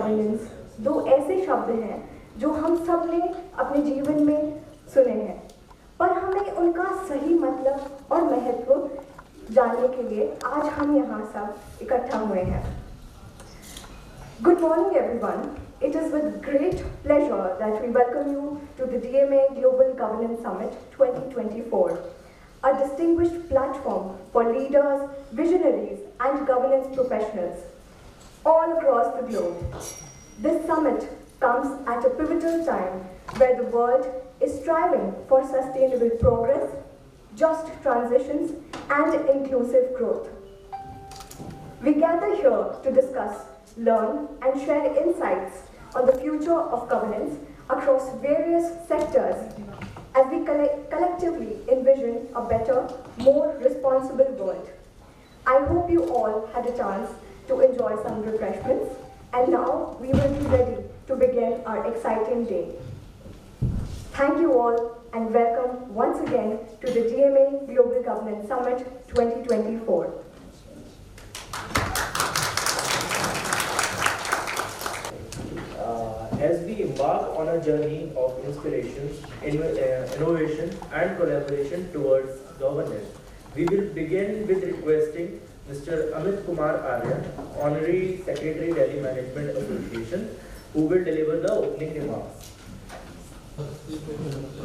Governance दो ऐसे शब्द हैं जो हम सब ने अपने जीवन में सुने हैं, पर हमें उनका सही मतलब और महत्व जानने के लिए आज हम यहाँ सब इकट्ठा हुए हैं। Good morning everyone. It is with great pleasure that we welcome you to the DMA Global Governance Summit 2024, a distinguished platform for leaders, visionaries and governance professionals all across the globe. This summit comes at a pivotal time where the world is striving for sustainable progress, just transitions and inclusive growth. We gather here to discuss, learn and share insights on the future of governance across various sectors as we collectively envision a better, more responsible world. I hope you all had a chance to enjoy some refreshments, and now we will be ready to begin our exciting day. Thank you all and welcome once again to the DMA Global Governance Summit 2024. As we embark on a journey of inspiration, innovation and collaboration towards governance, we will begin with requesting Mr. Amit Kumar Arya, Honorary Secretary, Delhi Management Association, who will deliver the opening remarks.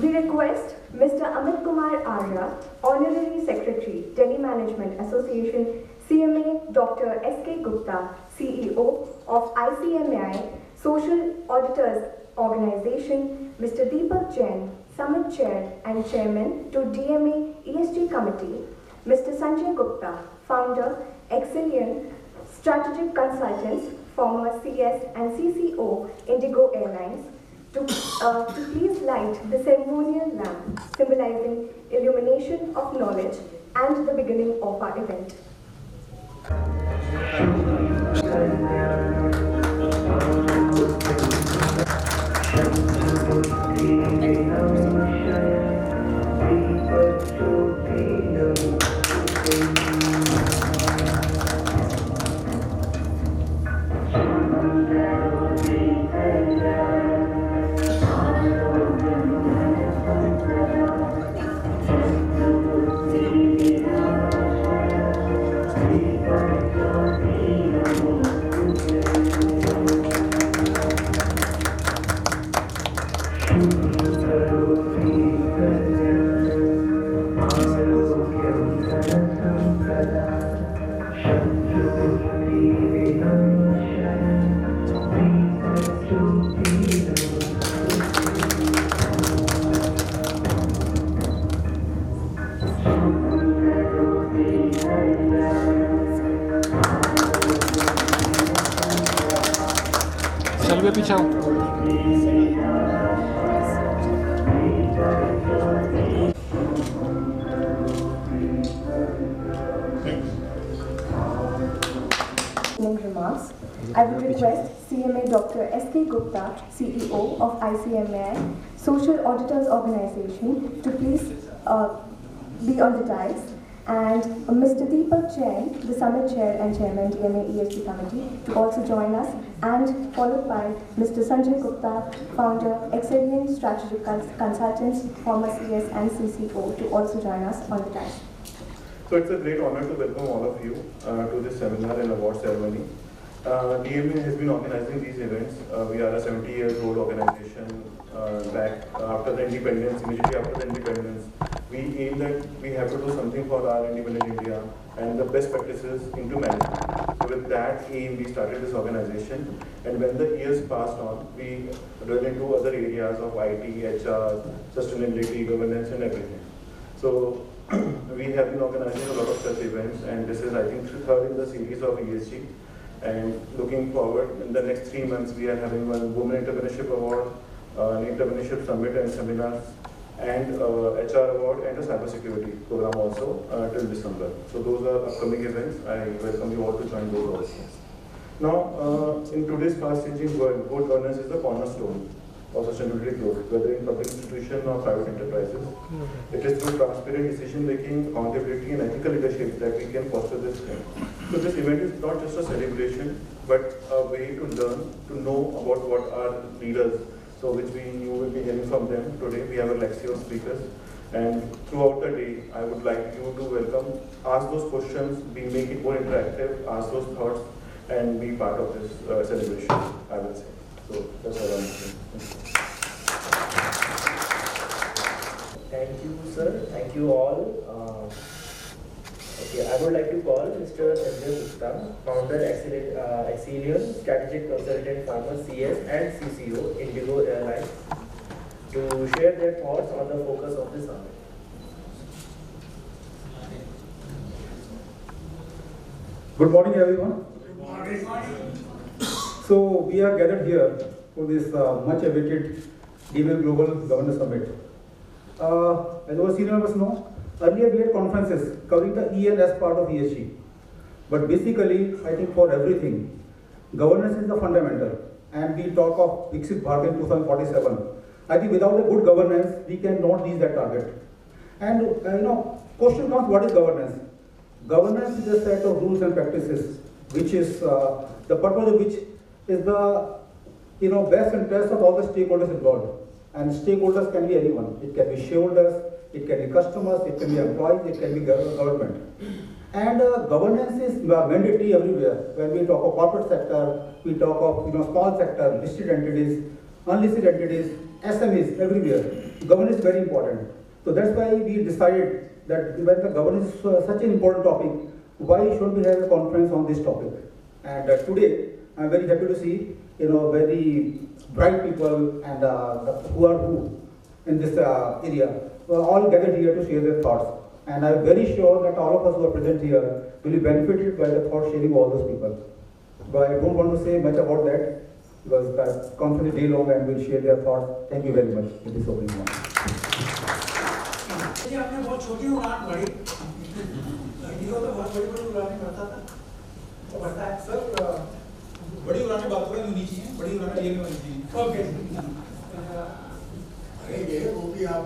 We request Mr. Amit Kumar Arya, Honorary Secretary, Delhi Management Association, CMA Dr. S.K. Gupta, CEO of ICMAI, Social Auditors Organization, Mr. Deepak Jain, Summit Chair and Chairman to DMA ESG Committee, Mr. Sanjay Gupta, Founder, Excellent Strategic Consultants, former CS and CCO, Indigo Airlines, to please light the ceremonial lamp symbolizing illumination of knowledge and the beginning of our event. Salve Pichao. Remarks. I would request CMA Dr. S.K. Gupta, CEO of ICMAI, Social Auditors Organization, to please be on the dais, and Mr. Deepak Jain, the Summit Chair and Chairman, DMA ESG Committee, to also join us, and followed by Mr. Sanjay Gupta, Founder, Excellent Strategic Consultants, former CS and CCO, to also join us on the dais. So it's a great honor to welcome all of you to this seminar and award ceremony. DMA has been organizing these events. We are a 70-year-old organization back after the independence, immediately after the independence. We aim that we have to do something for our independent India and the best practices into management. So with that aim, we started this organization, and when the years passed on, we went into other areas of IT, HR, sustainability, governance and everything. So we have been organizing a lot of such events, and this is, I think, third in the series of ESG. And looking forward, in the next 3 months, we are having one Women Entrepreneurship Award, an Entrepreneurship Summit and seminars, and HR Award and a Cybersecurity program also till December. So those are upcoming events. I welcome you all to join those also. Now, in today's fast-changing world, good governance is the cornerstone. of sustainability growth, whether in public institutions or private enterprises. It is through transparent decision making, accountability, and ethical leadership that we can foster this trend. So this event is not just a celebration, but a way to learn, to know about what our leaders, so which you will be hearing from them today. We have a lexio of speakers, and throughout the day, I would like you to welcome, ask those questions, make it more interactive, ask those thoughts, and be part of this celebration, I will say. So that's all I'm saying. Thank you, sir. Thank you all. Okay, I would like to call Mr. Sanjay Gupta, founder, Excelion, strategic consultant, farmer CS and CCO, Indigo Airlines, to share their thoughts on the focus of the summit. Good morning, everyone. Good morning. So we are gathered here for this much-awaited DMA Global Governance Summit. As our senior members know, earlier we had conferences covering the E and S part of ESG. But basically, I think for everything, governance is the fundamental. And we talk of Viksit Bharat in 2047. I think without a good governance, we cannot reach that target. And question comes, what is governance? Governance is a set of rules and practices, which is the purpose of which is the best interest of all the stakeholders involved. And stakeholders can be anyone. It can be shareholders, it can be customers, it can be employees, it can be government. And governance is mandatory everywhere. When we talk of corporate sector, we talk of small sector, listed entities, unlisted entities, SMEs, everywhere. Governance is very important. So that's why we decided that when the governance is such an important topic, why should we have a conference on this topic? And today, I'm very happy to see very bright people and who are who in this area. We're all gathered here to share their thoughts. And I'm very sure that all of us who are present here will be benefited by the thought sharing of all those people. But I don't want to say much about that because the conference is day long and we'll share their thoughts. Thank you very much for this opening one. आपने बहुत छोटी उड़ान भरी, Indigo तो बहुत बड़ी उड़ानें भरता था, वो भरता है। सर बड़ी उड़ानें बात करें यूं नीचे हैं, बड़ी उड़ानें ये नहीं बनती हैं। ओके। अरे ये वो भी आप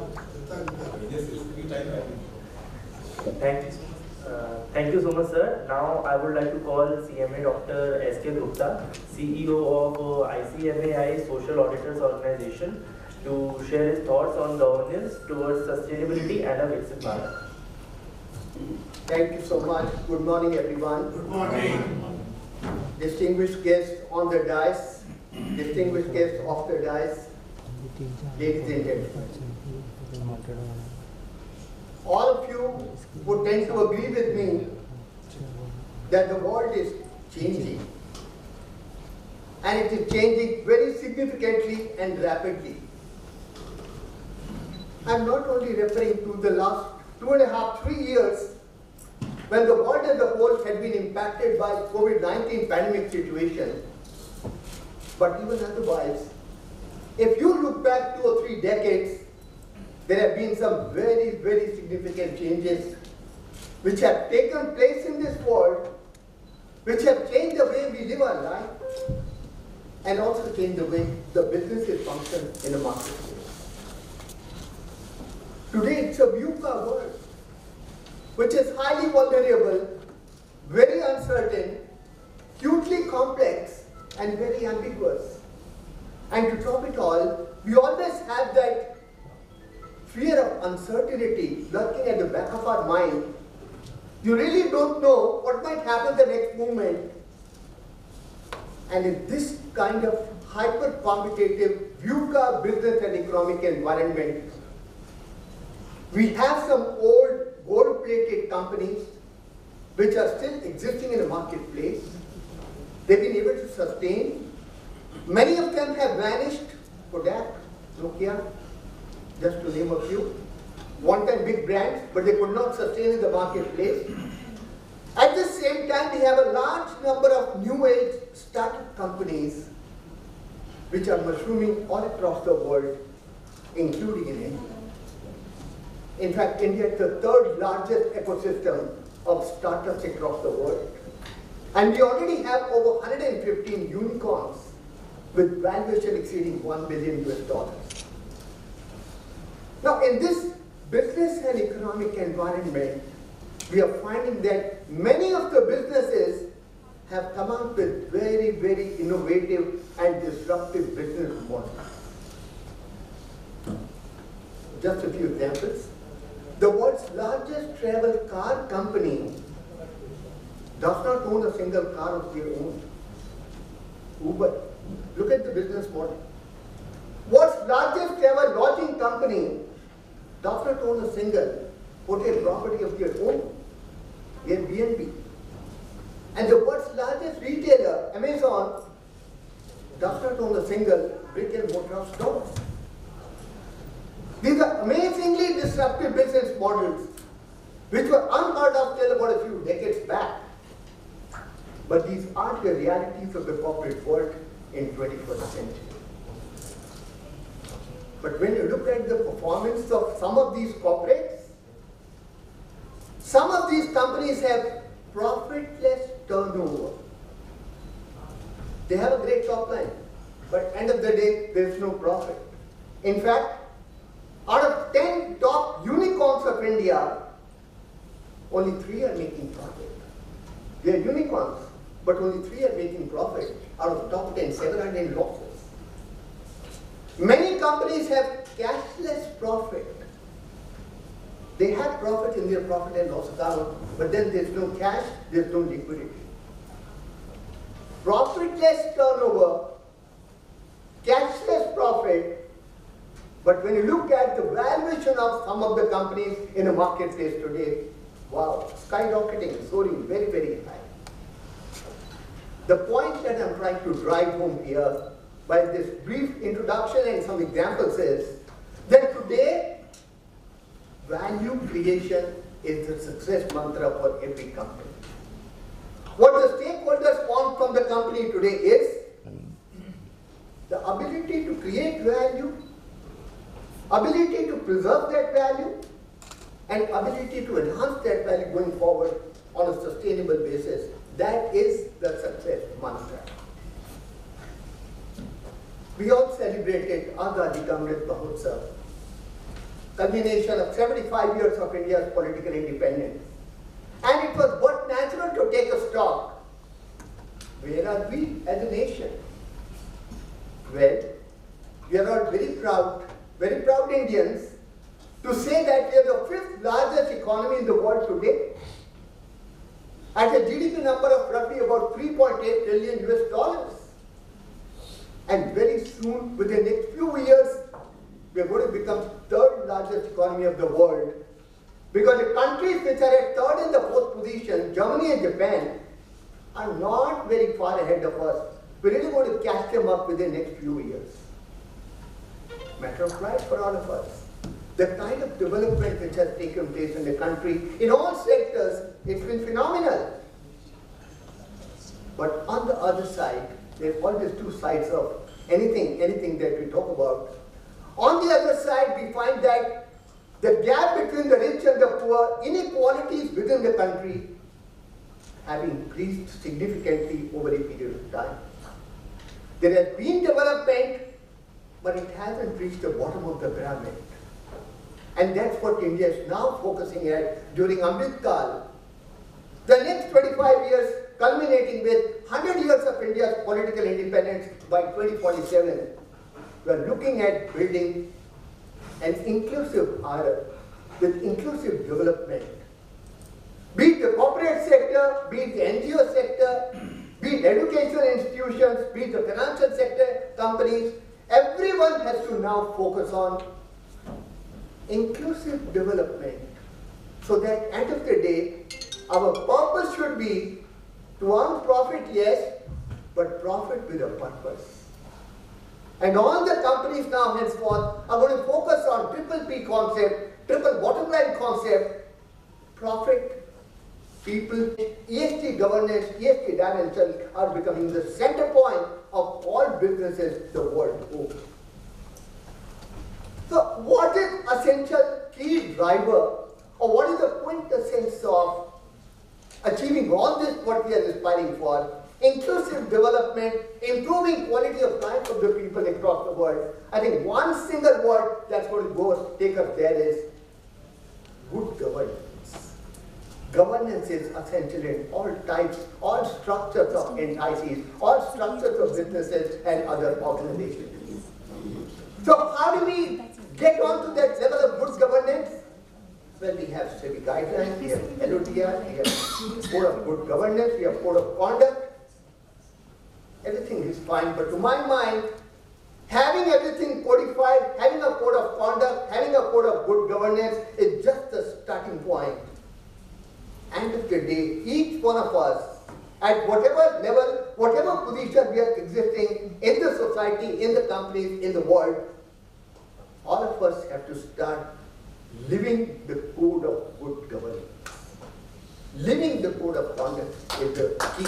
Thank you so much, sir. Now I would like to call CMA Dr. S.K. Gupta, CEO of ICMAI Social Auditors Organization, to share his thoughts on governance towards sustainability and a Viksit Bharat. Thank you so much. Good morning, everyone. Good morning. Distinguished guests on the dais, distinguished guests off the dais, ladies and gentlemen. All of you would tend to agree with me that the world is changing. And it is changing very significantly and rapidly. I'm not only referring to the last 2.5, 3 years when the world as a whole had been impacted by COVID-19 pandemic situation, but even otherwise, if you look back 2 or 3 decades, there have been some very, very significant changes which have taken place in this world, which have changed the way we live our life, and also changed the way the businesses function in the marketplace. Today it's a VUCA world, which is highly vulnerable, very uncertain, hugely complex, and very ambiguous. And to top it all, we always have that fear of uncertainty lurking at the back of our mind. You really don't know what might happen the next moment. And in this kind of hyper-competitive VUCA business and economic environment, we have some old gold-plated companies which are still existing in the marketplace. They've been able to sustain. Many of them have vanished. Kodak, Nokia, just to name a few. One-time big brands, but they could not sustain in the marketplace. At the same time, we have a large number of new age startup companies which are mushrooming all across the world, including in India. In fact, India is the third largest ecosystem of startups across the world. And we already have over 115 unicorns with valuation exceeding $1 billion US. Now, in this business and economic environment, we are finding that many of the businesses have come up with very, very innovative and disruptive business models. Just a few examples. The world's largest travel car company does not own a single car of their own. Uber. Look at the business model. World's largest travel lodging company does not own a single hotel property of their own. Airbnb. And the world's largest retailer, Amazon, does not own a single brick and mortar store. These are amazingly disruptive business models which were unheard of till about a few decades back. But these aren't the realities of the corporate world in 21st century. But when you look at the performance of some of these corporates, some of these companies have profitless turnover. They have a great top line, but end of the day, there's no profit. In fact, out of 10 top unicorns of India, only 3 are making profit. They are unicorns, but only 3 are making profit. Out of top 10, 7 are in losses. Many companies have cashless profit. They have profit in their profit and loss account, but then there's no cash, there's no liquidity. Profitless turnover, cashless profit, but when you look at the valuation of some of the companies in the marketplace today, wow, skyrocketing, soaring very, very high. The point that I'm trying to drive home here by this brief introduction and some examples is that today, value creation is the success mantra for every company. What the stakeholders want from the company today is the ability to create value, ability to preserve that value, and ability to enhance that value going forward on a sustainable basis. That is the success mantra. We all celebrated Azadi Ka Amrit Mahotsav, culmination of 75 years of India's political independence. And it was but natural to take a stock. Where are we as a nation? Well, we are all very proud Indians to say that we are the 5th largest economy in the world today, at a GDP number of roughly about $3.8 trillion US. And very soon, within the next few years, we are going to become 3rd largest economy of the world. Because the countries which are at 3rd and the 4th position, Germany and Japan, are not very far ahead of us. We're really going to catch them up within the next few years. Matter of pride for all of us. The kind of development which has taken place in the country, in all sectors, it's been phenomenal. But on the other side, there are always 2 sides of anything that we talk about. On the other side, we find that the gap between the rich and the poor, inequalities within the country have increased significantly over a period of time. There has been development, but it hasn't reached the bottom of the pyramid. And that's what India is now focusing at during Amrit Kal. The next 25 years culminating with 100 years of India's political independence by 2047, we are looking at building an inclusive Bharat with inclusive development. Be it the corporate sector, be it the NGO sector, be it educational institutions, be it the financial sector, companies, everyone has to now focus on inclusive development, so that end of the day, our purpose should be to earn profit, yes, but profit with a purpose. And all the companies now henceforth are going to focus on triple P concept, triple bottom line concept, profit, people, ESG governance, ESG dimensions are becoming the center point of all businesses the world over. So what is essential key driver, or what is the quintessence of achieving all this what we are aspiring for inclusive development, improving quality of life of the people across the world. I think one single word that's going to go take us there is good governance. Governance is essential in all types, all structures of entities, all structures of businesses and other organizations. So how do we get on to that level of good governance? Well, we have SEBI guidelines, we have LODR, we have code of good governance, we have code of conduct. Everything is fine, but to my mind, having everything codified, having a code of conduct, having a code of good governance is just the starting point. End of the day, each one of us, at whatever level, whatever position we are existing in the society, in the companies, in the world, all of us have to start living the code of good governance. Living the code of conduct is the key.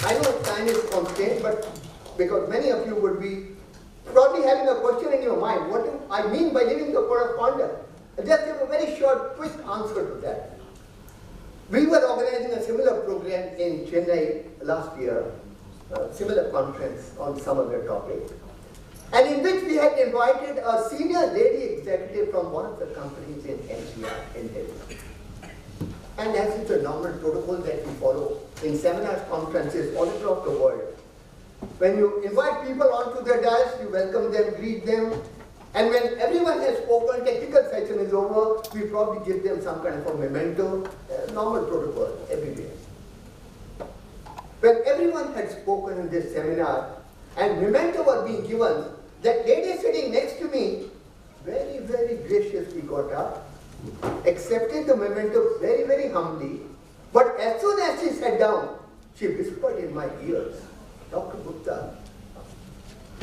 I know time is constrained, but because many of you would be probably having a question in your mind, what do I mean by living the code of conduct? I'll just give a very short, quick answer to that. We were organizing a similar program in Chennai last year, a similar conference on some other topic, and in which we had invited a senior lady executive from one of the companies in NCR in Delhi. And as it's a normal protocol that we follow in seminars, conferences all across the world, when you invite people onto the dais, you welcome them, greet them, and when everyone has spoken, technical session is over, we probably give them some kind of a memento, normal protocol everywhere. When everyone had spoken in this seminar and memento was being given, that lady sitting next to me very, very graciously got up, accepted the memento very, very humbly, but as soon as she sat down, she whispered in my ears, Dr. Gupta,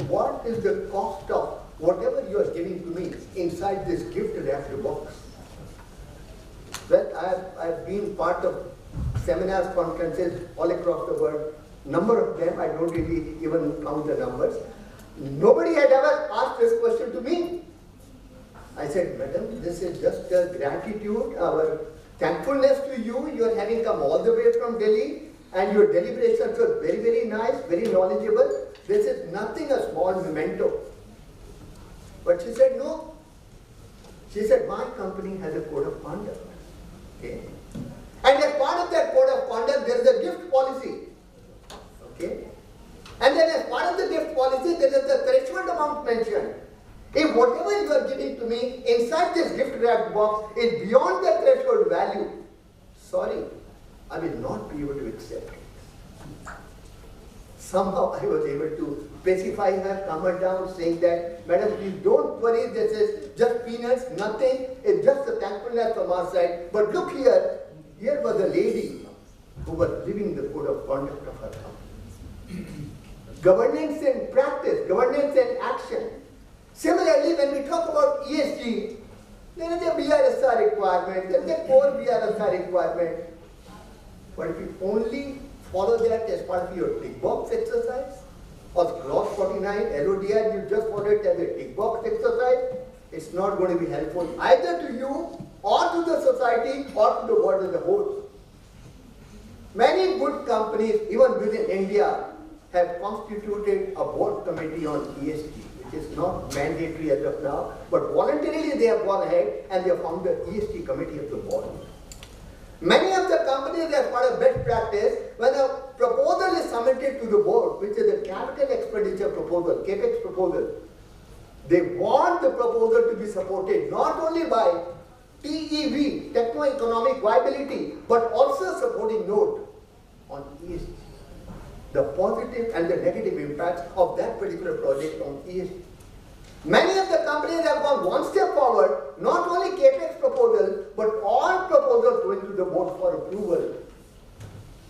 what is the cost of whatever you are giving to me inside this gift wrapped box? Well, I've been part of seminars, conferences all across the world. Number of them, I don't really even count the numbers. Nobody had ever asked this question to me. I said, Madam, this is just a gratitude, our thankfulness to you. You are having come all the way from Delhi and your deliberations were very, very nice, very knowledgeable. This is nothing a small memento. But she said, no. She said, my company has a code of conduct. Okay? And as part of that code of conduct, there is a gift policy. Okay? And then as part of the gift policy, there is the threshold amount mentioned. If whatever you are giving to me inside this gift wrapped box is beyond the threshold value, sorry, I will not be able to accept it. Somehow I was able to pacify her, calm her down, saying that, Madam, please don't worry, this is just peanuts, nothing, it's just a thankfulness from our side. But look here, here was a lady who was living the code of conduct of her company. Governance in practice, governance in action. Similarly, when we talk about ESG, there is a BRSR requirement, there is a core BRSR requirement. But if you only follow that as part of your tick box exercise, or Clause 49, LODR, you just follow it as a tick box exercise, it's not going to be helpful either to you, or to the society, or to the world as a whole. Many good companies, even within India, have constituted a board committee on ESG, which is not mandatory as of now, but voluntarily they have gone ahead and they have found the ESG committee of the board. Many of the companies, as part of best practice, when a proposal is submitted to the board, which is a capital expenditure proposal, CAPEX proposal, they want the proposal to be supported not only by TEV, techno-economic viability, but also supporting note on ESG, the positive and the negative impacts of that particular project on ESG. Many of the companies have gone one step forward, not only CAPEX proposals, but all proposals going to the board for approval.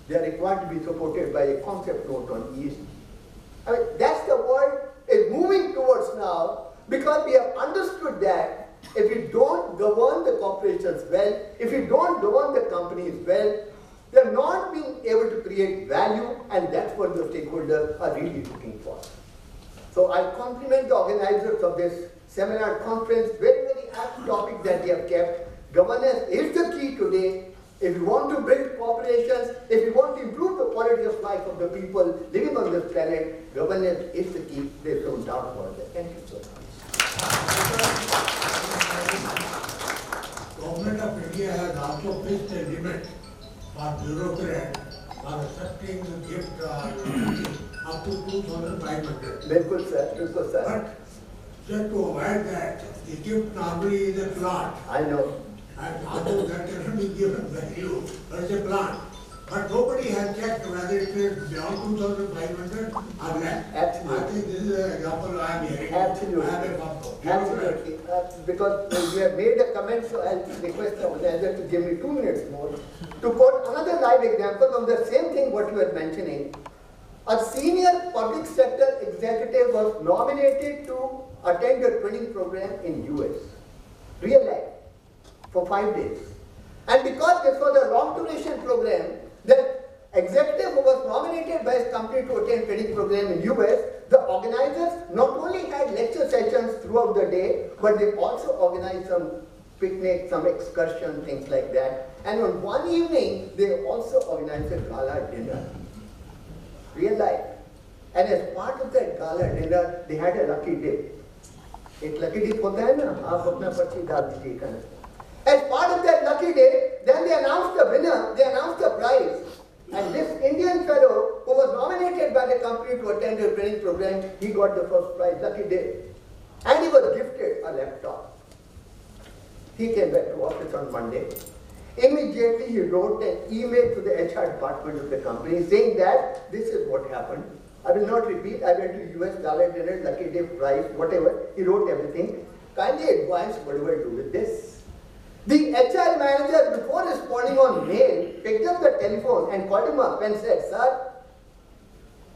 They are required to be supported by a concept note on ESG. I mean, that's the world is moving towards now, because we have understood that if we don't govern the corporations well, if we don't govern the companies well, they're not being able to create value, and that's what the stakeholders are really looking for. So I compliment the organizers of this seminar conference, very, very apt topic that they have kept. Governance is the key today. if we want to build corporations, if we want to improve the quality of life of the people living on this planet, governance is the key. There's no doubt about that. Thank you so much. Government of India has also fixed a limit for bureaucrats for accepting the gift up to 2,500. Bilkul sir, bilkul sir. But just to avoid that, the gift normally is a plant. I know. And although that cannot be given value, but it's a plant. But nobody has checked whether it is beyond 2,500 or less. Absolutely. I think this is an example I am hearing. Absolutely. I have a photo. Absolutely. Because you have made a comment, so I'll request the organizer to give me 2 minutes more to quote another live example of the same thing what you were mentioning. A senior public sector executive was nominated to attend a training program in US, real life, for 5 days. And because this was a long duration program, the executive who was nominated by his company to attend training program in US, the organizers not only had lecture sessions throughout the day, but they also organized some picnic, some excursion, things like that. And on one evening, they also organized a gala dinner. Real life. And as part of that gala dinner, they had a lucky dip. एक lucky dip होता है ना, आप अपना पर्ची डाल दीजिए kind of. As part of that lucky day, then they announced the winner, they announced the prize. And this Indian fellow who was nominated by the company to attend the training program, he got the first prize, lucky day. And he was gifted a laptop. He came back to office on Monday. Immediately he wrote an email to the HR department of the company saying that this is what happened. I will not repeat, I went to US gala dinner, lucky day prize, whatever. He wrote everything. Kindly advise what do I do with this? The HR manager, before responding on mail, picked up the telephone and called him up and said, "Sir,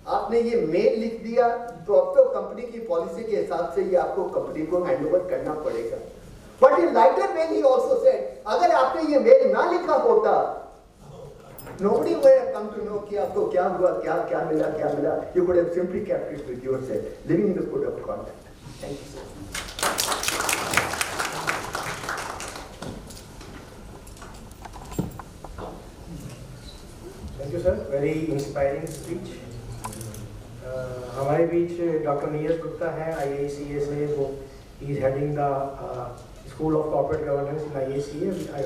आपने ये mail लिख दिया, तो अब तो company की policy के हिसाब से ये आपको कंपनी को हैंडओवर करना पड़ेगा." But in lighter vein, he also said, अगर आपने ये मेल ना लिखा होता, nobody would have come to know कि आपको क्या हुआ, क्या मिला. You could have simply kept it with yourself, living the code of conduct. Thank you, sir. Thank you sir, very inspiring speech. हमारे बीच डॉक्टर नीरज गुप्ता है, IACA से, वो he is heading the school of corporate governance in IACA।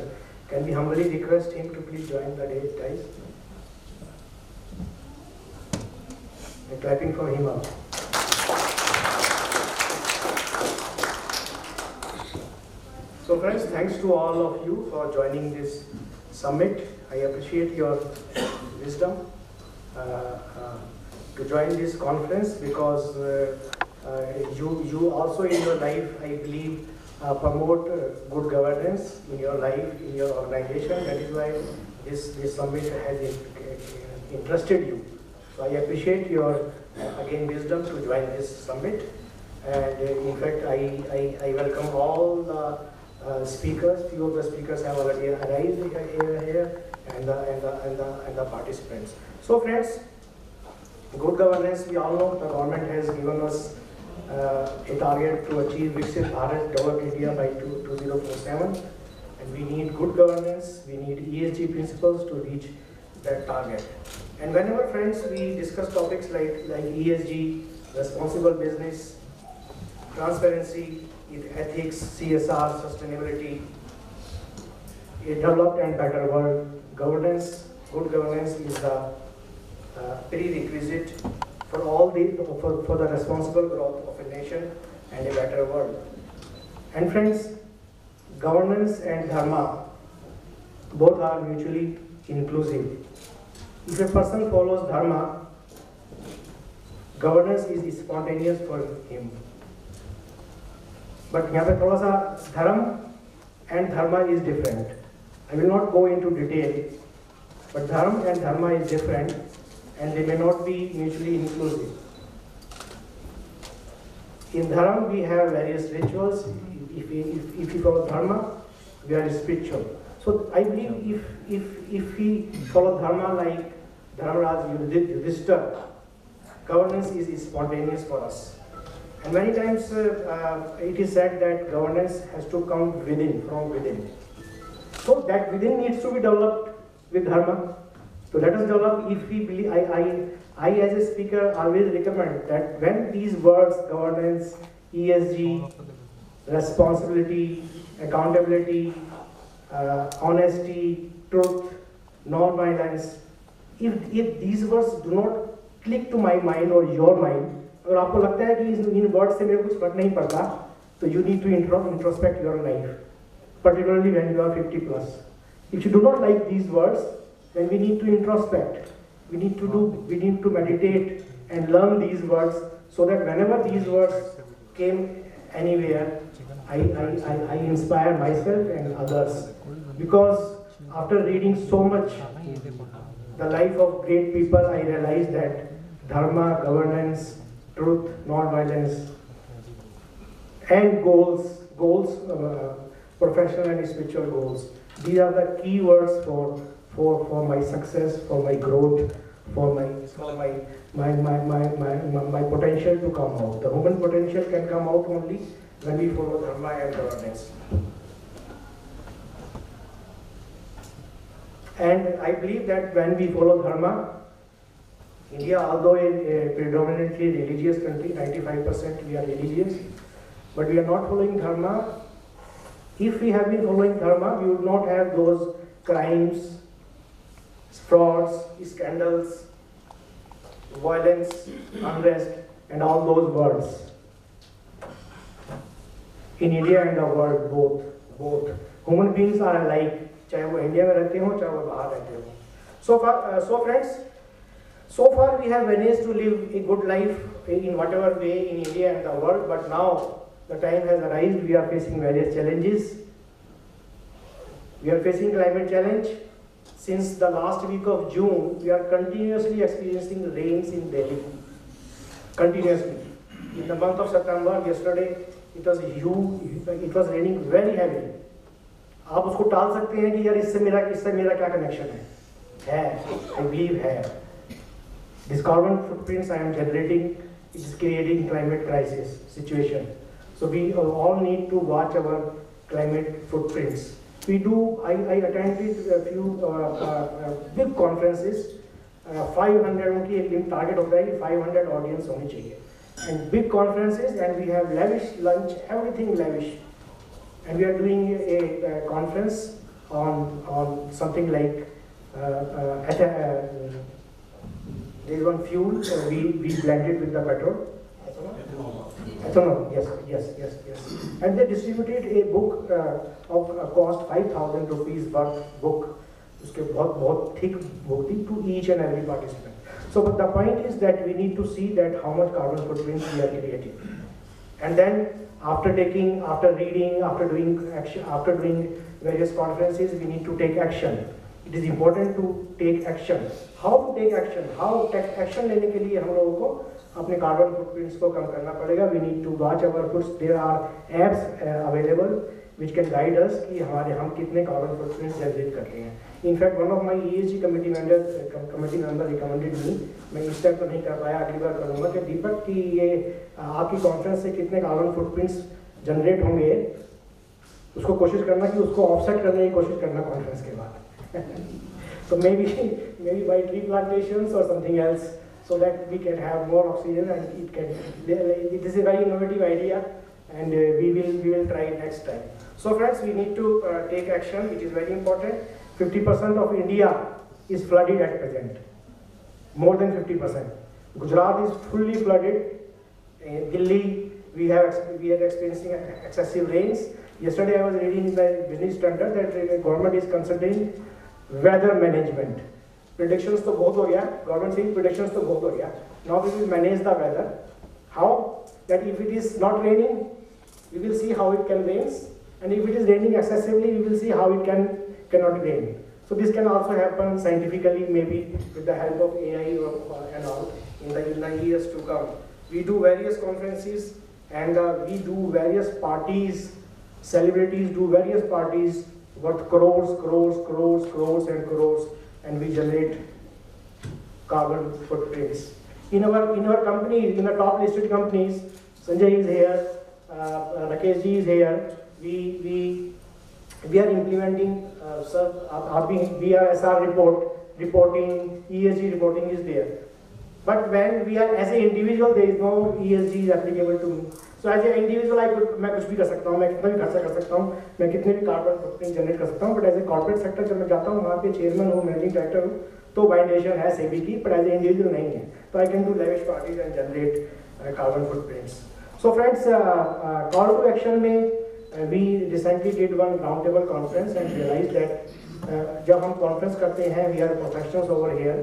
Can we humbly request him to please join the day guys? Clapping for him also. So friends, thanks to all of you for joining this summit. I appreciate your wisdom to join this conference, because you also in your life, I believe, promote good governance in your life, in your organization. That is why this summit has interested you. So I appreciate your again wisdom to join this summit. And in fact, I welcome all the speakers. Few of the speakers have already arrived here, and the participants. So friends, good governance, we all know the government has given us a target to achieve Viksit Bharat, Developed India by 2047, and we need good governance, we need ESG principles to reach that target. And whenever, friends, we discuss topics like ESG, responsible business, transparency, ethics, CSR, sustainability, a developed and better world, governance, good governance is the prerequisite for for the responsible growth of a nation and a better world. And friends, governance and dharma both are mutually inclusive. If a person follows dharma, governance is spontaneous for him. But यहाँ पे थोड़ा सा धर्म and dharma is different. I will not go into detail, but dharma and dharma is different, and they may not be mutually inclusive. In dharma, we have various rituals. If we follow dharma, we are spiritual. So I believe if we follow dharma like Dharmaraj Yudhishthira, governance is spontaneous for us. And many times it is said that governance has to come from within. So that within needs to be developed with Dharma. So let us develop, if we believe, I as a speaker always recommend that when these words, governance, ESG, responsibility, accountability, honesty, truth, non-violence, if these words do not click to my mind or your mind, अगर आपको लगता है कि इन words से मेरे कुछ फर्क नहीं पड़ता, तो you need to introspect your life, particularly when you are 50 plus. If you do not like these words, then we need to introspect. We need to meditate and learn these words so that whenever these words came anywhere, I inspire myself and others. Because after reading so much the life of great people, I realized that dharma, governance, truth, non-violence, and goals, professional and spiritual goals. These are the key words for my success, for my growth, for my potential to come out. The human potential can come out only when we follow dharma and governance. And I believe that when we follow dharma, India, although a predominantly religious country, 95% we are religious, but we are not following dharma. If we have been following dharma, we would not have those crimes, frauds, scandals, violence, unrest, and all those words. In India and the world, both. Human beings are alike, चाहे वो India में रहते हो, चाहे वो बाहर रहते हो. So friends, so far we have managed to live a good life in whatever way in India and the world, but now the time has arrived. We are facing various challenges. We are facing climate challenge. Since the last week of June, we are continuously experiencing rains in Delhi. Continuously. In the month of September, yesterday, it was huge. It was raining very heavily. आप उसको टाल सकते हैं कि यार इससे मेरा क्या कनेक्शन है? I believe है. This carbon footprints I am generating is creating climate crisis situation. So we all need to watch our climate footprints. I attended a few big conferences. 500 उनकी एक target होता है कि 500 audience होनी चाहिए. And big conferences, and we have lavish lunch, everything lavish. And we are doing a conference on something like there is one fuel we blended with the petrol. Ethanol, yes. And they distributed a book of cost 5,000 rupees worth book. उसके बहुत thick book थी to each and every participant. So but the point is that we need to see that how much carbon footprint we are creating. And then after reading, after doing various conferences, we need to take action. It is important to take action. How to take action? How take action लेने के लिए हम लोगों को अपने carbon footprints को कम करना पड़ेगा. We need to watch our foots. There are apps available which can guide us कि हम कितने carbon footprints generate कर रहे हैं. In fact, one of my ESG committee member recommended me. मैं इस टाइम तो नहीं कर पाया, अगली बार करूँगा कि दीपक कि ये आपकी कॉन्फ्रेंस से कितने कार्बन फुटप्रिंट्स जनरेट होंगे, उसको कोशिश करना कि उसको ऑफसेट करने की कोशिश करना कॉन्फ्रेंस के बाद. So maybe by tree plantations or something else, so that we can have more oxygen and it is a very innovative idea, and we will try it next time. So friends, we need to take action. It is very important. 50% of India is flooded at present. More than 50%. Gujarat is fully flooded. In Delhi, we are experiencing excessive rains. Yesterday, I was reading in the Business Standard that the government is considering weather management. Predictions to both हो गया. Government says predictions to both हो गया. Now we will manage the weather. How? That if it is not raining, we will see how it can rain, and if it is raining excessively, we will see how it cannot rain. So this can also happen scientifically, maybe with the help of AI and all in the years to come. We do various conferences, and we do various parties. Celebrities do various parties worth crores, and we generate carbon footprints. In our companies, in the top listed companies, Sanjay is here, Rakesh ji is here. We we are implementing, sir, BRSR reporting, ESG reporting is there. But when we are as an individual, there is no ESG applicable to me. So as an individual, मैं कुछ भी कर सकता हूँ, मैं कितना भी खर्चा कर सकता हूँ, मैं कितने भी कार्बन फुटप्रिंट जनरेट कर सकता हूँ. But as a corporate sector जब मैं जाता हूँ, वहाँ पे चेयरमैन हूँ, मैनेजिंग डायरेक्टर हूँ, तो बाइंडेशन है सेबी की, बट एज ए इंडिविजुअल नहीं है. तो I can do lavish parties and generate carbon footprints. So friends, call to action में we recently did one roundtable conference and realized that जब हम conference करते हैं, we are professionals over here.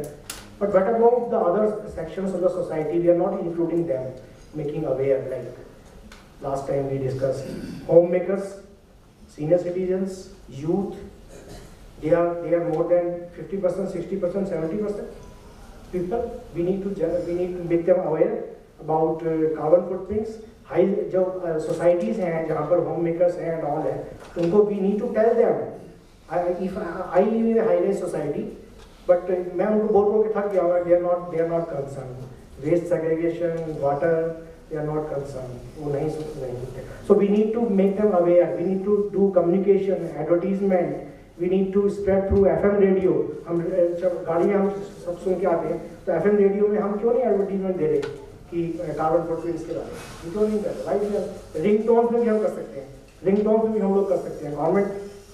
But what about the other sections of the society? We are not including them, making aware. Like last time we discussed, homemakers, senior citizens, youth. They are more than 50%, 60%, 70% people. We need to make them aware about carbon footprints. High जो societies हैं जहाँ पर home makers हैं and all है, उनको we need to tell them. If I live in high rise society, but मैं उनको बोल के थक गया हूँ. They are not concern. Waste segregation, water, they are not concern. वो नहीं सुनते. So we need to make them aware. We need to do communication, advertisement. We need to spread through FM radio. हम जब गाड़ी में हम सब सुन के आते हैं, तो FM रेडियो में हम क्यों नहीं एडवर्टीजमेंट दे रहे कि कार्बन फुटप्रिंट्स के बारे में? क्यों नहीं कर रहे? राइट, रिंगटोन में भी हम कर सकते हैं. रिंगटोन में भी हम लोग कर सकते हैं.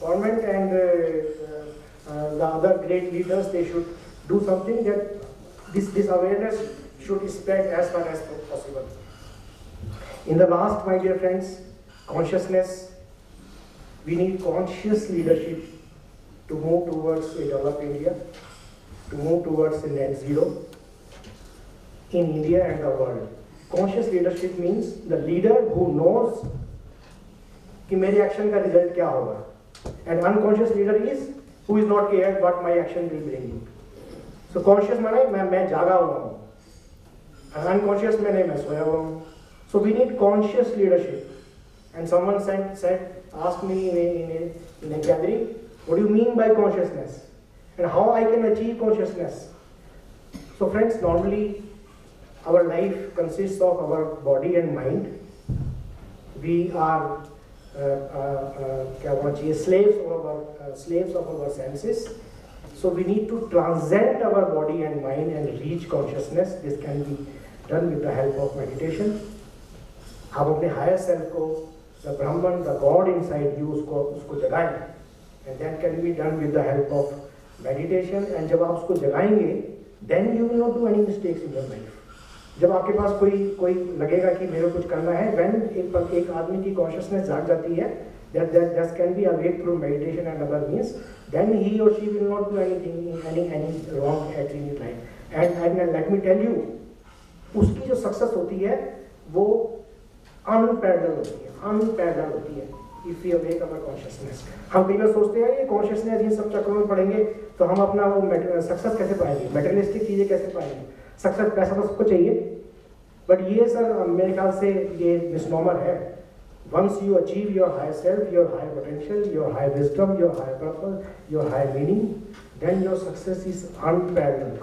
Government and the other great leaders, they should do something that this awareness should spread as far as possible. In the last, my dear friends, consciousness. We need conscious leadership to move towards a developed India, to move towards a net zero in India and the world. Conscious leadership means the leader who knows कि मेरे action का result क्या होगा. And unconscious leader is who is not cared what my action will bring you. So conscious माने मैं जागा हुआ हूँ, and unconscious में नहीं, मैं सोया हुआ हूँ. So we need conscious leadership. And someone asked me in a gathering, what do you mean by consciousness and how I can achieve consciousness? So friends, normally our life consists of our body and mind. We are slaves of our senses. So we need to transcend our body and mind and reach consciousness. This can be done with the help of meditation. आप अपने higher self को, the Brahman, the God inside you, उसको जगाएं. And that can be done with the help of meditation. And जब आप उसको जगाएंगे, then you will not do any mistakes in your life. जब आपके पास कोई लगेगा कि मेरे कुछ करना है, when एक आदमी की कॉन्शियसनेस जाग जाती है, that can be awake through meditation and other means, then he or she will not do anything, any wrong act in his life. And let me tell you, उसकी जो सक्सेस होती है वो अनपैरेलल होती है. If we awake our consciousness. हम कई बार सोचते हैं ये कॉन्शियसनेस, ये सब चक्रों में पड़ेंगे तो हम अपना वो सक्सेस कैसे पाएंगे, मटेरियलिस्टिक चीज़ें कैसे पाएंगे. सक्सेस, पैसा तो सबको चाहिए, बट ये सर मेरे ख्याल से ये मिसनोमर है. Once you achieve your higher self, your higher potential, your higher wisdom, your higher purpose, your higher meaning, then your success is unparalleled.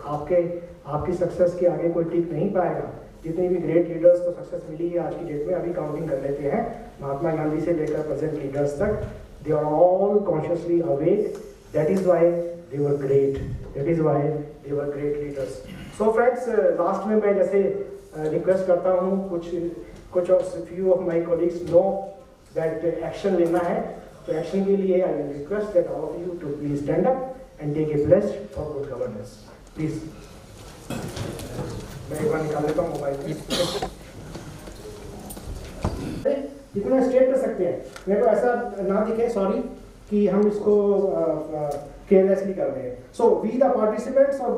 आपकी सक्सेस के आगे कोई टिक नहीं पाएगा. जितने भी ग्रेट लीडर्स को सक्सेस मिली है आज की डेट में, अभी काउंटिंग कर लेते हैं, महात्मा गांधी से लेकर प्रेजेंट लीडर्स तक, they are all consciously awake. That is why they were great. That is why they were great leaders. So friends, last में मैं जैसे रिक्वेस्ट करता हूँ, कुछ few of my colleagues know that action लेना है, तो एक्शन के लिए I will request that all of you to please stand up and take a pledge for good governance. Please. मैं एक बार निकाल लेता हूँ मोबाइल. इतना स्टेट कर सकते हैं, मेरे को ऐसा ना दिखे, सॉरी, कि हम इसको केयरलेसली कर रहे हैं. So we the participants of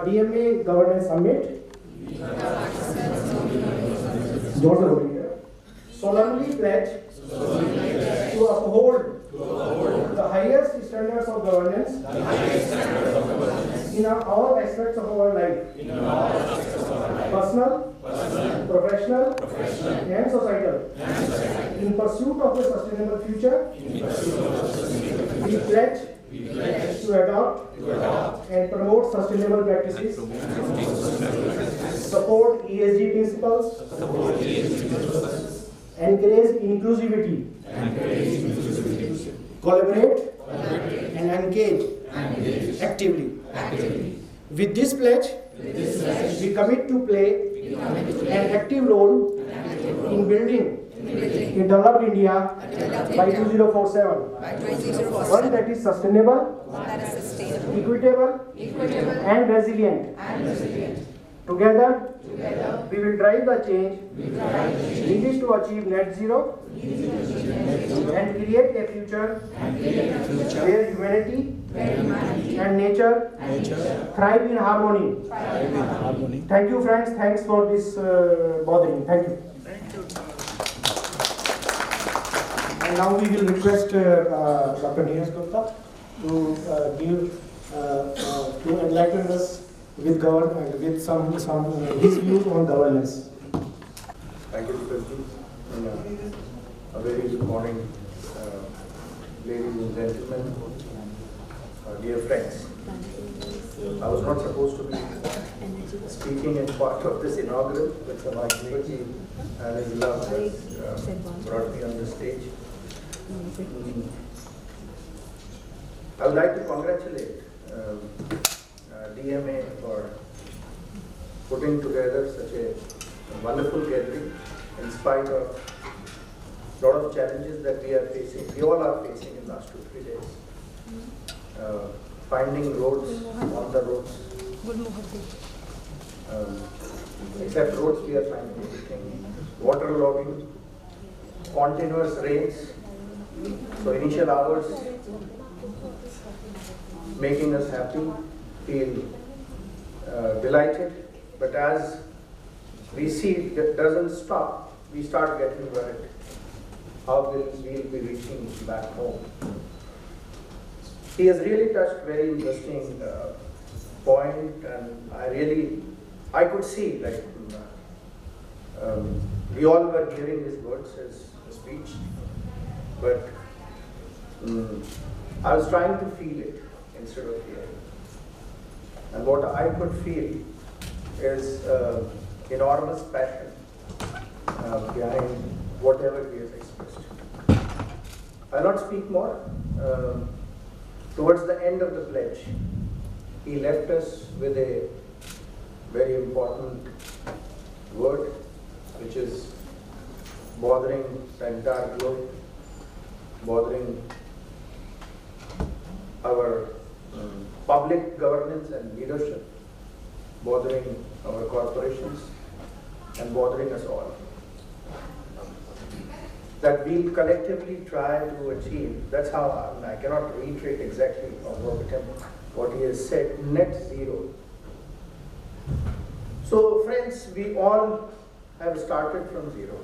DMA governance summit solemnly pledge to uphold the highest standards of governance in all aspects of our life, personal, professional, and societal. In pursuit of a sustainable future, we pledge to adopt and promote sustainable practices, support ESG principles, encourage inclusivity, collaborate, and engage actively. With this pledge, we commit to play an active role in building a developed India by 2047. One that is sustainable, equitable, and resilient. Together, we will drive the change needed to achieve net zero and create a future where humanity and nature thrive in harmony. Thank you, friends. Thanks for this bothering. Thank you. And now we will request Dr. Neeraj Gupta to enlighten us with some his views on governance. Thank you, President. A very good morning, ladies and gentlemen, dear friends. I was not supposed to be speaking in part of this inaugural, but some activity and his love has brought me on the stage. I would like to congratulate DMA for putting together such a wonderful gathering in spite of a lot of challenges that we all are facing in the last 2-3 days. Finding roads on the roads. Except roads, we are finding everything. Waterlogging, continuous rains. So initial hours making us happy, feel delighted. But as we see it doesn't stop, we start getting worried. How will we be reaching back home? He has really touched very interesting point, and I could see, like, we all were hearing his words, his speech, but I was trying to feel it instead of hearing. And what I could feel is enormous passion behind whatever he has expressed. I'll not speak more. Towards the end of the pledge, he left us with a very important word, which is bothering the entire globe, bothering our public governance and leadership, bothering our corporations, and bothering us all. That we'll collectively try to achieve, that's how I cannot reiterate exactly what he has said, net zero. So friends, we all have started from zero.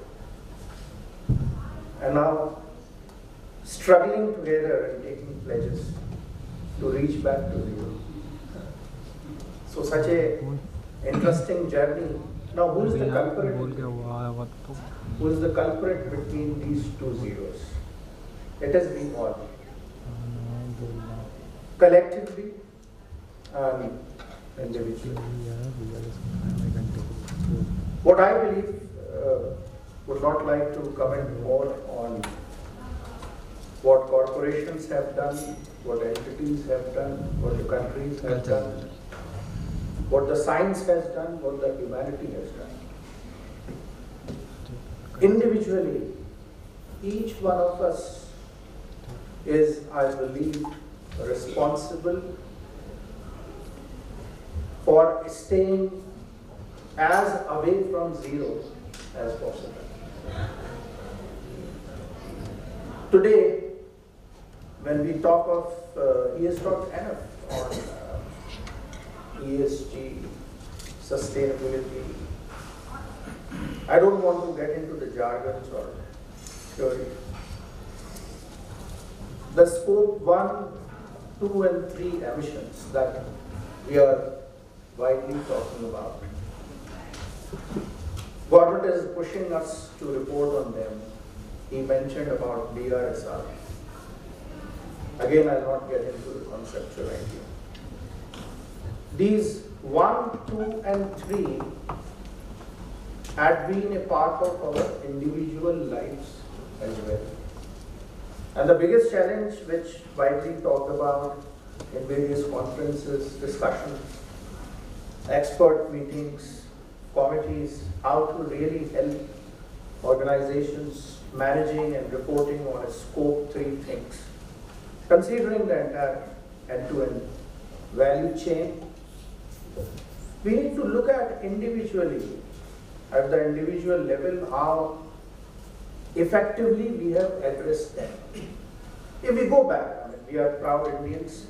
And now struggling together and taking pledges to reach back to zero. So such a interesting journey. Now who is the culprit? Who is the culprit between these two zeros? Let us be all. Collectively and individually. What I believe, would not like to comment more on what corporations have done, what entities have done, what the countries have done, what the science has done, what the humanity has done. Individually, each one of us is, I believe, responsible for staying as away from zero as possible. Today, when we talk of, he has talked enough on ESG, sustainability. I don't want to get into the jargons or theory. The scope 1, 2 and 3 emissions that we are widely talking about. Government is pushing us to report on them. He mentioned about DRSR. Again, I'll not get into the conceptual idea. These 1, 2 and 3 had been a part of our individual lives as well. And the biggest challenge, which widely talked about in various conferences, discussions, expert meetings, committees, how to really help organizations managing and reporting on a scope 3 things. Considering the entire end-to-end value chain, we need to look at individually, at the individual level, how effectively we have addressed them. If we go back, I mean, we are proud Indians.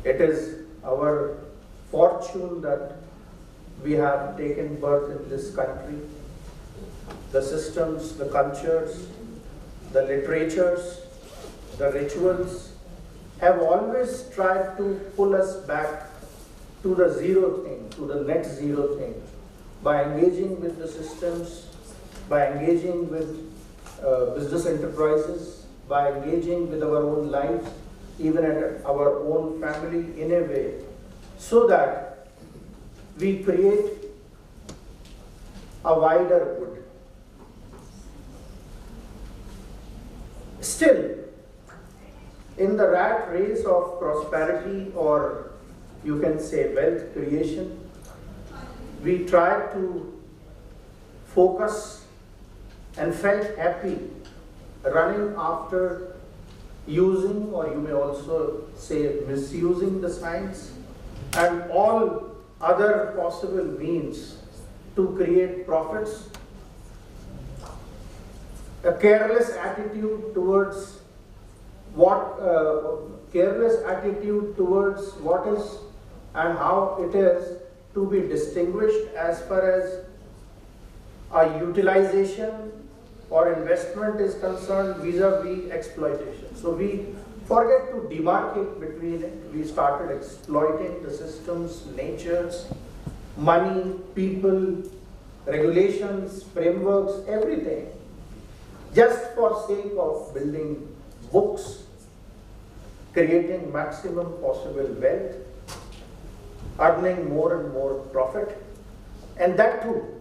It is our fortune that we have taken birth in this country. The systems, the cultures, the literatures, the rituals have always tried to pull us back to the zero thing, to the net zero thing, by engaging with the systems, by engaging with business enterprises, by engaging with our own lives, even at our own family in a way, so that we create a wider good. Still, in the rat race of prosperity, or you can say wealth creation, we try to focus and felt happy running after using, or you may also say misusing, the science and all other possible means to create profits. A careless attitude towards what is and how it is to be distinguished as far as our utilization or investment is concerned vis-a-vis exploitation. So we forget to demarcate between it. We started exploiting the systems, natures, money, people, regulations, frameworks, everything, just for sake of building books, creating maximum possible wealth, earning more and more profit, and that too,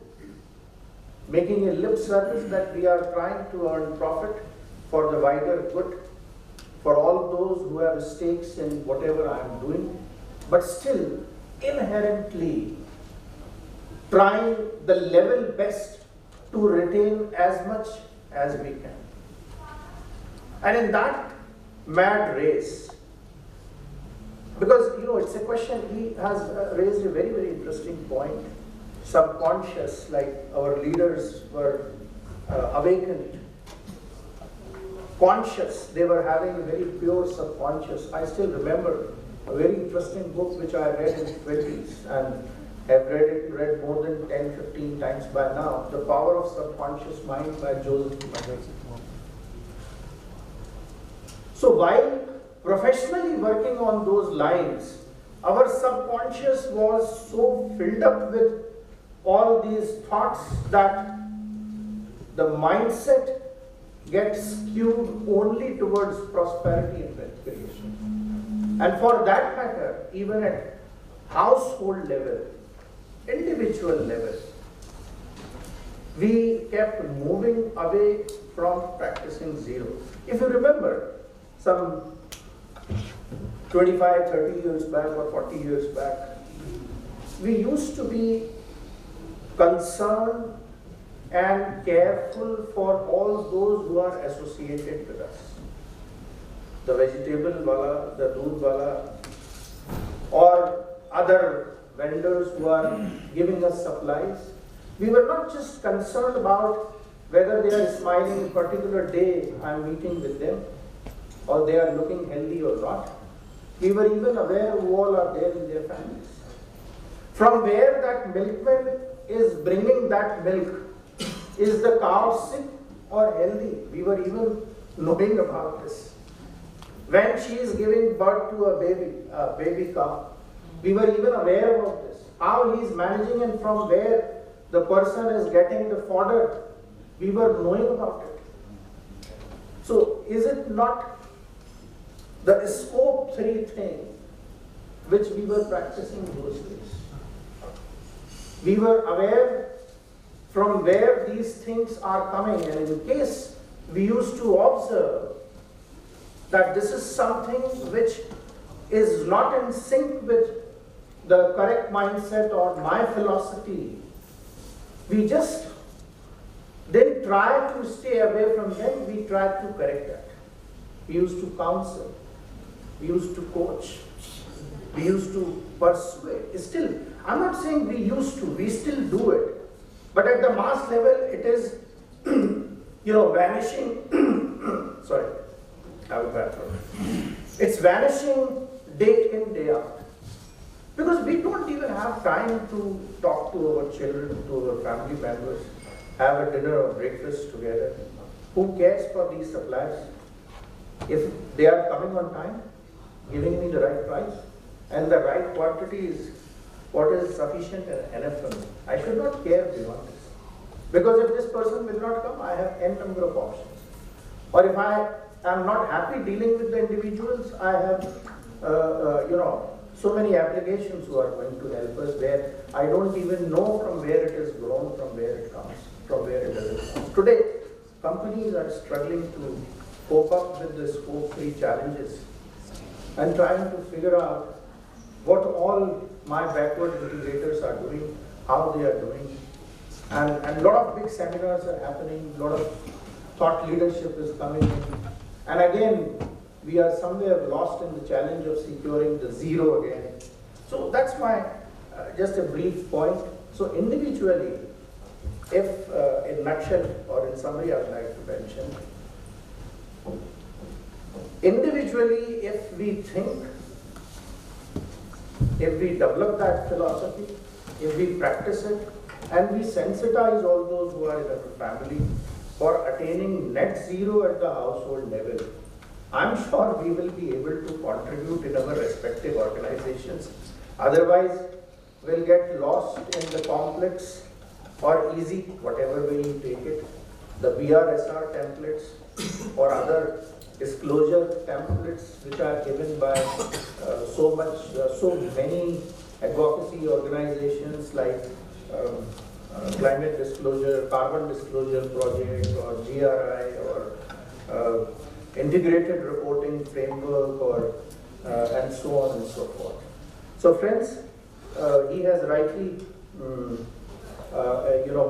making a lip service that we are trying to earn profit for the wider good, for all those who have stakes in whatever I am doing, but still inherently trying the level best to retain as much as we can. And in that mad race, because it's a question, he has raised a very, very interesting point. Subconscious, like our leaders were awakened. Conscious, they were having a very pure subconscious. I still remember a very interesting book which I read in the 20s and have read more than 10, 15 times by now, The Power of Subconscious Mind by Joseph. So while professionally working on those lines, our subconscious was so filled up with all these thoughts that the mindset gets skewed only towards prosperity and wealth creation. And for that matter, even at household level, individual level, we kept moving away from practicing zero. If you remember, some 25, 30 years back or 40 years back, we used to be concerned and careful for all those who are associated with us. The vegetable wala, the doodh wala, or other vendors who are giving us supplies. We were not just concerned about whether they are smiling a particular day I am meeting with them, or they are looking healthy or not. We were even aware who all are there in their families. From where that milkman is bringing that milk, is the cow sick or healthy? We were even knowing about this. When she is giving birth to a baby cow, we were even aware of this. How he is managing and from where the person is getting the fodder, we were knowing about it. So is it not the scope 3 thing which we were practicing those days? We were aware from where these things are coming, and in case we used to observe that this is something which is not in sync with the correct mindset or my philosophy, we just didn't try to stay away from them, we tried to correct that. We used to counsel, we used to coach, we used to persuade. Still, I'm not saying we used to, we still do it. But at the mass level, it is, vanishing. Sorry, I have a bad throat. It's vanishing day in, day out. Because we don't even have time to talk to our children, to our family members, have a dinner or breakfast together. Who cares for these suppliers? If they are coming on time, giving me the right price, and the right quantity is what is sufficient and enough for me, I should not care beyond this. Because if this person will not come, I have n number of options. Or if I am not happy dealing with the individuals, I have, so many applications who are going to help us where I don't even know from where it is grown, from where it comes, from where it doesn't come. Today, companies are struggling to cope up with the scope 3 challenges and trying to figure out what all my backward integrators are doing, how they are doing. And a lot of big seminars are happening, a lot of thought leadership is coming in. And again, we are somewhere lost in the challenge of securing the zero again. So that's my, just a brief point. So individually, if in nutshell or in summary I would like to mention, individually if we think, if we develop that philosophy, if we practice it, and we sensitize all those who are in our family for attaining net zero at the household level, I'm sure we will be able to contribute in our respective organizations. Otherwise, we'll get lost in the complex or easy, whatever way you take it, the BRSR templates or other disclosure templates which are given by so many advocacy organizations like Climate Disclosure, Carbon Disclosure Project or GRI or Integrated Reporting Framework or and so on and so forth. So friends, he has rightly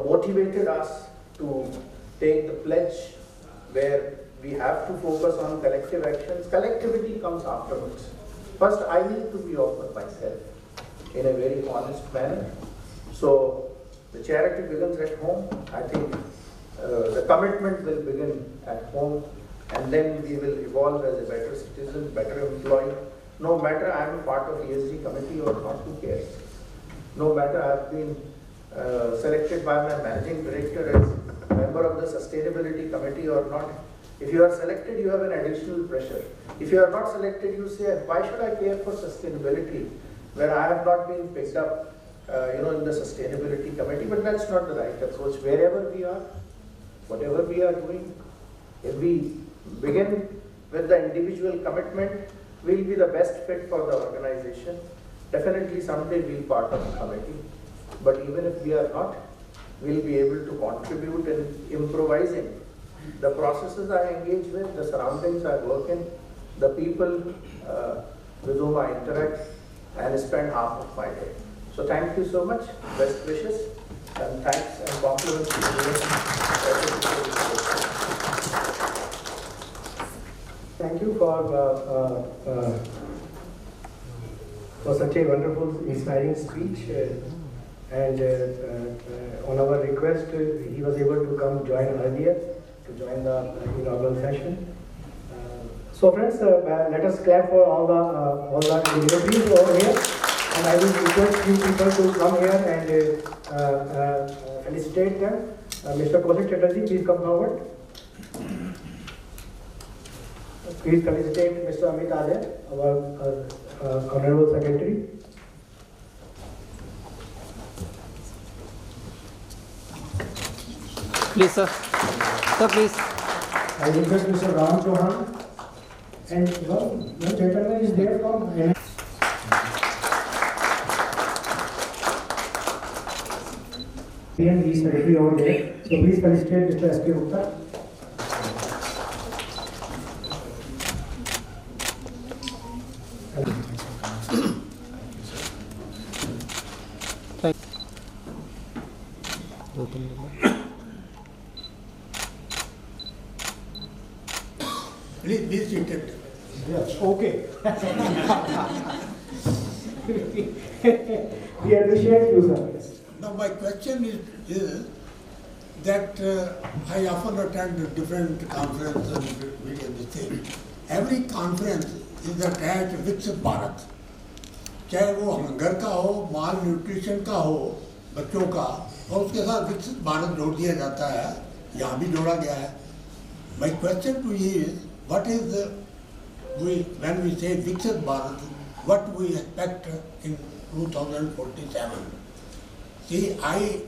motivated us to take the pledge where we have to focus on collective actions. Collectivity comes afterwards. First, I need to be offered myself in a very honest manner. So the charity begins at home. I think the commitment will begin at home, and then we will evolve as a better citizen, better employee. No matter I am a part of ESG committee or not, who cares? No matter I have been selected by my managing director as member of the sustainability committee or not. If you are selected, you have an additional pressure. If you are not selected, you say, why should I care for sustainability when I have not been picked up in the sustainability committee? But that's not the right approach. Wherever we are, whatever we are doing, if we begin with the individual commitment, we'll be the best fit for the organization. Definitely someday we'll be part of the committee. But even if we are not, we'll be able to contribute in improvising the processes I engage with, the surroundings I work in, the people with whom I interact, and spend half of my day. So thank you so much, best wishes, and thanks and compliments to you. Thank you for such a wonderful, inspiring speech. And on our request, he was able to come join earlier, to join the inaugural session. So friends, let us clap for all the dignitaries over here. And I will request few people to come here and felicitate them. Mr. Kaushik Chatterjee, please come forward. Please felicitate Mr. Amit Arya, our Honorable Secretary. Please, sir. Sir, please. I request Mr. Ram Chauhan and one gentleman is there from and he is secretary over there. So please felicitate Mr. S.K. Gupta. Please be seated. Yeah, okay. We appreciate you, sir. Yes. Now my question is that I often attend different conferences and various things. Every conference is attached with Bharat. चाहे वो hunger का हो, माल nutrition का हो, बच्चों का, और उसके साथ विकसित भारत जोड़ दिया जाता है, यहाँ भी जोड़ा गया है. My question to you is, what is when we say Viksit Bharat, what we expect in 2047? See, I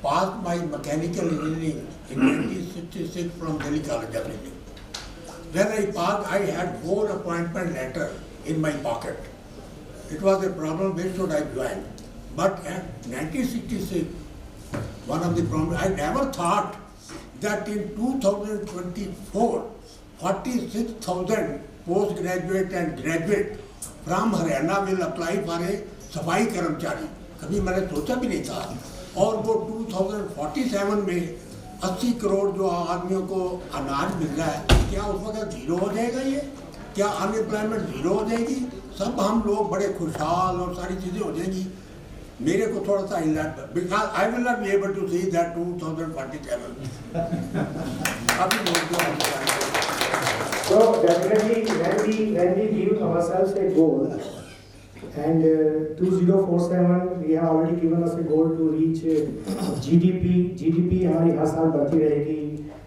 passed my mechanical engineering in 1966 from Delhi College of Engineering. When I passed, I had 4 appointment letters in my pocket. It was a problem, where should I join? But at 1966, one of the problems, I never thought that in 2024, 46,000 postgraduate and graduate from Haryana will apply for a सफाई कर्मचारी. कभी मैंने सोचा भी नहीं था. और वो 2047 में 80 करोड़ जो आदमियों को अनाज मिल रहा है, क्या उस वक्त जीरो हो जाएगा ये? क्या अनएम्प्लॉयमेंट जीरो हो जाएगी? सब हम लोग बड़े खुशहाल और सारी चीज़ें हो जाएंगी. मेरे को थोड़ा सा because I will not be able to see that 2047. So definitely when we give ourselves a goal, and 2047 we have already given us a goal to reach GDP हमारी हर साल बढ़ती रहेगी.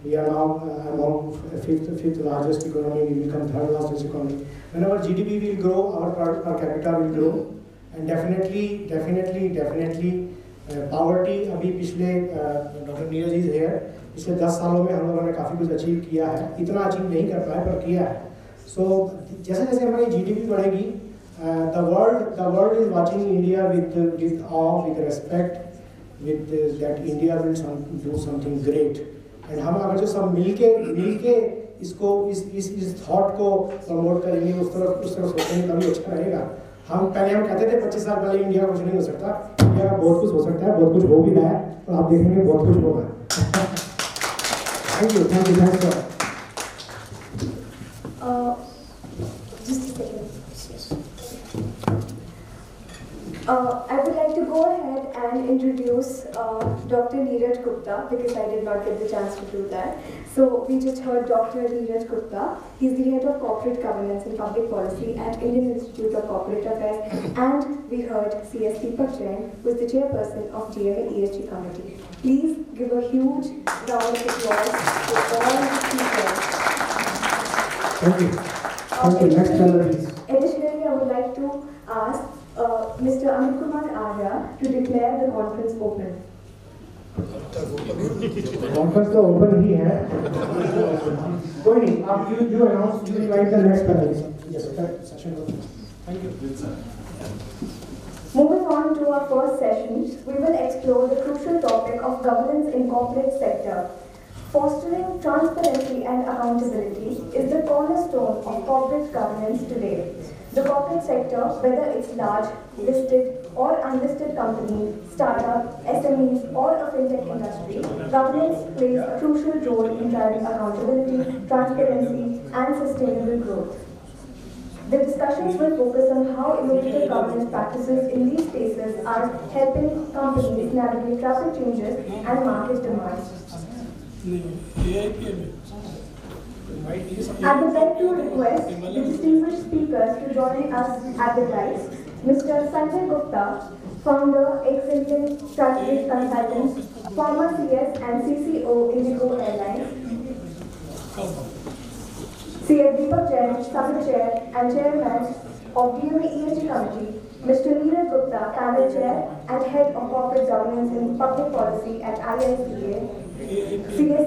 We are now among fifth largest economy. We will become third largest economy. Whenever GDP will grow, our per capita will grow, and definitely poverty अभी पिछले doctor Neeraj is here पिछले 10 सालों में हम लोगों ने काफ़ी कुछ अचीव किया है. इतना अचीव नहीं कर पाए पर किया है. So जैसे जैसे हमारी GDP बढ़ेगी, the world is watching India with awe, with respect, with that India will do something great. And हम अगर जो सब मिलके इसको इस थॉट को प्रमोट करेंगे, उस तरफ सोचेंगे, तभी अच्छा रहेगा. हम कहते थे 25 साल पहले इंडिया कुछ नहीं हो सकता. इंडिया का बहुत कुछ हो सकता है, बहुत कुछ हो भी रहा है, और आप देखेंगे बहुत कुछ होगा. Thank you thanks sir. Just a second. I would like to go ahead and introduce Dr. Neeraj Gupta, because I did not get the chance to do that. So we just heard Dr. Neeraj Gupta. He's the head of corporate governance and public policy at Indian Institute of Corporate Affairs, and we heard CS Deepak Jain, who is the chairperson of GMA ESG committee. Please give a huge round of applause to all the speakers. Thank you. Next speaker, please. Additionally, I would like to ask Mr. Amit Kumar Arya to declare the conference open. Conference तो open ही है. कोई नहीं, आप you announce, you invite the next panelist. Yes, session. Thank you. Moving on to our first session, we will explore the crucial topic of governance in corporate sector. Fostering transparency and accountability is the cornerstone of corporate governance today. The corporate sector, whether it's large, listed or unlisted companies, startup, SMEs or a fintech industry, governance plays a crucial role in driving accountability, transparency and sustainable growth. The discussions will focus on how innovative governance practices in these spaces are helping companies navigate rapid changes and market demands. I would like to request the distinguished speakers to join us at the dais. Mr. Sanjay Gupta, founder, ex-Indian strategic consultant, former CS and CCO Indigo Airlines. CS Deepak Jain, Summit Chair and Chairman of DMA ESG Committee. Mr. Neeraj Gupta, Panel Chair and Head of Corporate Governance and Public Policy at IICA. CS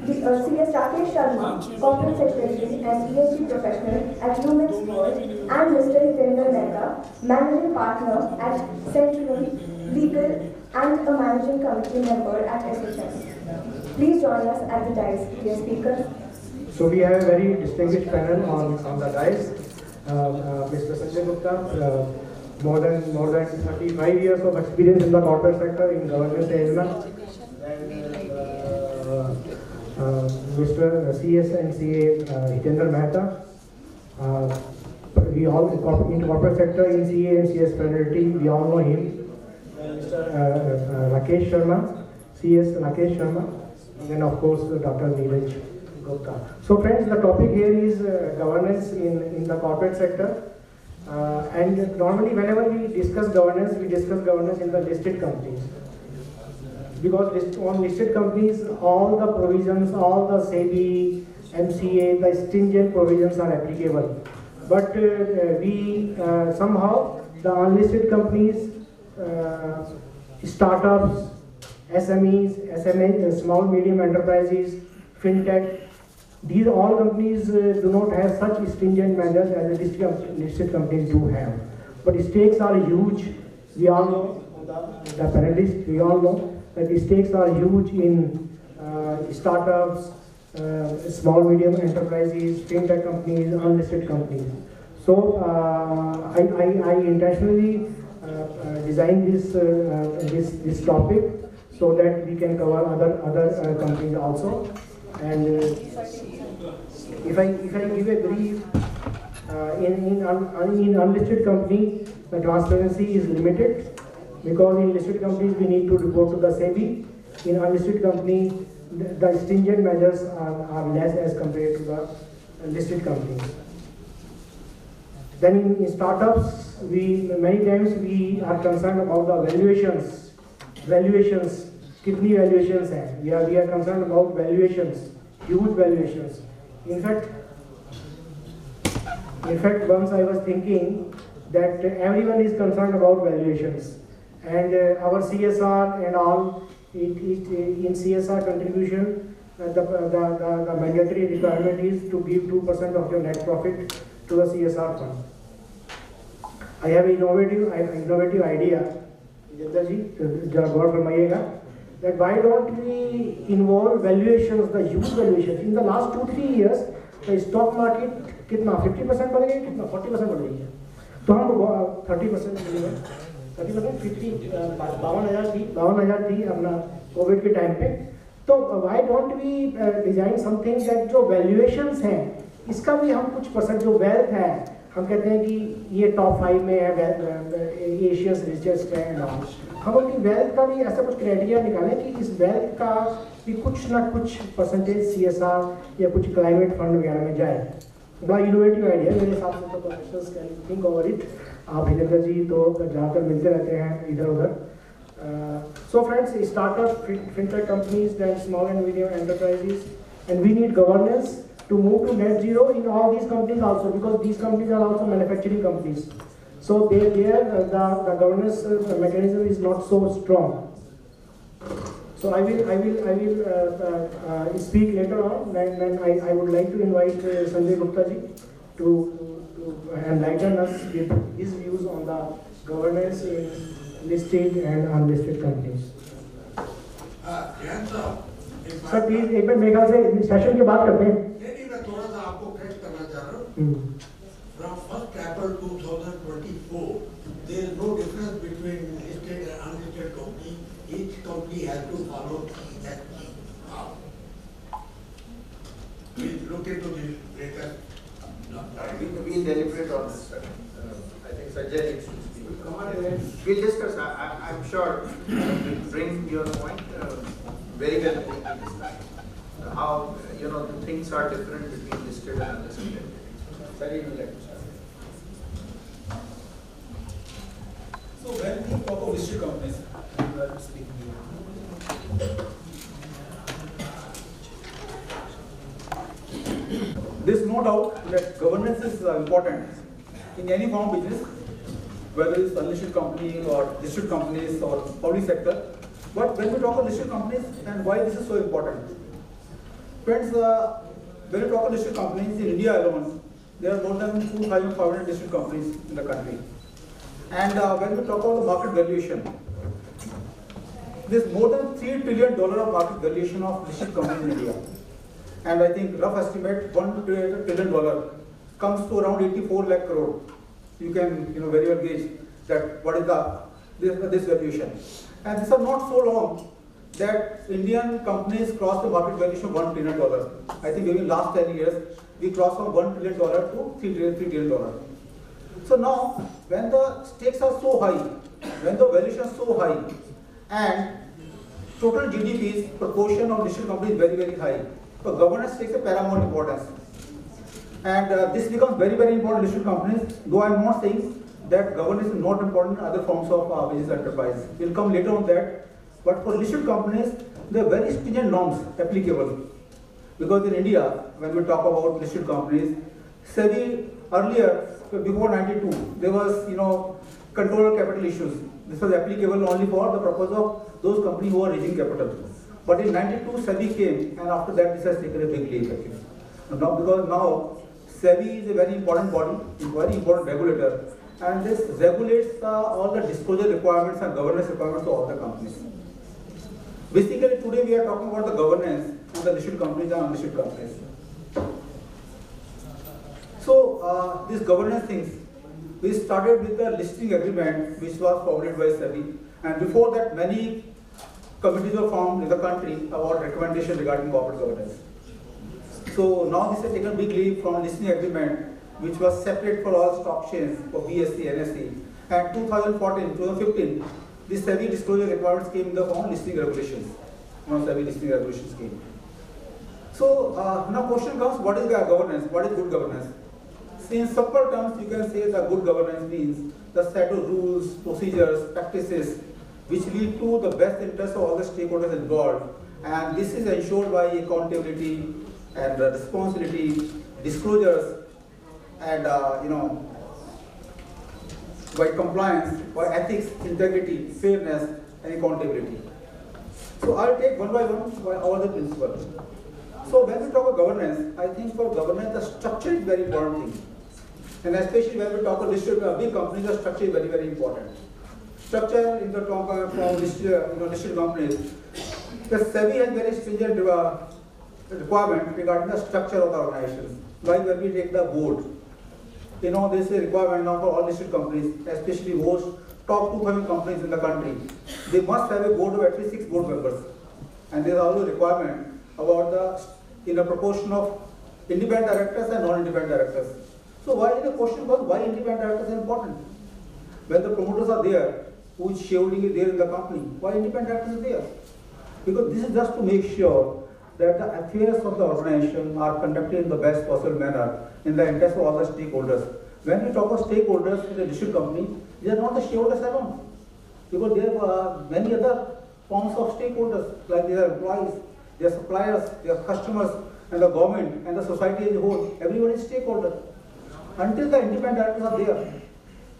Rakesh Sharma, Corporate Secretary and ESG Professional at Lumix World, and Mr. Hitendra Mehta, Managing Partner at Central Legal and a Managing Committee Member at SHS. Please join us at the dais, dear speakers. So we have a very distinguished panel on the dais. Mr. Sanjay Gupta, more than 35 years of experience in the corporate sector in government area. Mr. CS and CA Hitendra Mehta. We all in corporate sector in CA and CS fraternity, we all know him. Mr. Rakesh Sharma, CS Rakesh Sharma, and then of course Dr. Neeraj Gupta. So friends, the topic here is governance in the corporate sector. And normally whenever we discuss governance in the listed companies. Because on listed companies, all the provisions, all the SEBI, MCA, the stringent provisions are applicable. But somehow the unlisted companies, startups, SMEs, small medium enterprises, fintech, these all companies do not have such stringent measures as the listed companies do have. But stakes are huge. We all know, the panelists, we all know that the stakes are huge in startups, small medium enterprises, fintech companies, unlisted companies. So I intentionally designed this topic so that we can cover other companies also. And if I give a brief, in unlisted company, the transparency is limited because in listed companies we need to report to the SEBI. In unlisted company, the stringent measures are less as compared to the listed companies. Then in startups, many times we are concerned about the valuations. Kitni valuations hai? We are concerned about valuations, huge valuations. In fact, once I was thinking that everyone is concerned about valuations, and our CSR and all, in CSR contribution, the mandatory requirement is to give 2% of your net profit to the CSR fund. I have an innovative idea, that why don't we involve valuations, the huge valuations. In the last 2-3 years, the stock market कितना 50% बढ़ गई, कितना 40% बढ़ गई है. तो हम 30% 30% 50 52,000 थी अपना कोविड के टाइम पे. तो why don't we design something that जो valuations हैं, इसका भी हम कुछ परसेंट जो wealth है, हम कहते हैं कि ये टॉप 5 में है एशिया's richest एंड ऑल. हम अपनी वेल्थ का भी ऐसा कुछ क्राइटेरिया निकालें कि इस वेल्थ का भी कुछ ना कुछ परसेंटेज CSR या कुछ क्लाइमेट फंड वगैरह में जाए. बड़ा इनोवेटिव आइडिया मेरे हिसाब से. तो professionals can think over it. आप हितेंद्र जी तो ज़्यादातर मिलते रहते हैं इधर उधर. So friends, startup, fintech companies, then small and medium enterprises, and we need governance to move to net zero in all these companies also, because these companies are also manufacturing companies. So the governance mechanism is not so strong. So I will speak later on, and I would like to invite Sanjay Gupta ji to enlighten us with his views on the governance in listed and unlisted companies. Sir please एक बार मेरे ख्याल से session की बात करते हैं. नहीं, मैं थोड़ा सा आपको करेक्ट करना चाह रहा हूँ. From 1st April 2024, there is no difference between listed and unlisted company. Each company has to follow that path. Please look into this later. We'll deliberate on this, sir. I think Sanjay needs to speak. We'll discuss. I'm sure we'll bring your point very well this time. How the things are different between listed and unlisted entities. Very well. So when we talk of listed companies, we are speaking. There's no doubt that governance is important in any form of business, whether it's unlisted company or listed companies or public sector. But when we talk of listed companies and why this is so important, friends, when we talk of listed companies in India alone, there are more than 2,500 listed companies in the country. And when we talk about the market valuation, there's more than $3 trillion of market valuation of listed companies in India. And I think rough estimate, $1 trillion comes to around 84 lakh crore. You can very well gauge that what is this valuation. And these are not so long that Indian companies crossed the market valuation of $1 trillion. I think maybe in last 10 years, we crossed from $1 trillion to $3 trillion. So now, when the stakes are so high, when the valuation is so high, and total GDP's proportion of listed companies is very, very high, so governance takes a paramount importance. And this becomes very, very important in listed companies, though I am not saying that governance is not important in other forms of business enterprise. We'll come later on that. But for listed companies, there are very stringent norms applicable. Because in India, when we talk about listed companies, SEBI earlier, before 92, there was, control of capital issues. This was applicable only for the purpose of those companies who are raising capital. But in 92, SEBI came, and after that, this has taken a big leap actually. Now, because now, SEBI is a very important body, a very important regulator, and this regulates all the disclosure requirements and governance requirements of all the companies. Basically, today we are talking about the governance of the listed companies and unlisted companies. So, these governance things, we started with the listing agreement which was formulated by SEBI, and before that many committees were formed in the country about recommendations regarding corporate governance. So now this has taken a big leap from listing agreement which was separate for all stock exchanges for BSE, NSE, and 2014, 2015, the SEBI disclosure requirements came in the form of listing regulations. Now SEBI listing regulations came. So now question comes, what is governance? What is good governance? See, in simple terms, you can say that good governance means the set of rules, procedures, practices which lead to the best interest of all the stakeholders involved, and this is ensured by accountability and responsibility, disclosures, and by compliance, by ethics, integrity, fairness, and accountability. So I'll take one by one all the principles. So when we talk about governance, I think for governance the structure is very important thing. And especially when we talk about listed big companies, the structure is very, very important. Structure in the talk of listed companies, the SEBI has very stringent requirement regarding the structure of the organizations. Like when we take the board, there is a requirement now for all listed companies, especially most top 2,000 companies in the country. They must have a board of at least 6 board members. And there is also a requirement about the proportion of independent directors and non-independent directors. So why the question was why independent directors are important? When the promoters are there, whose shareholding is there in the company, why independent directors are there? Because this is just to make sure that the affairs of the organization are conducted in the best possible manner in the interest of all the stakeholders. When we talk of stakeholders in a listed company, they are not the shareholders alone. Because there are many other forms of stakeholders, like their employees, their suppliers, their customers, and the government, and the society as a whole. Everyone is stakeholder. Until the independent directors are there,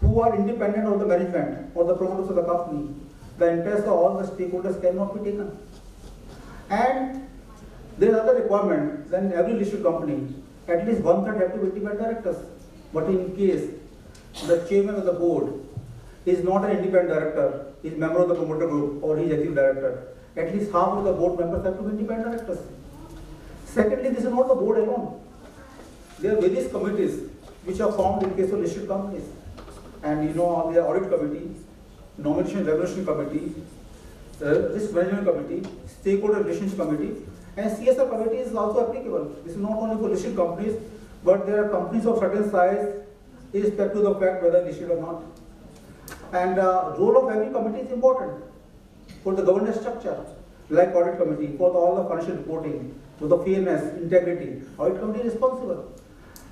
who are independent of the management or the promoters of the company, the interest of all the stakeholders cannot be taken. And there is another requirement that in every listed company, at least 1/3 have to be independent directors. But in case the chairman of the board is not an independent director, is a member of the promoter group or he is executive director, at least half of the board members have to be independent directors. Secondly, this is not the board alone. There are various committees which are formed in case of listed companies. And there are audit committee, nomination and remuneration committee, risk management committee, stakeholder relations committee, and CSR committee is also applicable. This is not only for listed companies, but there are companies of certain size, irrespective of the fact whether listed or not. And role of every committee is important for the governance structure, like audit committee, for all the financial reporting, for the fairness, integrity. Audit committee is responsible.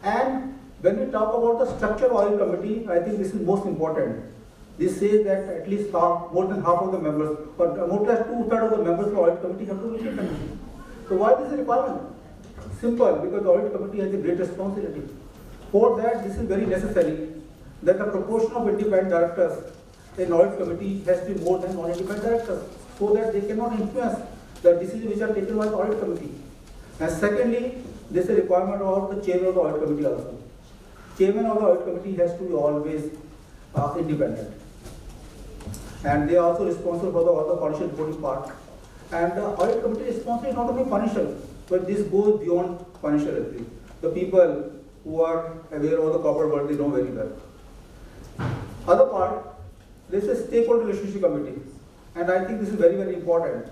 And when we talk about the structure of audit committee, I think this is most important. This says that at least more than half of the members, or more than 2/3 of the members of the audit committee have to be independent. So why this is a requirement? Simple, because the audit committee has a great responsibility. For that, this is very necessary that the proportion of independent directors in audit committee has to be more than non-independent directors, so that they cannot influence the decisions which are taken by the audit committee. And secondly, there is a requirement of the chairman of the audit committee also. Chairman of the audit committee has to be always independent. And they are also responsible for all the financial reporting part. And the audit committee is responsible not only financial, but this goes beyond financial reporting. The people who are aware of the corporate world, they know very well. Other part, this is stakeholder relationship committee. And I think this is very, very important.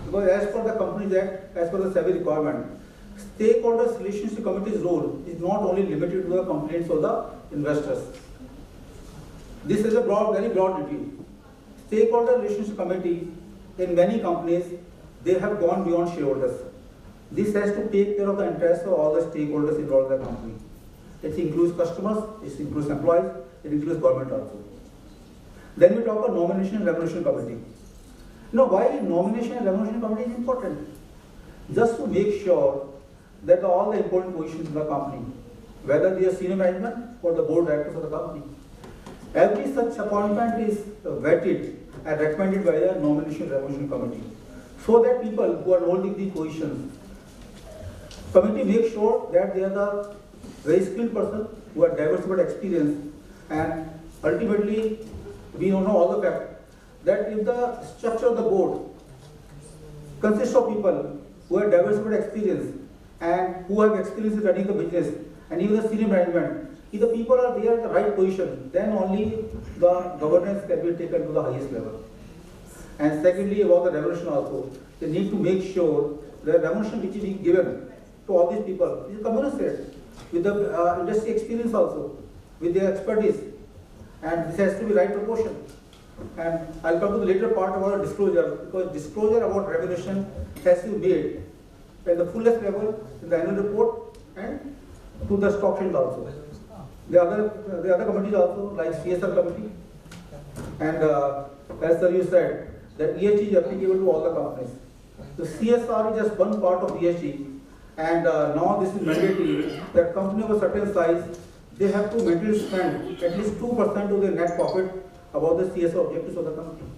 Because as per the Companies Act, as per the SEBI requirement, stakeholders relationship committee's role is not only limited to the complaints of the investors. This is a very broad duty. Stakeholder relationship committee in many companies, they have gone beyond shareholders. This has to take care of the interests of all the stakeholders involved in the company. It includes customers, it includes employees, it includes government also. Then we talk about nomination and remuneration committee. Now, why nomination and remuneration committee is important? Just to make sure that all the important positions in the company, whether they are senior management or the board directors of the company, every such appointment is vetted and recommended by the nomination and remuneration committee. So that people who are holding these positions, committee makes sure that they are the very skilled person who have diversified experience, and ultimately we know all the fact that if the structure of the board consists of people who have diversified experience and who have experience in running the business, and even the senior management, if the people are there at the right position, then only the governance can be taken to the highest level. And secondly, about the remuneration also, they need to make sure the remuneration which is being given to all these people is commensurate with the industry experience also, with their expertise, and this has to be right proportion. And I'll come to the later part about disclosure, because disclosure about remuneration has to be made at the fullest level in the annual report and to the stock exchange also. The other committees also, like CSR committee, and as sir you said, that ESG is applicable to all the companies. The CSR is just one part of ESG, and now this is mandatory that company of a certain size, they have to maintain spend at least 2% of their net profit about the CSR objectives of the company.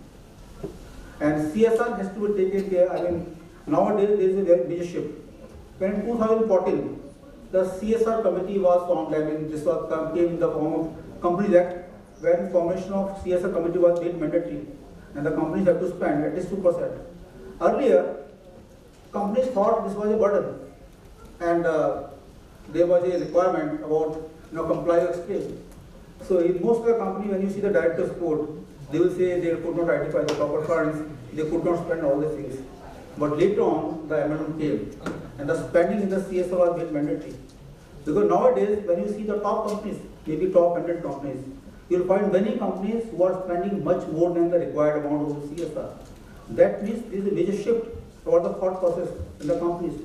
And CSR has to be taken care. I mean, nowadays there is a very major shift. When in 2014, the CSR committee was formed. I mean, this was came in the form of Companies Act, when formation of CSR committee was made mandatory, and the companies have to spend at least 2%. Earlier, companies thought this was a burden, and there was a requirement about comply or explain. So in most of the company, when you see the director's report, they will say they could not identify the proper funds, they could not spend all these things. But later on, the amendment came, and the spending in the CSR was made mandatory. Because nowadays, when you see the top companies, maybe top 100 companies, you will find many companies who are spending much more than the required amount of the CSR. That means there is a major shift toward the thought process in the companies.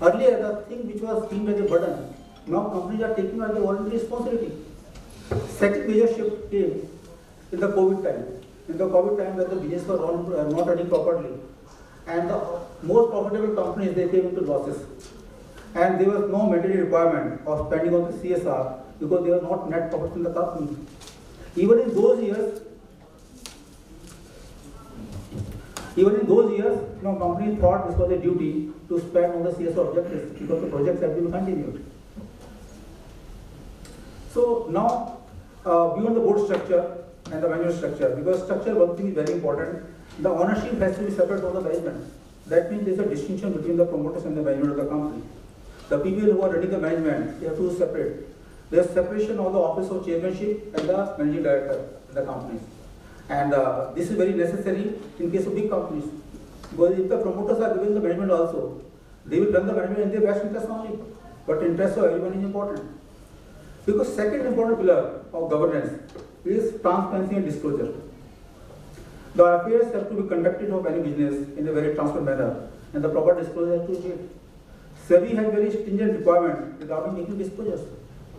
Earlier, the thing which was seen as a burden, now companies are taking on the voluntary responsibility. Second major shift came in the COVID time. In the COVID time, when the business was not running properly, and the most profitable companies, they came into losses. And there was no mandatory requirement of spending on the CSR because they were not net profits in the company. Even in those years, companies thought this was a duty to spend on the CSR objectives because the projects have to be continued. So now, beyond the board structure and the management structure, because structure, one thing is very important, the ownership has to be separate from the management. That means there is a distinction between the promoters and the management of the company. The people who are running the management, they have to separate. There is separation of the office of chairmanship and the managing director in the companies. And this is very necessary in case of big companies. Because if the promoters are given the management also, they will run the management in their best interest only. But interest of everyone is important. Because second important pillar of governance is transparency and disclosure. The affairs have to be conducted of any business in a very transparent manner, and the proper disclosure has to be made. SEBI has very stringent requirement regarding making disclosures,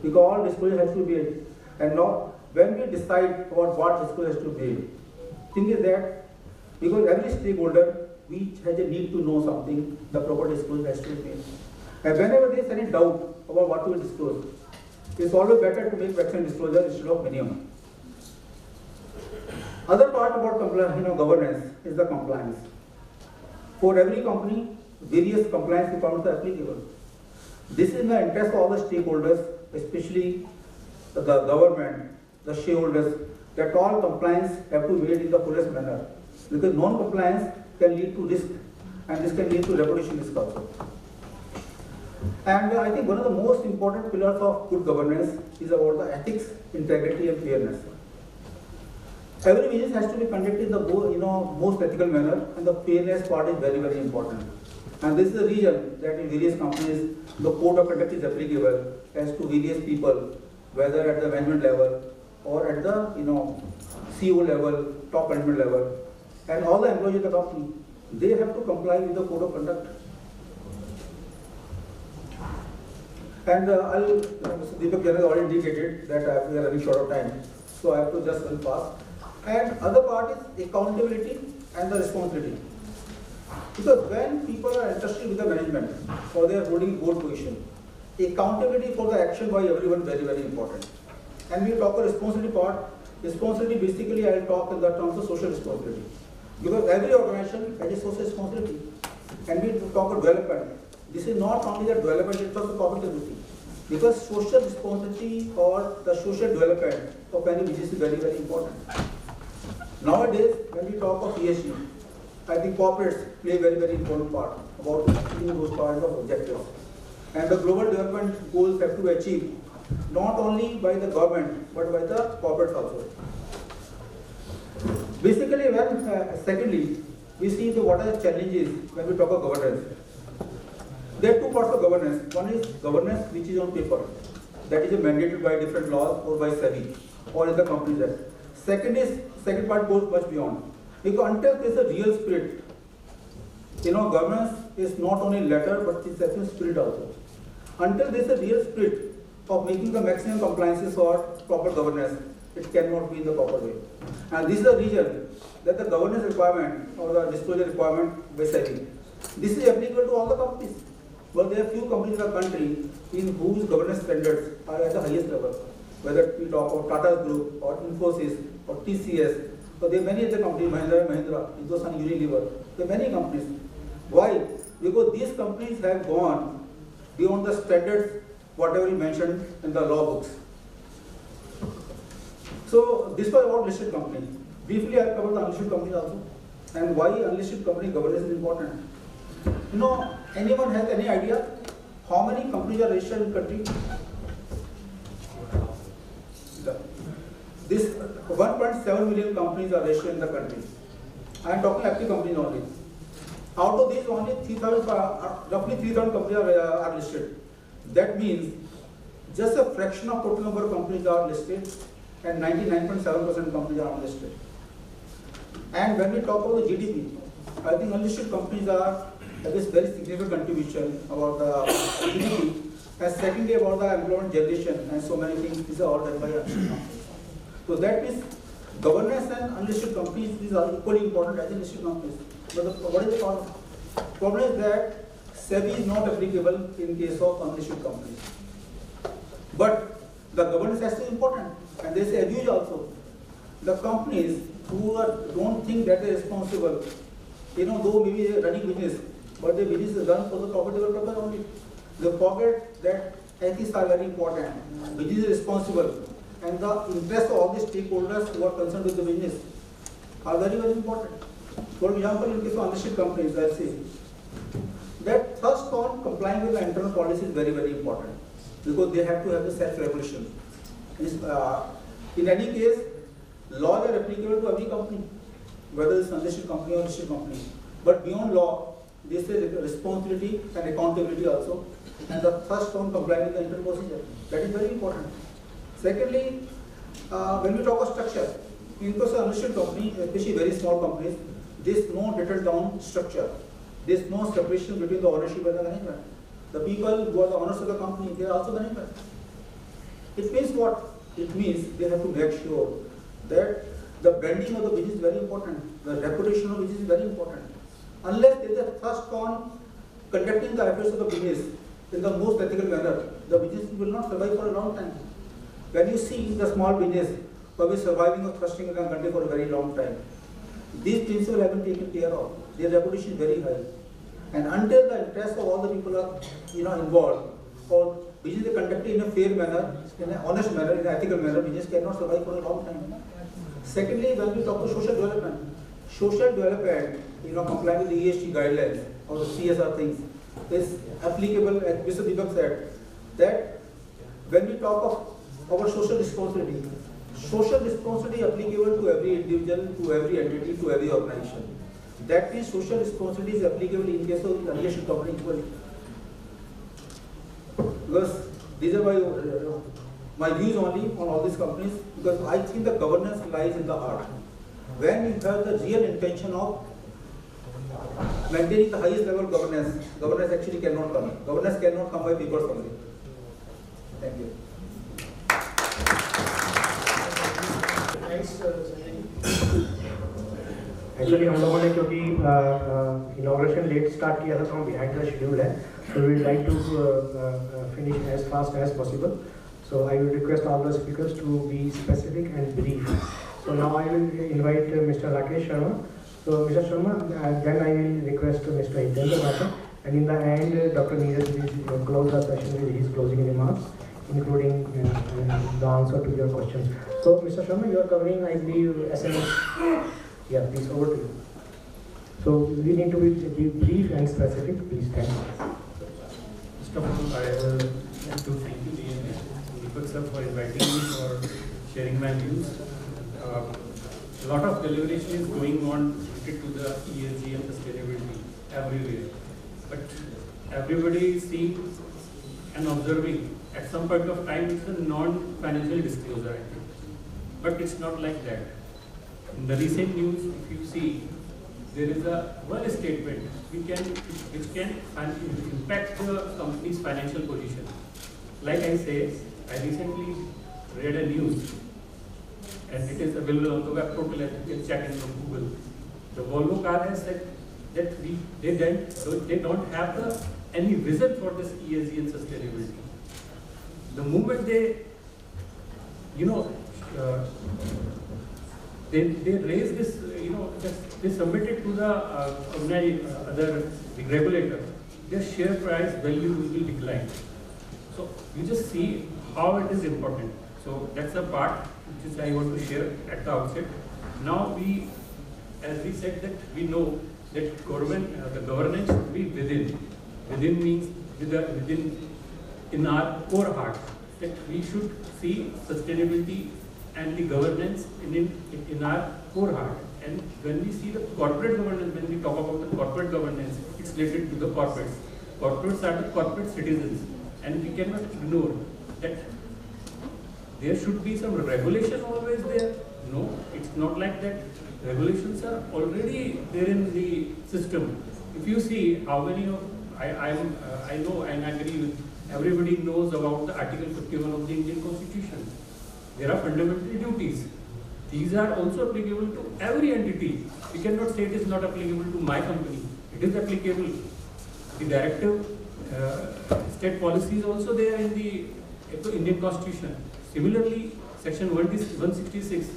because all disclosure has to be made. And now, when we decide about what disclosure has to be made, thing is that because every stakeholder which has a need to know something, the proper disclosure has to be made. And whenever there is any doubt about what to disclose, it's always better to make maximum disclosure instead of minimum. Other part about governance is the compliance. For every company, various compliance requirements are applicable. This is in the interest of all the stakeholders, especially the government, the shareholders, that all compliance have to be made in the fullest manner. Because non-compliance can lead to risk, and this can lead to reputation risk also. And I think one of the most important pillars of good governance is about the ethics, integrity, and fairness. Every business has to be conducted in the most ethical manner, and the fairness part is very, very important. And this is the reason that in various companies, the code of conduct is applicable as to various people, whether at the management level or at the CEO level, top management level, and all the employees of the company, they have to comply with the code of conduct. And Mr. Deepak Jain has already indicated that we are running short of time, so I have to just run fast. And other part is accountability and the responsibility. Because when people are entrusted with the management or they are holding board position, accountability for the action by everyone is very, very important. And we talk a responsibility part. Responsibility basically I will talk in the terms of social responsibility. Because every organization has a social responsibility. And we talk about development. This is not only the development, it's also profitability. Because social responsibility or the social development of any business is very, very important. Nowadays, when we talk of ESG, I think corporates play a very, very important part about achieving those kinds of objectives. And the global development goals have to be achieved not only by the government but by the corporates also. Basically, secondly, we see what are the challenges when we talk of governance. There are two parts of governance. One is governance which is on paper, that is mandated by different laws or by SEBI or in the Companies Act. Second part goes much beyond. Because until there is a real spirit, governance is not only letter but it's actually spirit also. Until there is a real spirit of making the maximum compliances for proper governance, it cannot be in the proper way. And this is the reason that the governance requirement or the disclosure requirement by SEBI, this is applicable to all the companies. But there are few companies in the country in whose governance standards are at the highest level. Whether we talk about Tata Group or Infosys or TCS, so there are many other companies, Mahindra, Hindustan Unilever, there are many companies. Why? Because these companies have gone beyond the standards, whatever you mentioned in the law books. So this was about listed company. Briefly, I will cover the unlisted company also, and why unlisted company governance is important. Anyone has any idea how many companies are registered in the country? This 1.7 million companies are registered in the country. I am talking active companies only. Out of these, only roughly 3,000 companies are listed. That means just a fraction of total number of companies are listed, and 99.7% companies are unlisted. And when we talk about the GDP, I think unlisted companies have this very significant contribution about the GDP. And secondly, about the employment generation and so many things, these are all done by unlisted companies. So that means governance and unlisted companies, these are equally important as listed companies. But what is the problem? Problem is that SEBI is not applicable in case of unlisted companies. But the governance has to be important, and there is a abuse also. The companies who don't think that they are responsible, though maybe they are running business, but the business is done for the profitable purpose only. They forget that ethics are very important. Business is responsible, and the interests of all the stakeholders who are concerned with the business are very, very important. For example, in case of unlisted companies, I say that first on complying with the internal policy is very, very important, because they have to have the self-regulation. In any case, laws are applicable to every company, whether it's unlisted company or listed company. But beyond law, this is responsibility and accountability also, and the first on complying with the internal procedure. That is very important. Secondly, when we talk of structure, in case of unlisted company, especially very small companies, there is no settled down structure. There is no separation between the ownership and the management. The people who are the owners of the company, they are also management. It means what? It means they have to make sure that the branding of the business is very important. The reputation of the business is very important. Unless there is a trust on conducting the affairs of the business in the most ethical manner, the business will not survive for a long time. When you see the small business who have been surviving or thrusting in the country for a very long time, these principles have been taken care of. Their reputation is very high. And until the interests of all the people are involved, or business is conducted in a fair manner, in an honest manner, in an ethical manner, business cannot survive for a long time. Secondly, when we talk about social development, complying with the ESG guidelines or the CSR things is applicable, as Mr. Deepak said, that when we talk of our social responsibility social responsibility applicable to every individual, to every entity, to every organization. That means social responsibility is applicable in case of the unlisted company equally. Because these are my views only on all these companies, because I think the governance lies in the heart. When you have the real intention of maintaining the highest level of governance, governance actually cannot come. Governance cannot come by papers only. Thank you. Actually हम लोगों ने क्योंकि inauguration let start किया था तो हम behind the schedule है, so we would like to finish as fast as possible. So I will request all the speakers to be specific and brief. So now I will invite Mr. Rakesh Sharma. So Mr. Sharma, then I will request Mr. Hidendra Mata, and in the end Dr. Neeraj will close the session with his closing remarks, including the answer to your questions. So Mr. Sharma, you are covering, I believe, SMS. Yeah, please, over to you. So we need to be brief and specific. Please, thank you. First of all, I would like to thank you, DMA, Deepak sir, for inviting me for sharing my views. A lot of deliberation is going on related to the ESG and sustainability everywhere. But everybody is seeing and observing at some point of time it's a non-financial disclosure, I think. But it's not like that. In the recent news, if you see, there is one statement which can impact the company's financial position. Like I say, I recently read a news, and it is available on the web portal, and you can check it on Google. The Volvo car has said that they don't have any vision for this ESG and sustainability. The moment they raise this, they submit it to the other regulator, their share price value will decline. So you just see how it is important. So that's the part which I want to share at the outset. Now as we said, that we know that the governance should be within. Within means within in our core heart, that we should see sustainability and the governance in our core heart. And when we see the corporate governance, when we talk about the corporate governance, it's related to the corporates. Corporates are the corporate citizens, and we cannot ignore that there should be some regulation always there. No, it's not like that. Regulations are already there in the system. If you see how many of I know and agree with, everybody knows about the Article 51 of the Indian Constitution. There are fundamental duties. These are also applicable to every entity. We cannot say it is not applicable to my company. It is applicable. The directive state policy is also there in the Indian Constitution. Similarly, Section 166,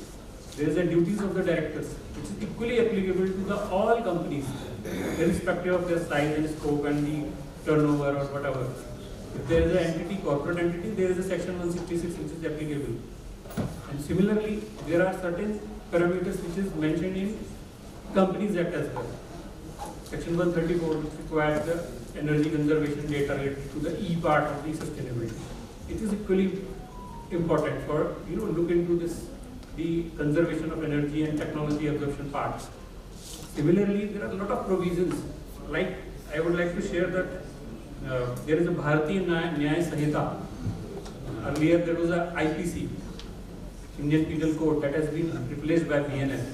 there is the duties of the directors, which is equally applicable to all companies, irrespective of their size and scope and the turnover or whatever. If there is an entity, corporate entity, there is a Section 166 which is applicable. And similarly, there are certain parameters which is mentioned in Companies Act as well. Section 134, which requires the energy conservation data related to the E part of the sustainability. It is equally important for look into this, the conservation of energy and technology absorption parts. Similarly, there are a lot of provisions. Like I would like to share that there is a Bharatiya Nyaya Sanhita. Earlier there was a IPC, Indian Penal Code, that has been replaced by BNS.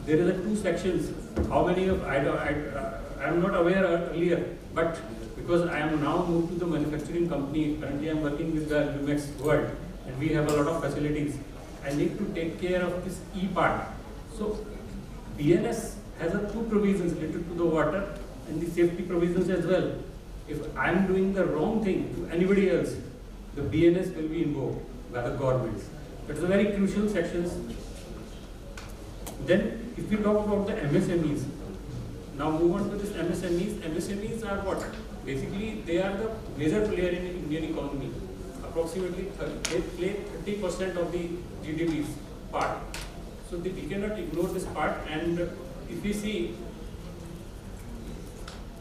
There is a 2 sections. How many of I am not aware earlier, but because I am now moved to the manufacturing company, currently I am working with the Lumex World, and we have a lot of facilities. I need to take care of this E part. So BNS has 2 provisions related to the water and the safety provisions as well. If I am doing the wrong thing to anybody else, the BNS will be invoked by the governments. That's a very crucial sections. Then if we talk about the MSMEs, now move on to this MSMEs. MSMEs are what? Basically, they are the major player in the Indian economy. Approximately they play 30% of the GDP's part. So we cannot ignore this part. And if we see,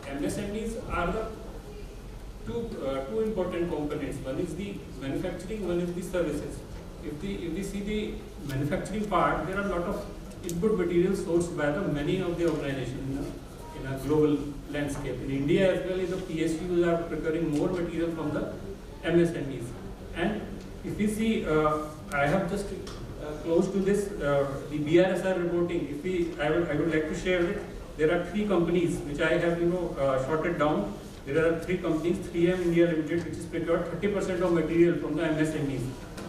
MSMEs are the two important components. One is the manufacturing, one is the services. if we see the manufacturing part, there are a lot of input materials sourced by the many of the organizations in a global landscape. In India as well, the PSUs are procuring more material from the MSMEs. And if we see, I have just close to this, the BRSR reporting. I would like to share it. There are 3 companies which I have shorted down. There are 3 companies, 3M India Limited, which is procured 30% of material from the MSMEs.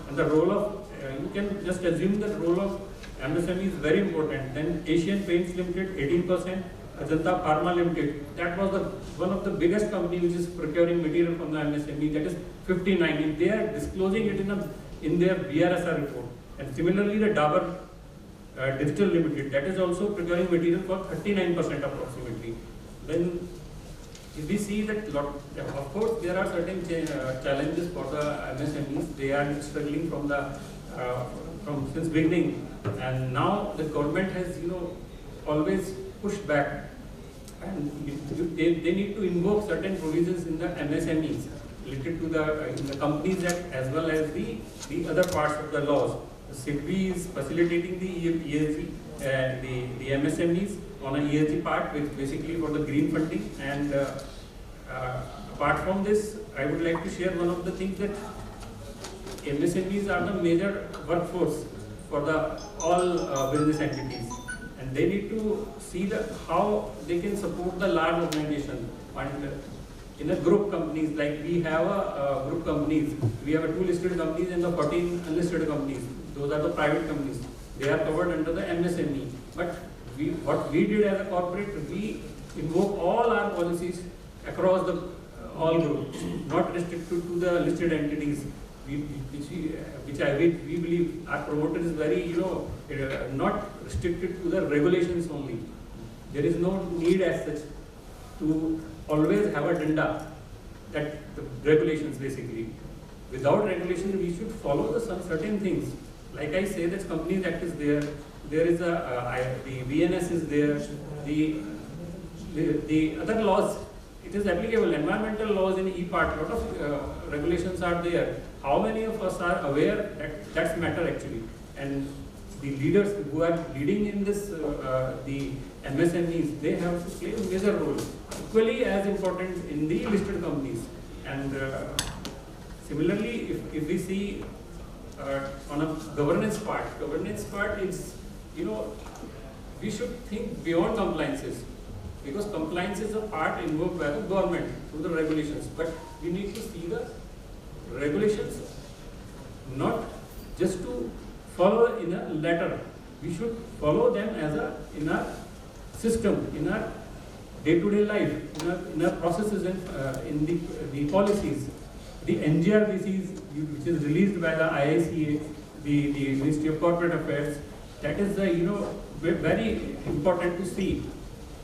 And the role of, you can just assume that role of MSME is very important. Then Asian Paints Limited, 18%. Ajanta Pharma Limited, that was one of the biggest company which is procuring material from the MSME, that is 59. They are disclosing it in their BRSR report. And similarly, the Dabur Digital Limited, that is also procuring material for 39% approximately. Then if we see that, of course, there are certain challenges for the MSMEs. They are struggling from since beginning, and now the government has always pushed back, and they need to invoke certain provisions in the MSMEs related to the Companies Act as well as the other parts of the laws. The SIDBI is facilitating the ESG, the MSMEs on an ESG part, which basically for the green funding. And apart from this, I would like to share one of the things that MSMEs are the major workforce for all business entities. And they need to see how they can support the large organization. And in a group companies, like we have a group companies, we have 2 listed companies and the 14 unlisted companies. Those are the private companies. They are covered under the MSME. But what we did as a corporate, we invoke all our policies across all groups, not restricted to the listed entities. We believe our promoter is very, not restricted to the regulations only. There is no need as such to always have a danda, that the regulations basically. Without regulation, we should follow some certain things. Like I say, that Companies Act is there. There is the VNS is there. The other laws, it is applicable. Environmental laws in E-part, lot of regulations are there. How many of us are aware that's matter actually? And the leaders who are leading in this, the MSMEs, they have to play a major role, equally as important in the listed companies. And similarly, if we see on a governance part is, we should think beyond compliances, because compliance is a part invoked by the government through the regulations. But we need to see the regulations not just to follow in a letter. We should follow them as in a system, in our day-to-day life, in our processes and in the policies. The NGRBCs, which is released by the IICA, the Ministry of Corporate Affairs, that is very important to see.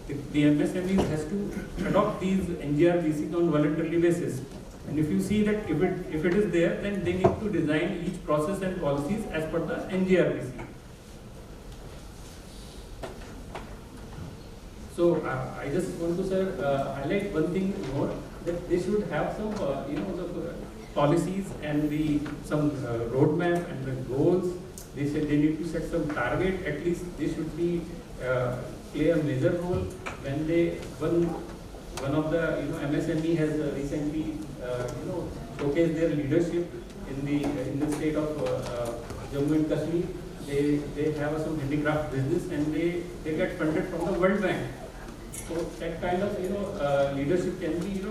The MSMEs has to adopt these NGRBCs on voluntary basis. And if you see that if it is there, then they need to design each process and policies as per the NGRBC. So I just want to highlight one thing more, that they should have some the policies and some roadmap and the goals. They said they need to set some target. At least they should be play a major role when one of the MSME has recently showcased their leadership in the state of Jammu and Kashmir. They have some handicraft business and they get funded from the World Bank. So that kind of leadership can be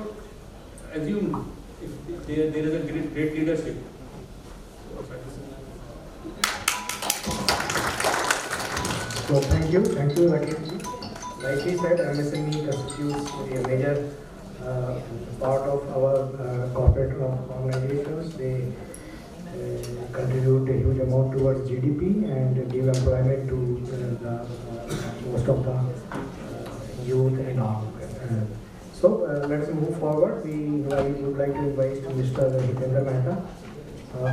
assumed if there is a great leadership. So thank you, Rakeshji. Like he said, MSME constitutes a major part of our corporate organizations. They contribute a huge amount towards GDP and give employment to most of the youth and all. So let's move forward. We would like to invite Mr. Hitendra Mehta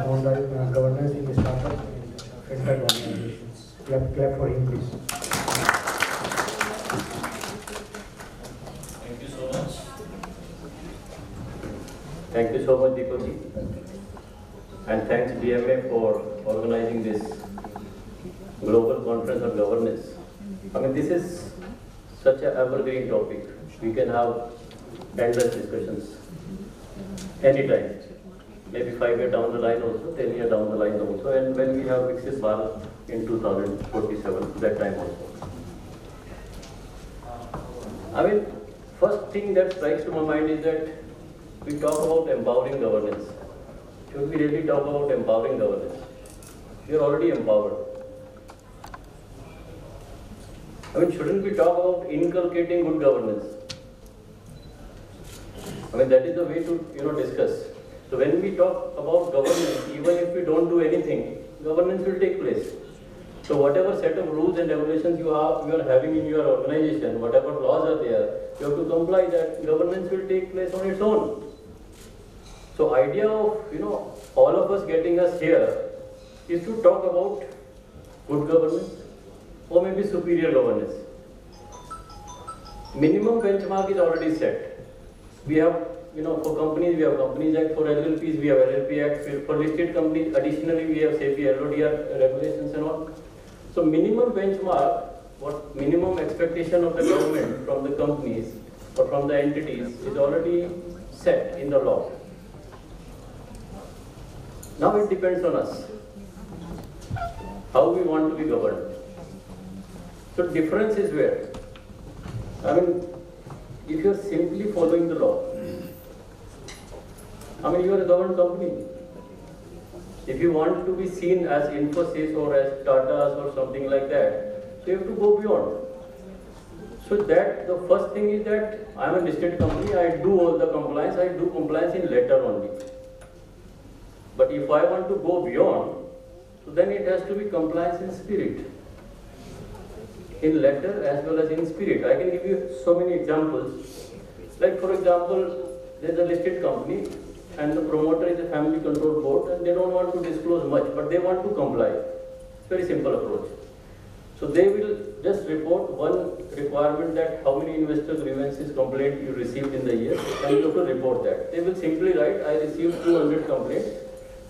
on the governance in the startup and fintech organizations. Clap for him, please. Thank you so much. Thank you so much, Deepakji. and thanks DMA for organizing this global conference on governance. I mean, this is such an evergreen topic. We can have endless discussions anytime. Maybe 5 years down the line also, 10 years down the line also, and when we have Viksit Bharat in 2047, that time also. I mean, first thing that strikes to my mind is that we talk about empowering governance. Should we really talk about empowering governance? We are already empowered. I mean, shouldn't we talk about inculcating good governance? I mean, that is the way to discuss. So when we talk about governance, even if we don't do anything, governance will take place. So whatever set of rules and regulations you are having in your organization, whatever laws are there, you have to comply that governance will take place on its own. So idea of all of us getting us here is to talk about good governance or maybe superior governance. Minimum benchmark is already set. We have for companies, we have Companies Act. For LLPs, we have LLP Act. For listed companies, additionally, we have SEBI, LODR regulations and all. So minimum benchmark, what minimum expectation of the government from the companies or from the entities is already set in the law. Now it depends on us, how we want to be governed. So difference is where, I mean, if you are simply following the law, I mean, you are a government company. If you want to be seen as Infosys or as Tata's or something like that, so you have to go beyond. So that the first thing is that I am a listed company, I do all the compliance, I do compliance in letter only. But if I want to go beyond, so then it has to be compliance in spirit. In letter as well as in spirit. I can give you so many examples. Like for example, there is a listed company and the promoter is a family control board and they don't want to disclose much, but they want to comply. Very simple approach. So they will just report one requirement that how many investor grievances complaint you received in the year, and you have to report that. They will simply write, I received 200 complaints.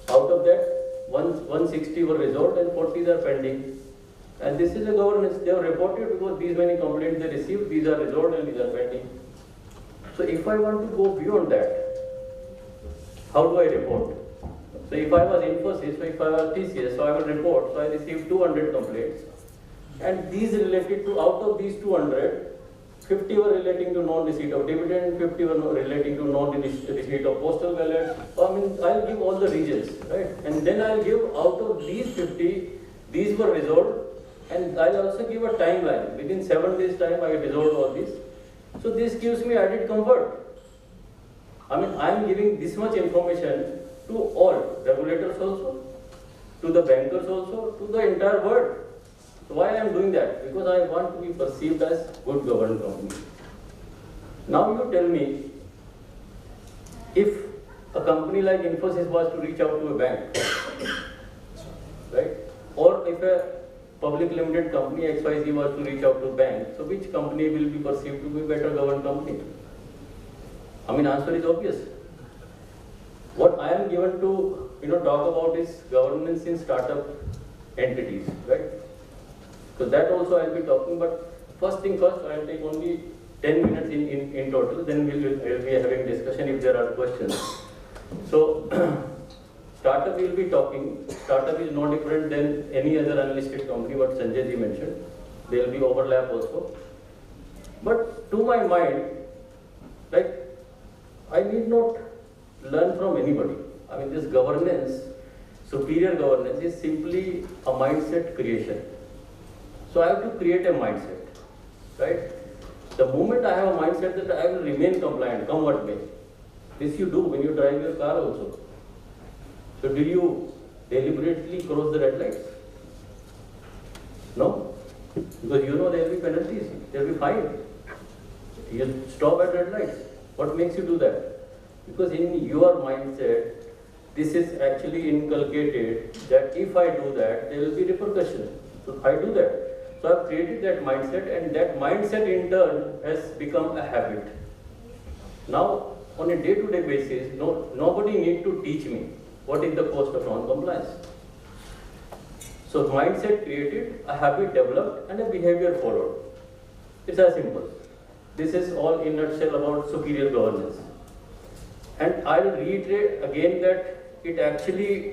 Out of that, 160 were resolved and 40 are pending. And this is a governance. They have reported because these many complaints they received, these are resolved and these are pending. So if I want to go beyond that, how do I report? So if I was Infosys, so if I was TCS, so I will report. So I received 200 complaints. And these related to, out of these 200, 50 were relating to non-receipt of dividend, 50 were relating to non-receipt of postal ballot. I mean, I'll give all the regions, right? And then I'll give out of these 50, these were resolved. And I'll also give a timeline. Within 7 days time, I resolved all this. So this gives me added comfort. I mean, I am giving this much information to all, regulators also, to the bankers also, to the entire world. So why I am doing that? Because I want to be perceived as good governed company. Now you tell me, if a company like Infosys was to reach out to a bank, right? Or if a public limited company XYZ was to reach out to a bank, so which company will be perceived to be better governed company? I mean, answer is obvious. What I am given to talk about is governance in startup entities, right? So that also I'll be talking, but first thing first, I'll take only 10 minutes in total, then we'll be having discussion if there are questions. So, startup will be talking. Startup is no different than any other unlisted company, what Sanjay ji mentioned. There will be overlap also. But to my mind, like, I need not learn from anybody. I mean, this governance, superior governance is simply a mindset creation. So I have to create a mindset, right? The moment I have a mindset that I will remain compliant, come what may. This you do when you drive your car also. So do you deliberately cross the red lights? No? Because you know there will be penalties, there will be fine. You stop at red lights. What makes you do that? Because in your mindset, this is actually inculcated that if I do that, there will be repercussions. So I do that. So I've created that mindset, and that mindset in turn has become a habit. Now, on a day-to-day basis, nobody need to teach me. what is the cost of non-compliance. So mindset created, a habit developed, and a behavior followed. It's as simple. This is all in a nutshell about superior governance. And I'll reiterate again that it actually,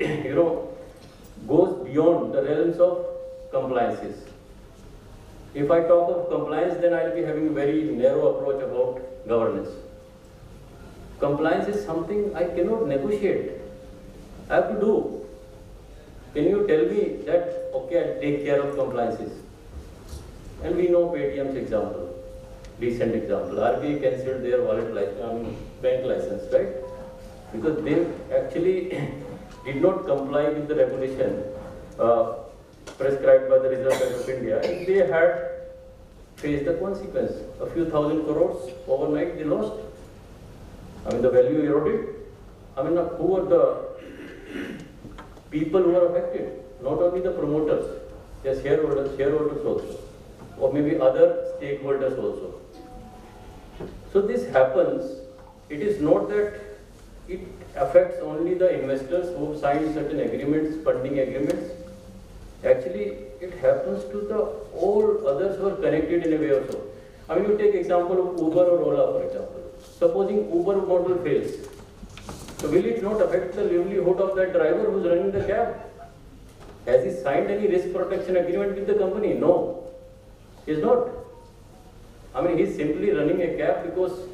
goes beyond the realms of compliances. If I talk of compliance, then I'll be having a very narrow approach about governance. Compliance is something I cannot negotiate. I have to do. Can you tell me that, okay, I'll take care of compliances? And we know Paytm's example, recent example. RBI cancelled their bank license, right? Because they actually did not comply with the regulation prescribed by the Reserve Bank of India, and they had faced the consequence. A few thousand crores overnight they lost. The value eroded. Who were the people who are affected? Not only the promoters, yes, shareholders also, or maybe other stakeholders also. So this happens. It is not that it affects only the investors who have signed certain agreements, funding agreements. Actually, it happens to the all others who are connected in a way also. You take example of Uber or Ola, for example. Supposing Uber model fails, so will it not affect the livelihood of that driver who is running the cab? Has he signed any risk protection agreement with the company? No, he is not. He is simply running a cab because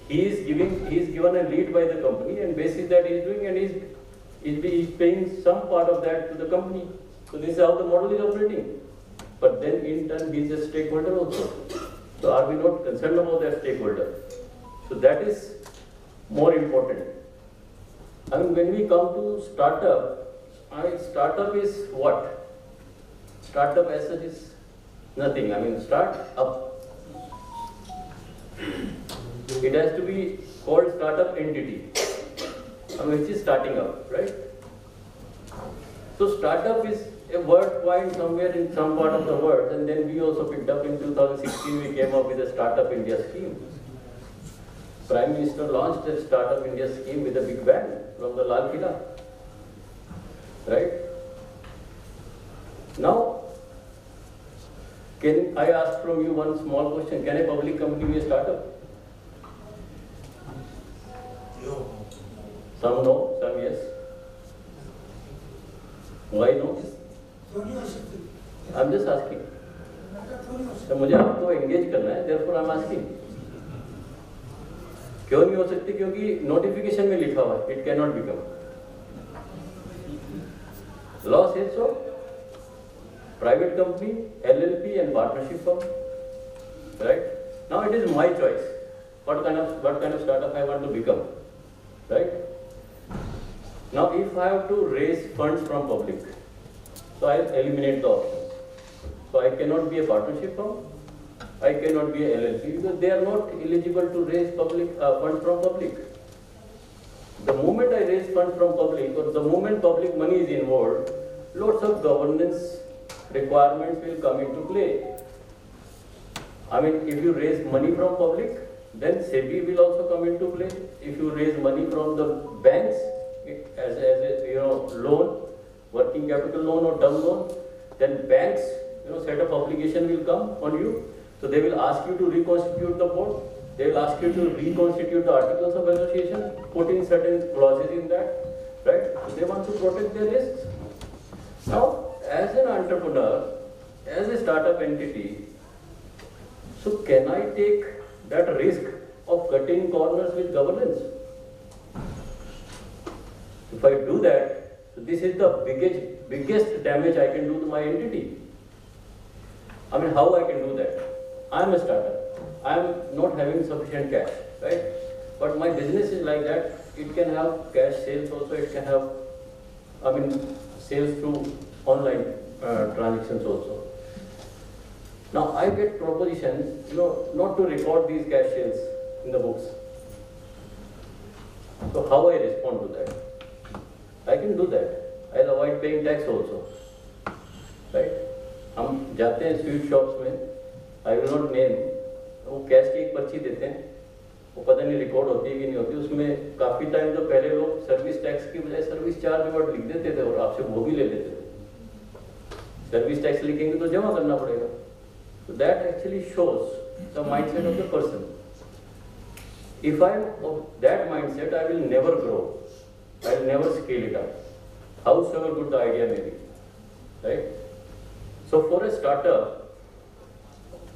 he is given a lead by the company, and basis that he is doing, and he is paying some part of that to the company. So this is how the model is operating. But then in turn he is a stakeholder also. So are we not concerned about that stakeholder? So that is more important. When we come to startup, startup is what? Startup as such is nothing. Start up. It has to be called startup entity, which is starting up, right? So startup is a word coined somewhere in some part of the world, and then we also picked up in 2016, we came up with a Startup India scheme. Prime Minister launched a Startup India scheme with a big bang from the Lal Killa, right? Now, can I ask from you one small question? Can a public company be a startup? No. Some no, some yes. Why no? I'm just asking. तो मुझे आपको engage करना है, therefore I'm asking. क्यों नहीं हो सकती? क्योंकि notification में लिखा हुआ है, it cannot become. Law says so. Private company, LLP and partnership firm, right? Now it is my choice. What kind of startup I want to become, right? Now if I have to raise funds from public, so I eliminate the options. So I cannot be a partnership firm, I cannot be a LLP because they are not eligible to raise public funds from public. The moment I raise funds from public, or the moment public money is involved, lots of governance requirements will come into play. If you raise money from public, then SEBI will also come into play. If you raise money from the banks as a loan, working capital loan or term loan, then banks set of obligation will come on you. So they will ask you to reconstitute the board. They will ask you to reconstitute the articles of association, put in certain clauses in that, right? So they want to protect their risks. Now, as an entrepreneur, as a startup entity, so can I take that risk of cutting corners with governance? If I do that, so this is the biggest damage I can do to my entity. How I can do that? I am a startup. I am not having sufficient cash, right? But my business is like that. It can have cash sales also. It can have, sales through online transactions also. Now I get propositions, not to record these cash sales in the books. So how I respond to that? I can do that. I'll avoid paying tax also, right? हम जाते हैं sweet shops में, I will not name, वो cash की एक पर्ची देते हैं, वो पता नहीं रिकॉर्ड होती है कि नहीं होती, उसमें काफ़ी टाइम तो पहले लोग सर्विस टैक्स की बजाय सर्विस चार्ज वर्ड लिख देते थे और आपसे वो भी ले लेते थे। सर्विस टैक्स लिखेंगे तो जमा करना पड़ेगा। So that actually shows the mindset of the person. If I am of that mindset, I will never grow. I will never scale it up, howsoever good the idea may be, right? So for a startup,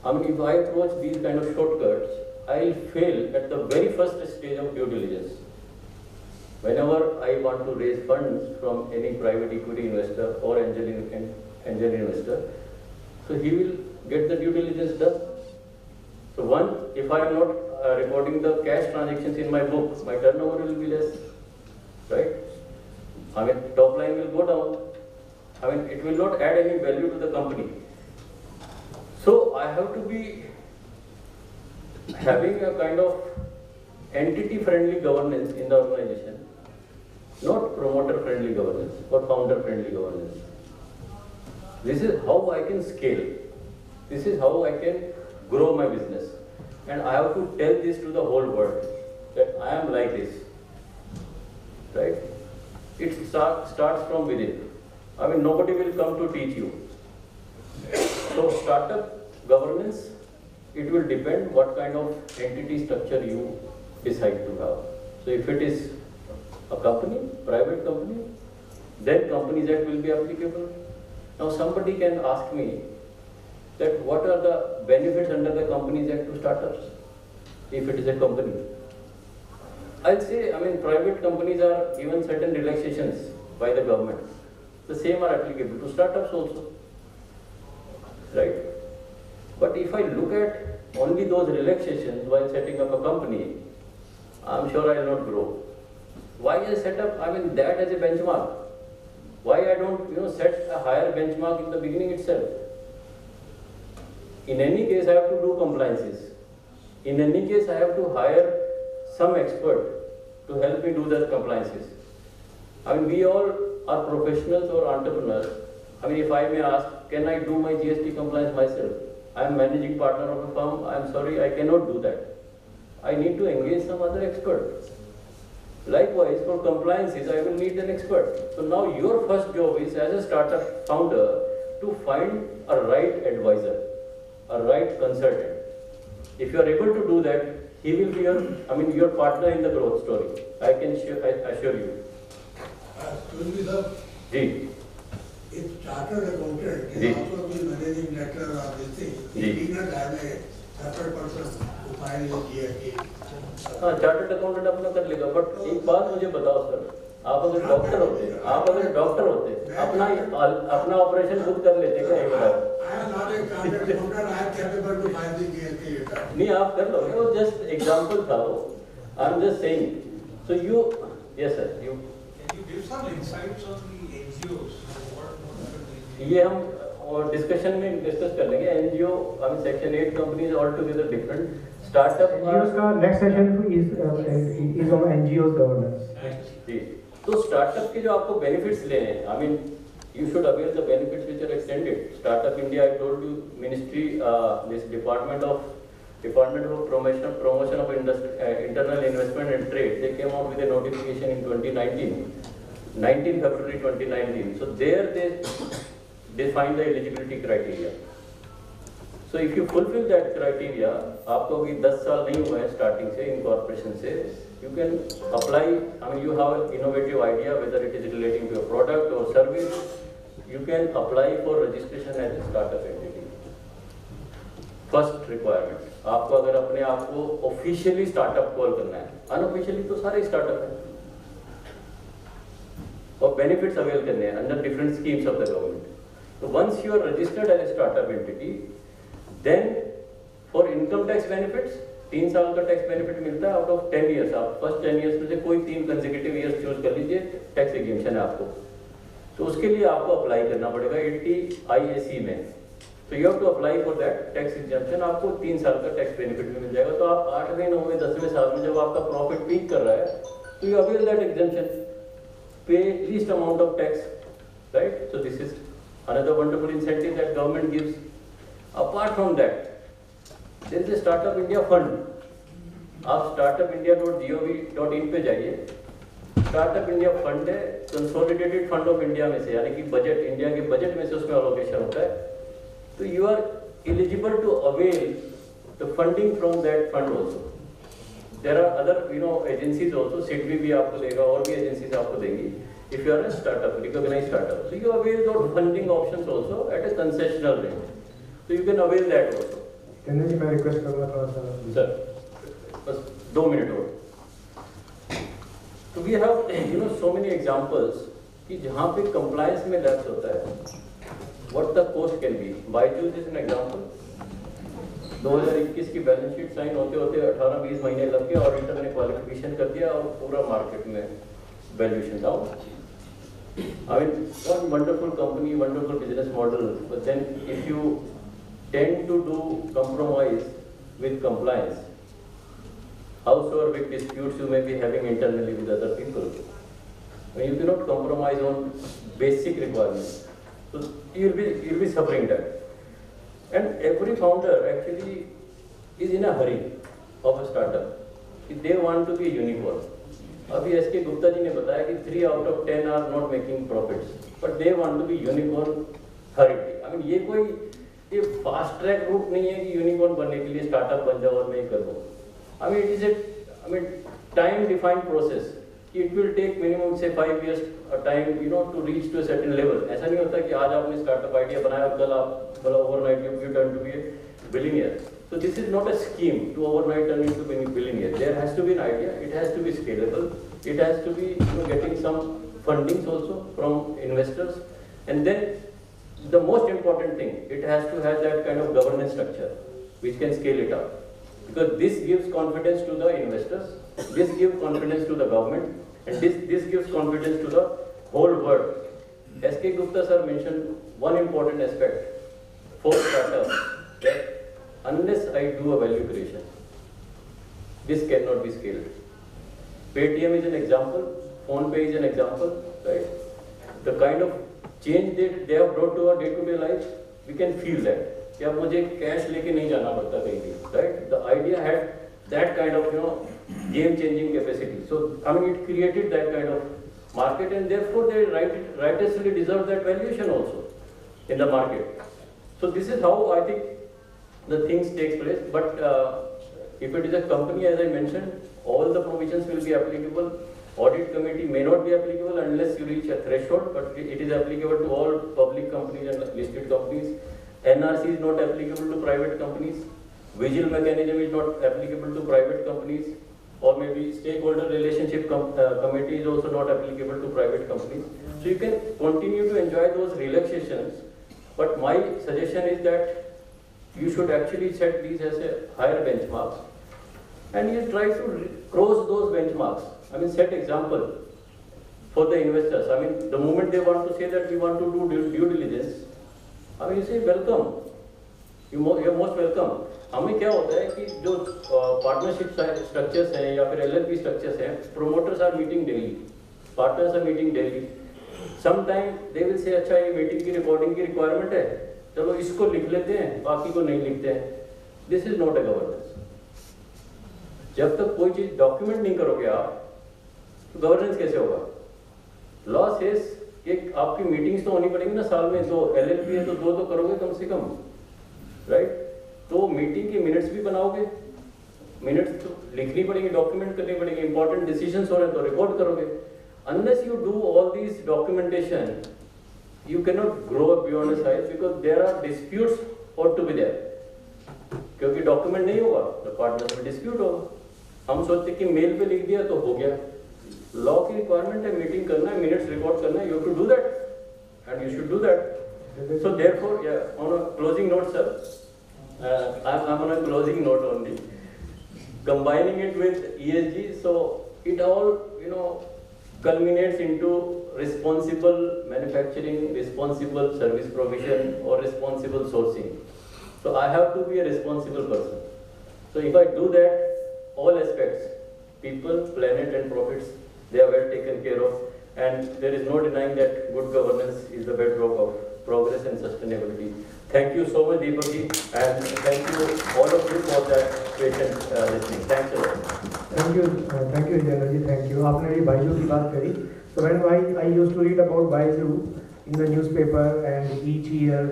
I mean, if I approach these kind of shortcuts, I will fail at the very first stage of due diligence. Whenever I want to raise funds from any private equity investor or angel investor, so he will get the due diligence done. So one, if I am not recording the cash transactions in my book, my turnover will be less, right? I mean, top line will go down. I mean, it will not add any value to the company. So I have to be having a kind of entity-friendly governance in the organization, not promoter-friendly governance or founder-friendly governance. This is how I can scale. This is how I can grow my business. And I have to tell this to the whole world, that I am like this, right? It starts from within. I mean, nobody will come to teach you. So startup governance, it will depend what kind of entity structure you decide to have. So if it is a company, private company, then Companies Act will be applicable. Now somebody can ask me that what are the benefits under the Companies Act to startups, if it is a company. I'll say, I mean, private companies are given certain relaxations by the government. The same are applicable to startups also, right? But if I look at only those relaxations while setting up a company, I'm sure I will not grow. Why I set up, I mean, that as a benchmark? Why I don't, set a higher benchmark in the beginning itself? In any case, I have to do compliances. In any case, I have to hire some expert to help me do the compliances. I mean, we all are professionals or entrepreneurs. I mean, if I may ask, can I do my GST compliance myself? I am managing partner of a firm. I am sorry, I cannot do that. I need to engage some other expert. Likewise, for compliances, I will need an expert. So now your first job is, as a startup founder, to find a right advisor, a right consultant. If you are able to do that, he will be your partner in the growth story. I can assure you. Excuse me, sir. Ji. If chartered accountant Ji. is also be managing director or this thing, he Ji. did not have a separate person to file his GST. हाँ, chartered accountant अपना कर लेगा, but एक बात मुझे बताओ sir, आप अगर डॉक्टर होते, अपना ऑपरेशन खुद कर लेते क्या? I am not a chartered accountant. I am capable to file the GST return. नहीं, आप कर लोगे, वो जस्ट एग्जांपल था वो. I am just saying. So you, yes sir, you. Can you give some insights on the NGOs? ये हम और डिस्कशन में डिस्कस कर लेंगे. NGO, I mean Section 8 companies altogether different. Startup NGOs का next session is on NGOs governance. जी. तो startup के जो आपको बेनिफिट्स लेने हैं, I mean you should avail the benefits which are extended. Startup India, I told you, ministry, this Department of Promotion of Internal Investment and Trade, they came out with a notification in 2019, 19 February 2019. So there they define the eligibility criteria. So if you fulfill that criteria, आपको अभी 10 साल नहीं हुआ है starting से, incorporation से, you can apply. I mean, you have an innovative idea, whether it is relating to a product or service, you can apply for registration as a startup entity. First requirement. आपको अगर अपने आप को officially startup call करना है, unofficially तो सारे startup हैं, और बेनिफिट्स अवेल करने हैं under different schemes of the government. So once you are registered as a startup entity, then for income tax benefits, 3 साल का टैक्स बेनिफिट मिलता है आउट ऑफ 10 ईयर्स. आप फर्स्ट 10 ईयर्स में से कोई 3 कंसेक्यूटिव ईयर्स चूज कर लीजिए, टैक्स एग्जेम्पशन है आपको. तो उसके लिए आपको अप्लाई करना पड़ेगा 80 IAC में. तो you have to apply for that tax exemption. आपको 3 साल का टैक्स बेनिफिट भी मिल जाएगा. तो आप 8वें 9वें 10वें साल में जब आपका प्रॉफिट पीक कर रहा है, तो यू अवेल दैट एग्जेम्पशन, पे least amount of tax, right? So this is another wonderful incentive that government gives. Apart from that, there is a Startup India fund. आप startupindia.gov.in पे जाइए, स्टार्टअप इंडिया फंड है, consolidated fund of India में से, यानी कि budget, India के budget में से उसमें अलोकेशन होता है, तो you are eligible to avail the funding from that fund also. There are other agencies also, SIDBI भी आपको देगा और भी एजेंसीज आपको देंगी. If you are a startup, recognized startup, so you avail those funding options also at a concessional rate. So you can avail that also. चंदन जी, मैं request करूँगा थोड़ा सा. Sir, बस 2 मिनट और. So we have so many examples कि जहाँ पे compliance में lapse होता है, what the cost can be. Byju's is an example. 2021 की बैलेंस शीट साइन होते होते 18-20 महीने लग गए, ऑडिटर ने क्वालिफिकेशन कर दिया और पूरा मार्केट में valuation down. I mean, one wonderful company, wonderful business model, but then if you tend to do compromise with compliance, howsoever big disputes you may be having internally with other people, when you cannot compromise on basic requirements, so you'll be suffering that. And every founder actually is in a hurry of a startup. They want to be unicorn. अभी S के गुप्ता जी ने बताया कि 3 out of 10 are not making profits, but they want to be unicorn हरिटी. I mean ये fast track route नहीं है कि यूनिकॉर्न बनने के लिए स्टार्टअप बन जाओ और मैं कर दूँ. I mean it is a time defined process. It will take minimum से 5 years time to reach to a certain level. ऐसा नहीं होता कि आज आपने स्टार्टअप आइडिया बनाया और कल आप overnight you turn to be a billionaire. So this is not a scheme to overnight turn into being billionaire. There has to be an idea. It has to be scalable. It has to be getting some fundings also from investors. And then the most important thing, it has to have that kind of governance structure which can scale it up. Because this gives confidence to the investors. This gives confidence to the government. And this gives confidence to the whole world. S.K. Gupta sir mentioned one important aspect for startups, that unless I do a value creation, this cannot be scaled. Paytm is an example, PhonePe is an example, right? The kind of change they have brought to our day-to-day life, we can feel that. कि अब मुझे cash लेके नहीं जाना पड़ता कहीं भी, right? The idea had that kind of game-changing capacity. So I mean, it created that kind of market, and therefore they righteously deserve that valuation also in the market. So this is how I think the things takes place. But if it is a company, as I mentioned, all the provisions will be applicable. Audit committee may not be applicable unless you reach a threshold, but it is applicable to all public companies and listed companies. NRC is not applicable to private companies. Vigil mechanism is not applicable to private companies, or maybe stakeholder relationship committee is also not applicable to private companies. So you can continue to enjoy those relaxations, but my suggestion is that you should actually set these as a higher benchmarks, and you try to cross those benchmarks. I mean, set example for the investors. I mean, the moment they want to say that we want to do due diligence, I mean, you say welcome. You're most welcome. हमें क्या होता है कि जो partnership structures हैं या फिर LLP structures हैं, promoters are meeting daily, partners are meeting daily. Sometime they will say, अच्छा ये मीटिंग की रिकॉर्डिंग की रिक्वायरमेंट है, चलो इसको लिख लेते हैं, बाकी को नहीं लिखते हैं. This is not A governance. जब तक कोई चीज डॉक्यूमेंट नहीं करोगे आप, तो गवर्नेंस कैसे होगा? लॉ सेज कि आपकी मीटिंग्स तो होनी पड़ेगी ना साल में, 2 LLP है तो 2 तो करोगे कम से कम, राइट? तो मीटिंग के मिनट्स भी बनाओगे, मिनट्स तो लिखनी पड़ेगी, डॉक्यूमेंट करनी पड़ेगी, इंपॉर्टेंट डिसीजंस हो रहे हैं तो रिकॉर्ड करोगे. Unless you do all this documentation, you cannot grow up beyond a size, because there are disputes ought to be there. क्योंकि डॉक्यूमेंट नहीं होगा तो पार्टनर्स में डिस्प्यूट होगा. हम सोचते कि मेल पे लिख दिया तो हो गया. लॉ की रिक्वायरमेंट है, मीटिंग करना है, मिनट्स रिकॉर्ड करना है, you have to do that and you should do that. So therefore, yeah, on a closing note, sir, I'm on a closing note only. Combining it with ESG, so it all culminates into responsible manufacturing, responsible service provision, or responsible sourcing. So I have to be a responsible person. So if I do that, all aspects, people, planet and profits, they are well taken care of, and there is no denying that good governance is the bedrock of progress and sustainability. Thank you so much, Deepak ji, and thank you all of you for that patient listening. Thanks a lot. Thank you, Jayendra ji, thank you. आपने भी बाइजू की बात करी. So when I used to read about Baiju in the newspaper, and each year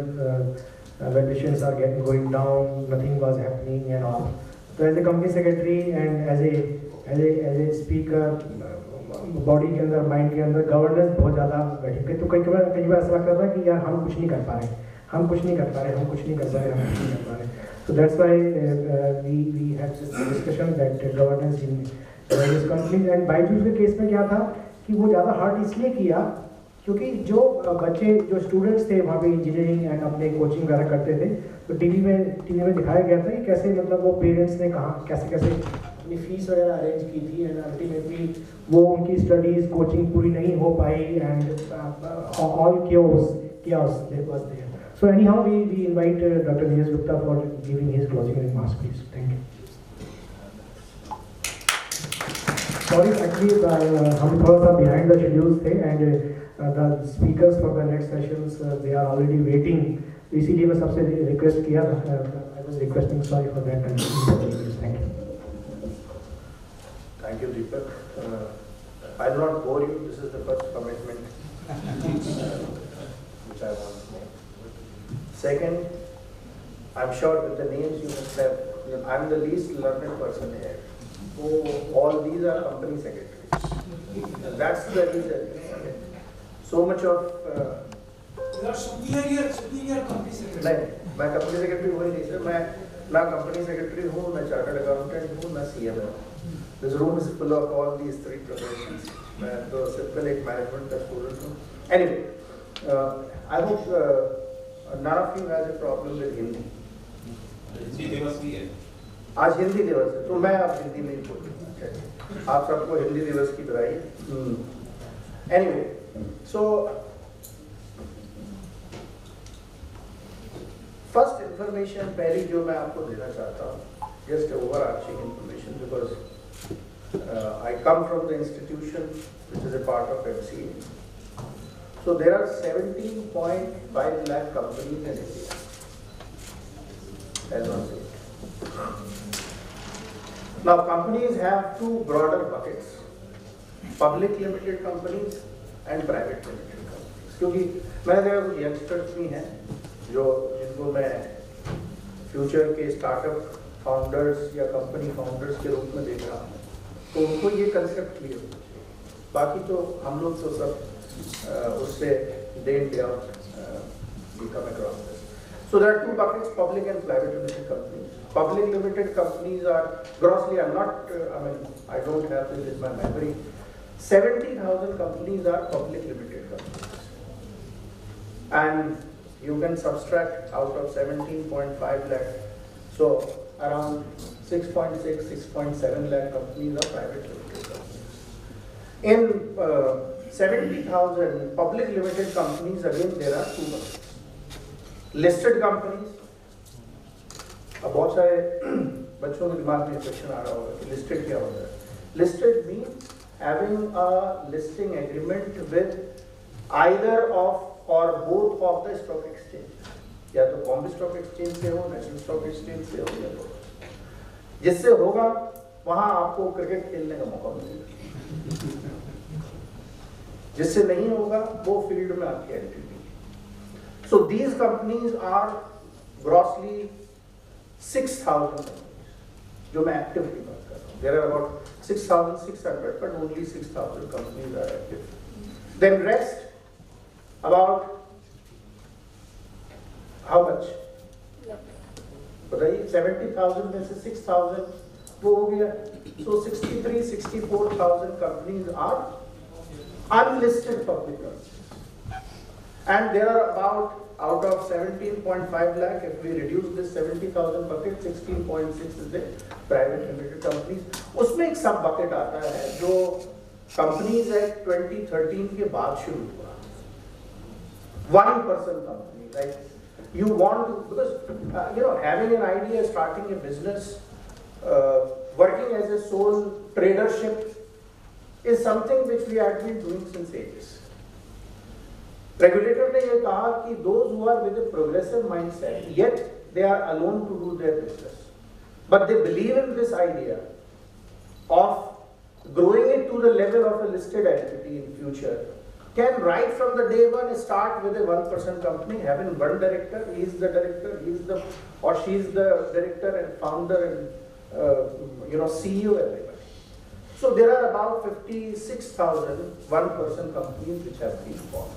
valuations are going down, nothing was happening and all. So as a company secretary and as a speaker, body के अंदर, mind के अंदर governance बहुत ज़्यादा बैठी. तो कई बार ऐसा लगता था कि यार हम कुछ नहीं कर पा रहे. So that's why we had this discussion that governance in various companies. And Byju's के केस में क्या था कि वो ज़्यादा हार्ड इसलिए किया क्योंकि जो बच्चे, जो स्टूडेंट्स थे वहाँ पे इंजीनियरिंग एंड अपने कोचिंग वगैरह करते थे, तो टीवी में दिखाया गया था कि कैसे मतलब वो पेरेंट्स ने कहाँ कैसे अपनी फीस वगैरह अरेंज की थी, एंड अल्टीमेटली वो उनकी स्टडीज़ कोचिंग पूरी नहीं हो पाई, and all chaos was there. So anyhow, we invite Dr. Neeraj Gupta for giving his closing remarks, please. Thank you. Sorry, actually हम थोड़ा सा behind the schedules थे, and the speakers for the next sessions they are already waiting. इसीलिए मैं सबसे request किया, I was requesting, sorry for that. Thank you. Thank you, Deepak. I will not bore you. This is the first commitment which I want to make. Second, I'm sure with the names you must have, I'm the least learned person here. Oh, all these are company secretaries. That's the reason. So much of. You are superior company secretary. नहीं, मैं company secretary वही नहीं sir. मैं ना company secretary हूँ, ना chartered accountant हूँ, ना CM हूँ. This room is full of all these three professions. मैं तो simple एक management का student हूँ. Anyway, I hope none of you has a problem with Hindi. Hindi दिवस भी है. आज हिंदी दिवस है, तो मैं आप हिंदी में ही बोलूँगा. आप सबको हिंदी दिवस की बधाई. Anyway, so first information पहली जो मैं आपको देना चाहता हूँ, just overarching information, because I come from the institution which is a part of MCA. So there are 17.5 lakh companies in India, as one said. Now companies have two broader buckets: public limited companies and private limited companies. क्योंकि मैंने देखा कुछ youngsters भी हैं जो जिनको मैं future के स्टार्टअप फाउंडर्स या कंपनी फाउंडर्स के रूप में देख रहा हूँ, तो उनको ये कंसेप्ट क्लियर होना चाहिए. बाकी तो हम लोग तो सब उससे day in day out we come across this. So there are two buckets: public and private limited companies. Public limited companies are grossly, I don't have this in my memory. 70,000 companies are public limited companies, and you can subtract out of 17.5 lakh. So around 6.6, 6.7 lakh companies are private limited companies. In 70,000 public limited companies, again there are two buckets. Listed companies. अब बहुत सारे बच्चों के दिमाग में question आ रहा होगा कि लिस्टेड क्या होता है. Listed means having a listing agreement with either of or both of the stock exchange. या तो बॉम्बे स्टॉक एक्सचेंज से हो, नेशनल स्टॉक एक्सचेंज से हो, या तो जिससे होगा वहां आपको क्रिकेट खेलने का मौका मिलेगा. जिससे नहीं होगा वो फील्ड में आपकी एंट्री नहीं. So these companies are grossly 6,000 companies जो मैं एक्टिव की बात कर रहा हूँ. There are about 6,600 but only 6,000 companies are active. Then rest about how much? बताइए. 70,000 में से 6,000 वो हो गया. So 63,000-64,000 companies are unlisted public companies, and there are about out of 17.5 lakh, if we reduce this 70,000 bucket, 16.6 is the private limited companies. उसमें एक सब bucket आता है जो companies Act 2013 के बाद शुरू हुआ. One person company, like you want to, because having an idea, starting a business, working as a sole tradership is something which we have been doing since ages. Regulator ने ये कहा कि those who are with a progressive mindset, yet they are alone to do their business, but they believe in this idea of growing it to the level of a listed entity in future, can right from the day one start with a 1% company, having one director, he is the director, he is the or she is the director and founder and CEO everybody. So there are about 56,000 1% companies which have been formed.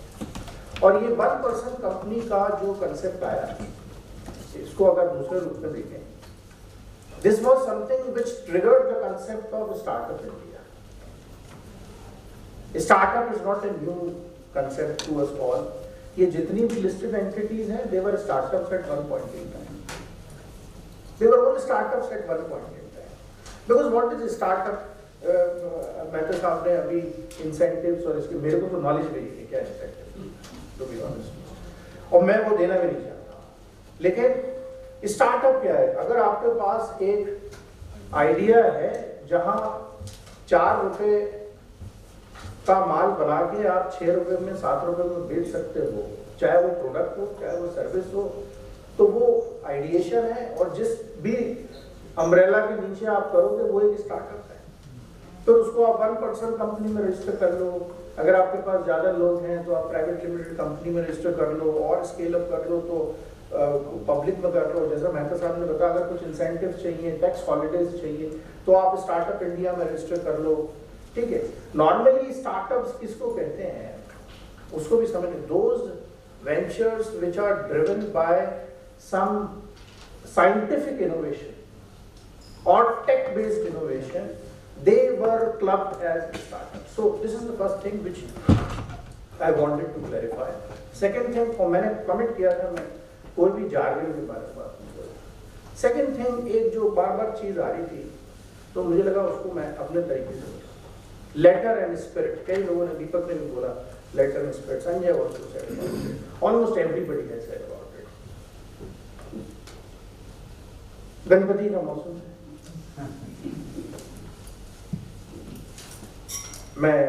और ये 1% company का जो concept आया, इसको अगर दूसरे रूप में देखें, this was something which triggered the concept of startup India. Startup is not a new concept to us all. ये जितनी भी लिस्टेड एंटिटीज हैं, they were startups at one point in time. They were all startups at one point in time. Because what is startup? Mehta साहब ने अभी incentives और इसके, मेरे को तो नॉलेज भी नहीं है क्या इंसेंटिव, टू बी ऑनेस्ट, और मैं वो देना भी नहीं चाहता. लेकिन स्टार्टअप क्या है? अगर आपके पास एक आइडिया है जहां 4 रुपए का माल बना के आप 6 रुपए में 7 रुपए में बेच सकते हो, चाहे वो प्रोडक्ट हो चाहे वो सर्विस हो, तो वो आइडिएशन है. और जिस भी अम्ब्रेला के नीचे आप करोगे वो एक स्टार्टअप है. तो उसको आप 1% कंपनी में रजिस्टर कर लो. अगर आपके पास ज़्यादा लोग हैं तो आप प्राइवेट लिमिटेड कंपनी में रजिस्टर कर लो, और स्केल अप कर लो तो पब्लिक में कर लो. जैसा मेहता साहब ने बताया, अगर कुछ इंसेंटिव चाहिए, टैक्स हॉलीडेज चाहिए, तो आप स्टार्टअप इंडिया में रजिस्टर कर लो. ठीक है. नॉर्मली स्टार्टअप्स किसको कहते हैं, उसको भी समझ. Those ventures which are driven by some scientific innovation और tech based innovation, they were clubbed as startups. So this is the first thing which I wanted to clarify. Second thing, और मैंने comment किया था, मैं कोई भी jargon के बारे में बात नहीं करूँ. सेकेंड थिंग, एक जो बार बार चीज़ आ रही थी, तो मुझे लगा उसको मैं अपने तरीके से बोलूँ. Letter and spirit. कई लोगों ने, दीपक ने भी बोला letter and spirit, Sanjay also said about it. Almost everybody has said about it. Ganpati का मौसम है. मैं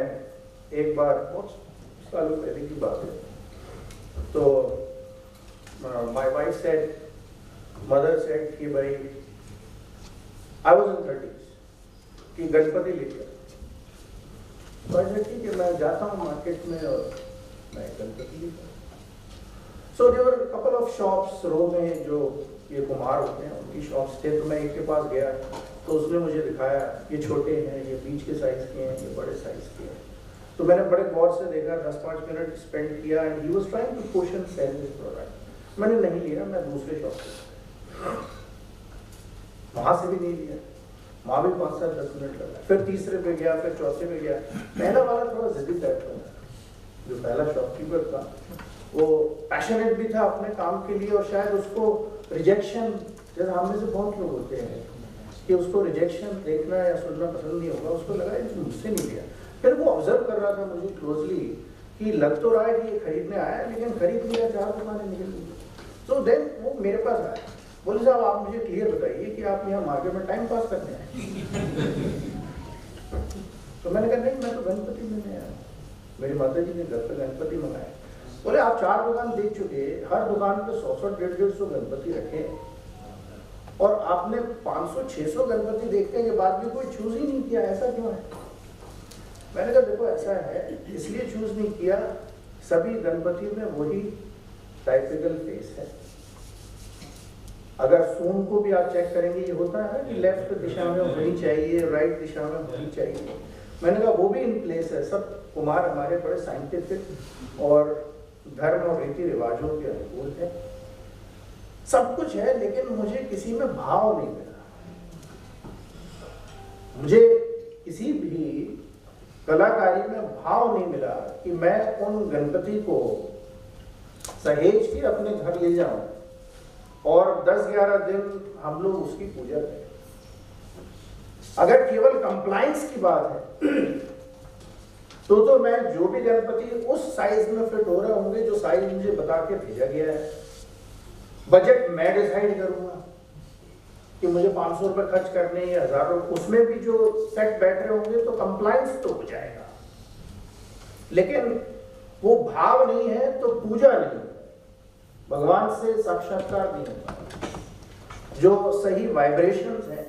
एक बार बहुत सालों पहले की बात है, तो my wife said, mother said कि भाई, आई वाज इन 30s, कि गणपति लेकर. तो ऐसा ठीक है, मैं जाता हूँ मार्केट में और मैं गणपति लेकर. So there were couple of shops row में, जो ये कुमार होते हैं उनकी शॉप्स थे. तो मैं एक के पास गया, तो उसने मुझे दिखाया, ये छोटे हैं, ये बीच के साइज के हैं, ये बड़े साइज के हैं. तो मैंने बड़े गौर से देखा, 10-5 मिनट स्पेंड किया, and he was trying to push and sell this product. मैंने नहीं लिया, मैं दूसरे शॉप से, वहां से भी नहीं लिया, वहां भी 5-10 मिनट लगा. फिर तीसरे पे गया, फिर चौथे पे गया. पहला वाला थोड़ा जिद्दी टाइप का, जो पहला शॉपकीपर था, वो पैशनेट भी था अपने काम के लिए, और शायद उसको रिजेक्शन, जैसे हम में से बहुत लोग होते हैं कि उसको रिजेक्शन देखना या सुनना पसंद नहीं होगा, उसको लगा ये मुझसे नहीं लिया. फिर वो ऑब्जर्व कर रहा था मुझे क्लोजली कि लग तो रहा है कि ये खरीदने आया है, लेकिन खरीद लिया, 4 दुकानें निकल ली. सो देन वो मेरे पास आया, बोले साहब आप मुझे क्लियर बताइए कि आप यहाँ मार्केट में टाइम पास करने आए. तो मैंने कहा नहीं, मैं तो गणपति लेने आया, मेरी माता जी ने घर पे गणपति मंगाए. बोले आप 4 दुकान देख चुके, हर दुकान पे 100-150 गणपति रखे, और आपने 500-600 गणपति देखने के बाद भी कोई चूज ही नहीं किया, ऐसा क्यों है? मैंने कहा देखो ऐसा है, इसलिए चूज नहीं किया, सभी गणपति में वही टाइपिकल फेस है. अगर सून को भी आप चेक करेंगे, ये होता है ना कि लेफ्ट दिशा में वही चाहिए, राइट दिशा में वही चाहिए. मैंने कहा वो भी इन प्लेस है. सब कुमार हमारे बड़े साइंटिफिक और धर्म और रीति रिवाजों के अनुकूल है, सब कुछ है, लेकिन मुझे किसी में भाव नहीं मिला. मुझे किसी भी कलाकारी में भाव नहीं मिला कि मैं उन गणपति को सहेज के अपने घर ले जाऊं और 10-11 दिन हम लोग उसकी पूजा करें. अगर केवल कंप्लायंस की बात है तो मैं जो भी गणपति उस साइज में फिट हो रहे होंगे जो साइज मुझे बता के भेजा गया है, बजट मैं डिसाइड करूंगा कि मुझे 500 रुपए खर्च करने या 1000 रुपए, उसमें भी जो सेट बैठ रहे होंगे तो कंप्लायंस तो हो जाएगा. लेकिन वो भाव नहीं है तो पूजा नहीं, भगवान से साक्षात्कार नहीं होता, जो सही वाइब्रेशंस हैं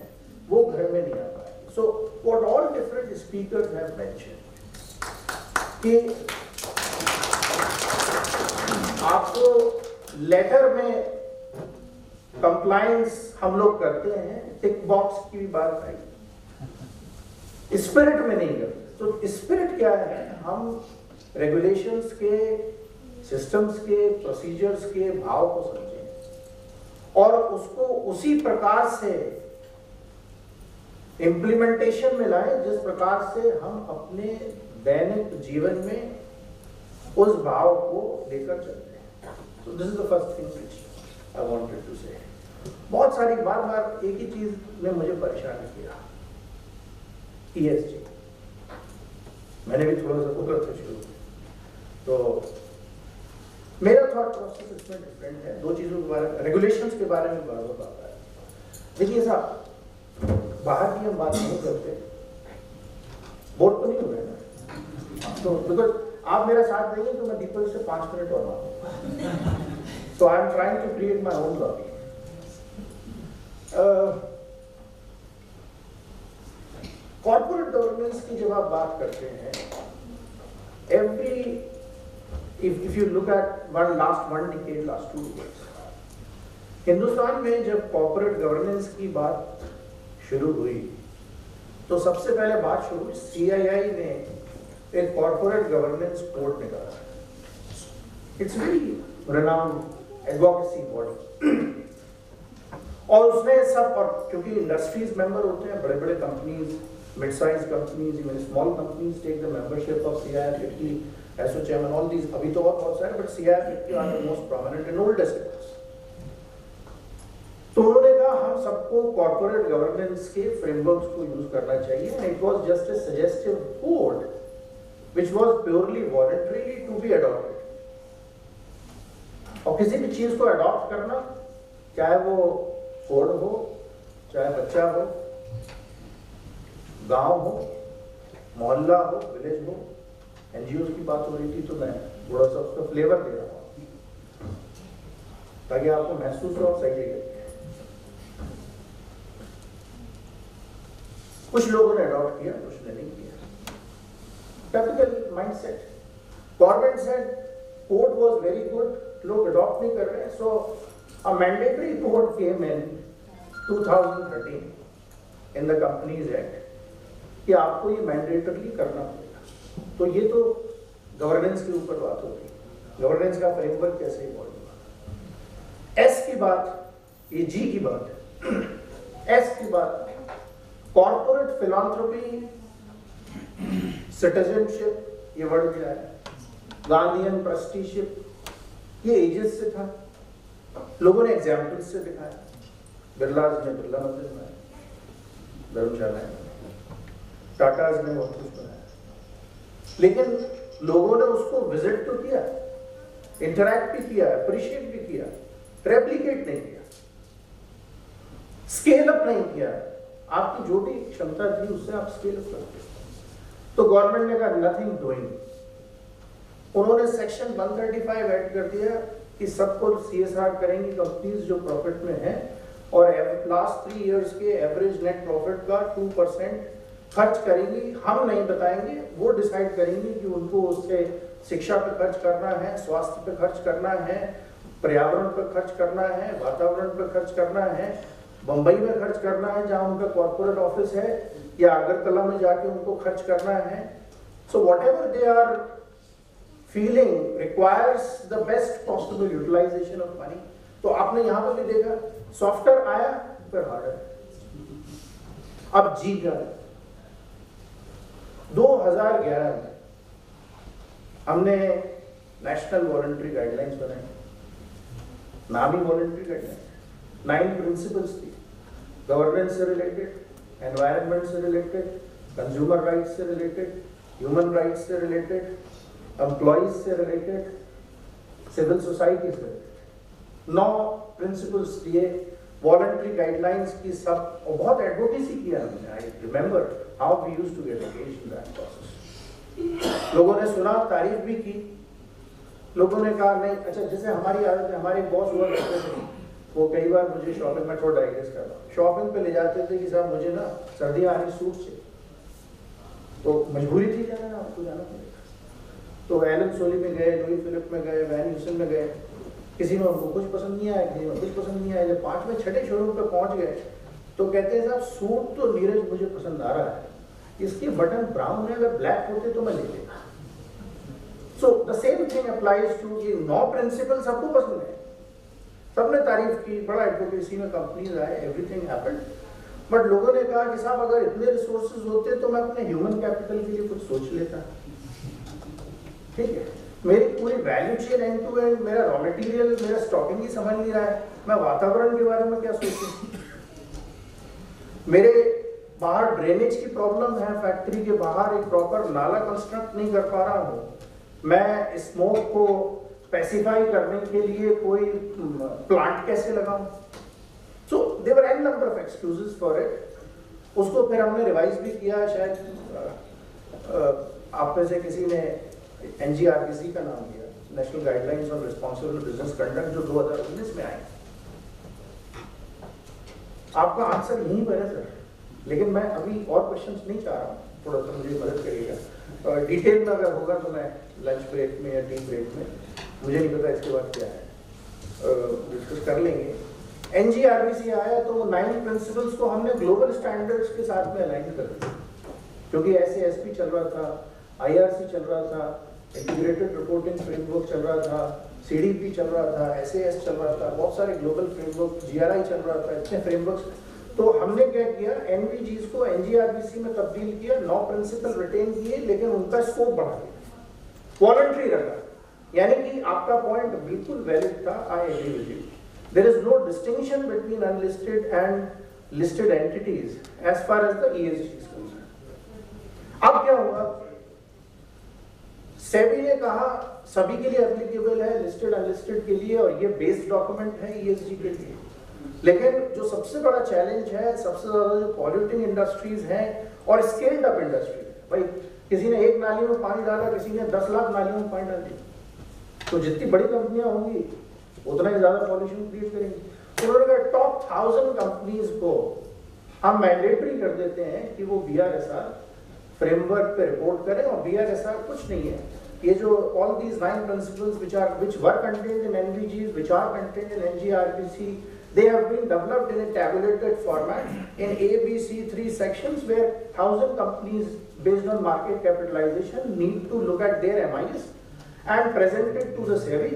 वो घर में नहीं आ पाएंगे। So what all different speakers have mentioned कि आपको लेटर में कंप्लायंस हम लोग करते हैं, टिक बॉक्स की भी बात आई, स्पिरिट में नहीं करते। तो स्पिरिट क्या है? हम रेगुलेशंस के, सिस्टम्स के, प्रोसीजर्स के भाव को समझें और उसको उसी प्रकार से इम्प्लीमेंटेशन में लाएं जिस प्रकार से हम अपने दैनिक जीवन में उस भाव को लेकर चलते हैं। So this is the first thing which I wanted to say. बहुत सारी बार एक ही चीज ने मुझे परेशान किया, ESG। मैंने भी थोड़ा सा उतर से शुरू किया, तो मेरा थॉट प्रोसेस इसमें डिफरेंट है। दो चीजों के बारे में, रेगुलेशंस के बारे में बात आता है। देखिए साहब, बाहर की हम बात नहीं करते, बोर्ड तो नहीं हो रहे ना, तो बिकॉज आप मेरा साथ देंगे तो मैं दीपक से 5 मिनट और मांगूंगा। So I am trying to create my own lobby. Corporate governance की जब आप बात करते हैं, if you look at last 2 decades, Hindustan में जब कॉर्पोरेट गवर्नेंस की बात शुरू हुई तो सबसे पहले बात शुरू हुई, CII ने एक कॉर्पोरेट गवर्नेंस कोड निकाला। It's very renowned advocacy body, और उसने सब, और क्योंकि इंडस्ट्रीज मेंबर होते हैं, बड़े बड़े companies, mid size companies, even small companies take the membership of CII 50, ASSOCHAM and all these, अभी तो और बहुत सारे, but CII 50 are the most prominent in oldest. तो उन्होंने कहा हम सबको कॉर्पोरेट गवर्नेंस के फ्रेमवर्क्स को यूज करना चाहिए, and it was just a suggestive code which was purely voluntarily to be adopted. और किसी भी चीज को अडॉप्ट करना, चाहे वो कोड हो, चाहे बच्चा हो, गांव हो, मोहल्ला हो, विलेज हो, NGOs की बात हो रही थी तो मैं थोड़ा सा उसका फ्लेवर दे रहा हूँ ताकि आपको महसूस हो सही जगह। कुछ लोगों ने अडॉप्ट किया, कुछ ने नहीं किया। Typical mindset. Government said code was very good, लोग अडॉप्ट नहीं कर रहे, so a mandatory code came in 2013 in the companies act कि आपको ये मैंडेटरली करना पड़ेगा। तो ये तो गवर्नेंस के ऊपर बात होगी, गवर्नेंस का फ्रेमवर्क कैसे इवॉल्व हुआ। एस की बात, ये G की बात है। एस की बात, कॉर्पोरेट फिलॉन्थ्रोपी, सिटीजनशिप, ये वर्ड दिया है, गांधीयन ट्रस्टीशिप, ये एजेस से था, लोगों ने एग्जाम्पल्स से दिखाया। बिरलाज ने बिरला मंदिर बनाया, धर्मशालाएं, टाटाज ने बहुत कुछ बनाया, लेकिन लोगों ने उसको विजिट तो किया, इंटरैक्ट भी किया, अप्रिशिएट भी किया, रेप्लिकेट नहीं किया, स्केल अप नहीं किया। आपकी जो भी क्षमता थी उससे आप स्केल अप करते। तो गवर्नमेंट ने कहा नथिंग डूइंग। उन्होंने सेक्शन 135 ऐड कर दिया कि सबको CSR करेंगी कंपनीज जो प्रॉफिट में है, और लास्ट 3 इयर्स के एवरेज नेट प्रॉफिट का 2% खर्च करेंगी। हम नहीं बताएंगे, वो डिसाइड करेंगे कि उनको उससे शिक्षा पे खर्च करना है, स्वास्थ्य पे खर्च करना है, पर्यावरण पे खर्च करना है, वातावरण पे खर्च करना है, बंबई में खर्च करना है जहां उनका कॉर्पोरेट ऑफिस है, या अगरतला में जाके उनको खर्च करना है। So whatever they are feeling requires the best possible utilization of money. तो आपने यहां पर भी देखा, सॉफ्टवेयर आया फिर हार्डर। अब जी क्या है, 2011 में हमने नेशनल वॉलंटरी गाइडलाइंस बनाई, नाम ही वॉलंटरी गाइडलाइन, 9 प्रिंसिपल्स थी, गवर्नेंस से रिलेटेड, एनवायरनमेंट से रिलेटेड, कंज्यूमर राइट्स से रिलेटेड, ह्यूमन राइट्स से रिलेटेड, एम्प्लॉइज से रिलेटेड, सिविल सोसाइटी से रिलेटेड। 9 प्रिंसिपल्स दिए, वॉलंटरी गाइडलाइंस की सब, और बहुत एडवोकेसी किया हमने। I remember how we used to get engaged in that process. लोगों ने सुना, तारीफ भी की, लोगों ने कहा नहीं, अच्छा जैसे हमारी आदत है, हमारे बॉस हुआ करते थे, वो कई बार मुझे शॉपिंग में थोड़ा डाइग्रेस कर रहा हूँ, शॉपिंग पे ले जाते थे कि साहब मुझे ना सर्दियाँ आ रही सूट चाहिए, तो मजबूरी थी जाना ना, आपको जाना पड़ेगा। तो एलन सोली में गए, लुई फिलिप में गए, वैन ह्यूसन में गए, किसी में उनको कुछ पसंद नहीं आया, किसी में कुछ पसंद नहीं आया। जब 5वें 6ठे शोरूम पे पहुंच गए तो कहते हैं साहब सूट तो नीरज मुझे पसंद आ रहा है, इसके बटन ब्राउन है, अगर ब्लैक होते तो मैं ले लेता। So the same thing applies to ये 9 प्रिंसिपल सबको पसंद है, सबने तारीफ की, बड़ा एडवोकेसी में कंपनीज आए, एवरीथिंग हैपेंड, बट लोगों ने कहा कि साहब अगर इतने रिसोर्सेज होते तो मैं अपने ह्यूमन कैपिटल के लिए कुछ सोच लेता। ठीक है, मेरी पूरी value chain end to end, मेरा रॉ मटेरियल, मेरा स्टॉकिंग ही समझ नहीं रहा है, मैं वातावरण के बारे में क्या सोचूं। मेरे बाहर ड्रेनेज की प्रॉब्लम है, फैक्ट्री के बाहर एक प्रॉपर नाला कंस्ट्रक्ट नहीं कर पा रहा हूँ, मैं स्मोक को स्पेसिफाई करने के लिए कोई प्लांट कैसे लगाऊं। So there an number of excuses for it. उसको फिर हमने रिवाइज भी किया, शायद आप में से किसी ने NGRBC का नाम लिया, national guidelines on responsible business conduct, जो 2019 में आई। आपका आंसर यहीं पर है सर, लेकिन मैं अभी और क्वेश्चंस नहीं चाह रहा हूँ, थोड़ा सा मुझे मदद करिएगा। डिटेल में अगर होगा तो मैं लंच ब्रेक में या टी ब्रेक में, मुझे नहीं पता इसके बाद क्या है, डिस्कस कर लेंगे। NGRBC आया तो 9 प्रिंसिपल्स को हमने ग्लोबल स्टैंडर्ड्स के साथ में अलाइन कर दिया, क्योंकि SASP चल रहा था, IRC चल रहा था, इंटीग्रेटेड रिपोर्टिंग फ्रेमवर्क चल रहा था, CDP चल रहा था, SAS चल रहा था, बहुत सारे ग्लोबल फ्रेमवर्क, GRI चल रहा था, इतने फ्रेमवर्क्स। तो हमने क्या किया, NVGs को NGRBC में तब्दील किया, 9 प्रिंसिपल रिटेन किए, लेकिन उनका स्कोप बढ़ा दिया, वॉलंटरी रखा। यानी कि आपका पॉइंट बिल्कुल वैलिड था, I agree with you. There is no distinction between unlisted and listed entities as far as the ESG is concerned. अब क्या हुआ, सेबी ने कहा सभी के लिए एप्लीकेबल है, लिस्टेड अनलिस्टेड के लिए, और ये बेस्ड डॉक्यूमेंट है ESG के लिए। लेकिन जो सबसे बड़ा चैलेंज है, सबसे ज्यादा जो पॉल्यूटिंग इंडस्ट्रीज हैं और स्केल्ड अप इंडस्ट्री, भाई किसी ने एक नाली में पानी डाला, किसी ने 10 लाख नालियों में पानी डाल दिया, तो जितनी बड़ी कंपनियां होंगी उतना ही ज्यादा पॉल्यूशन क्रिएट करेंगी। उन्होंने कहा टॉप 1000 कंपनीज को हम मैंडेटरी कर देते हैं कि वो BRSR फ्रेमवर्क पे रिपोर्ट करें, और BRSR कुछ नहीं है, ये जो all these 9 principles which were contained in NVGs, which are contained in NGRBC, they have been developed in a tabulated format in ABC3 sections, where 1000 companies based on market capitalization need to look at their MIS and present it to the SEBI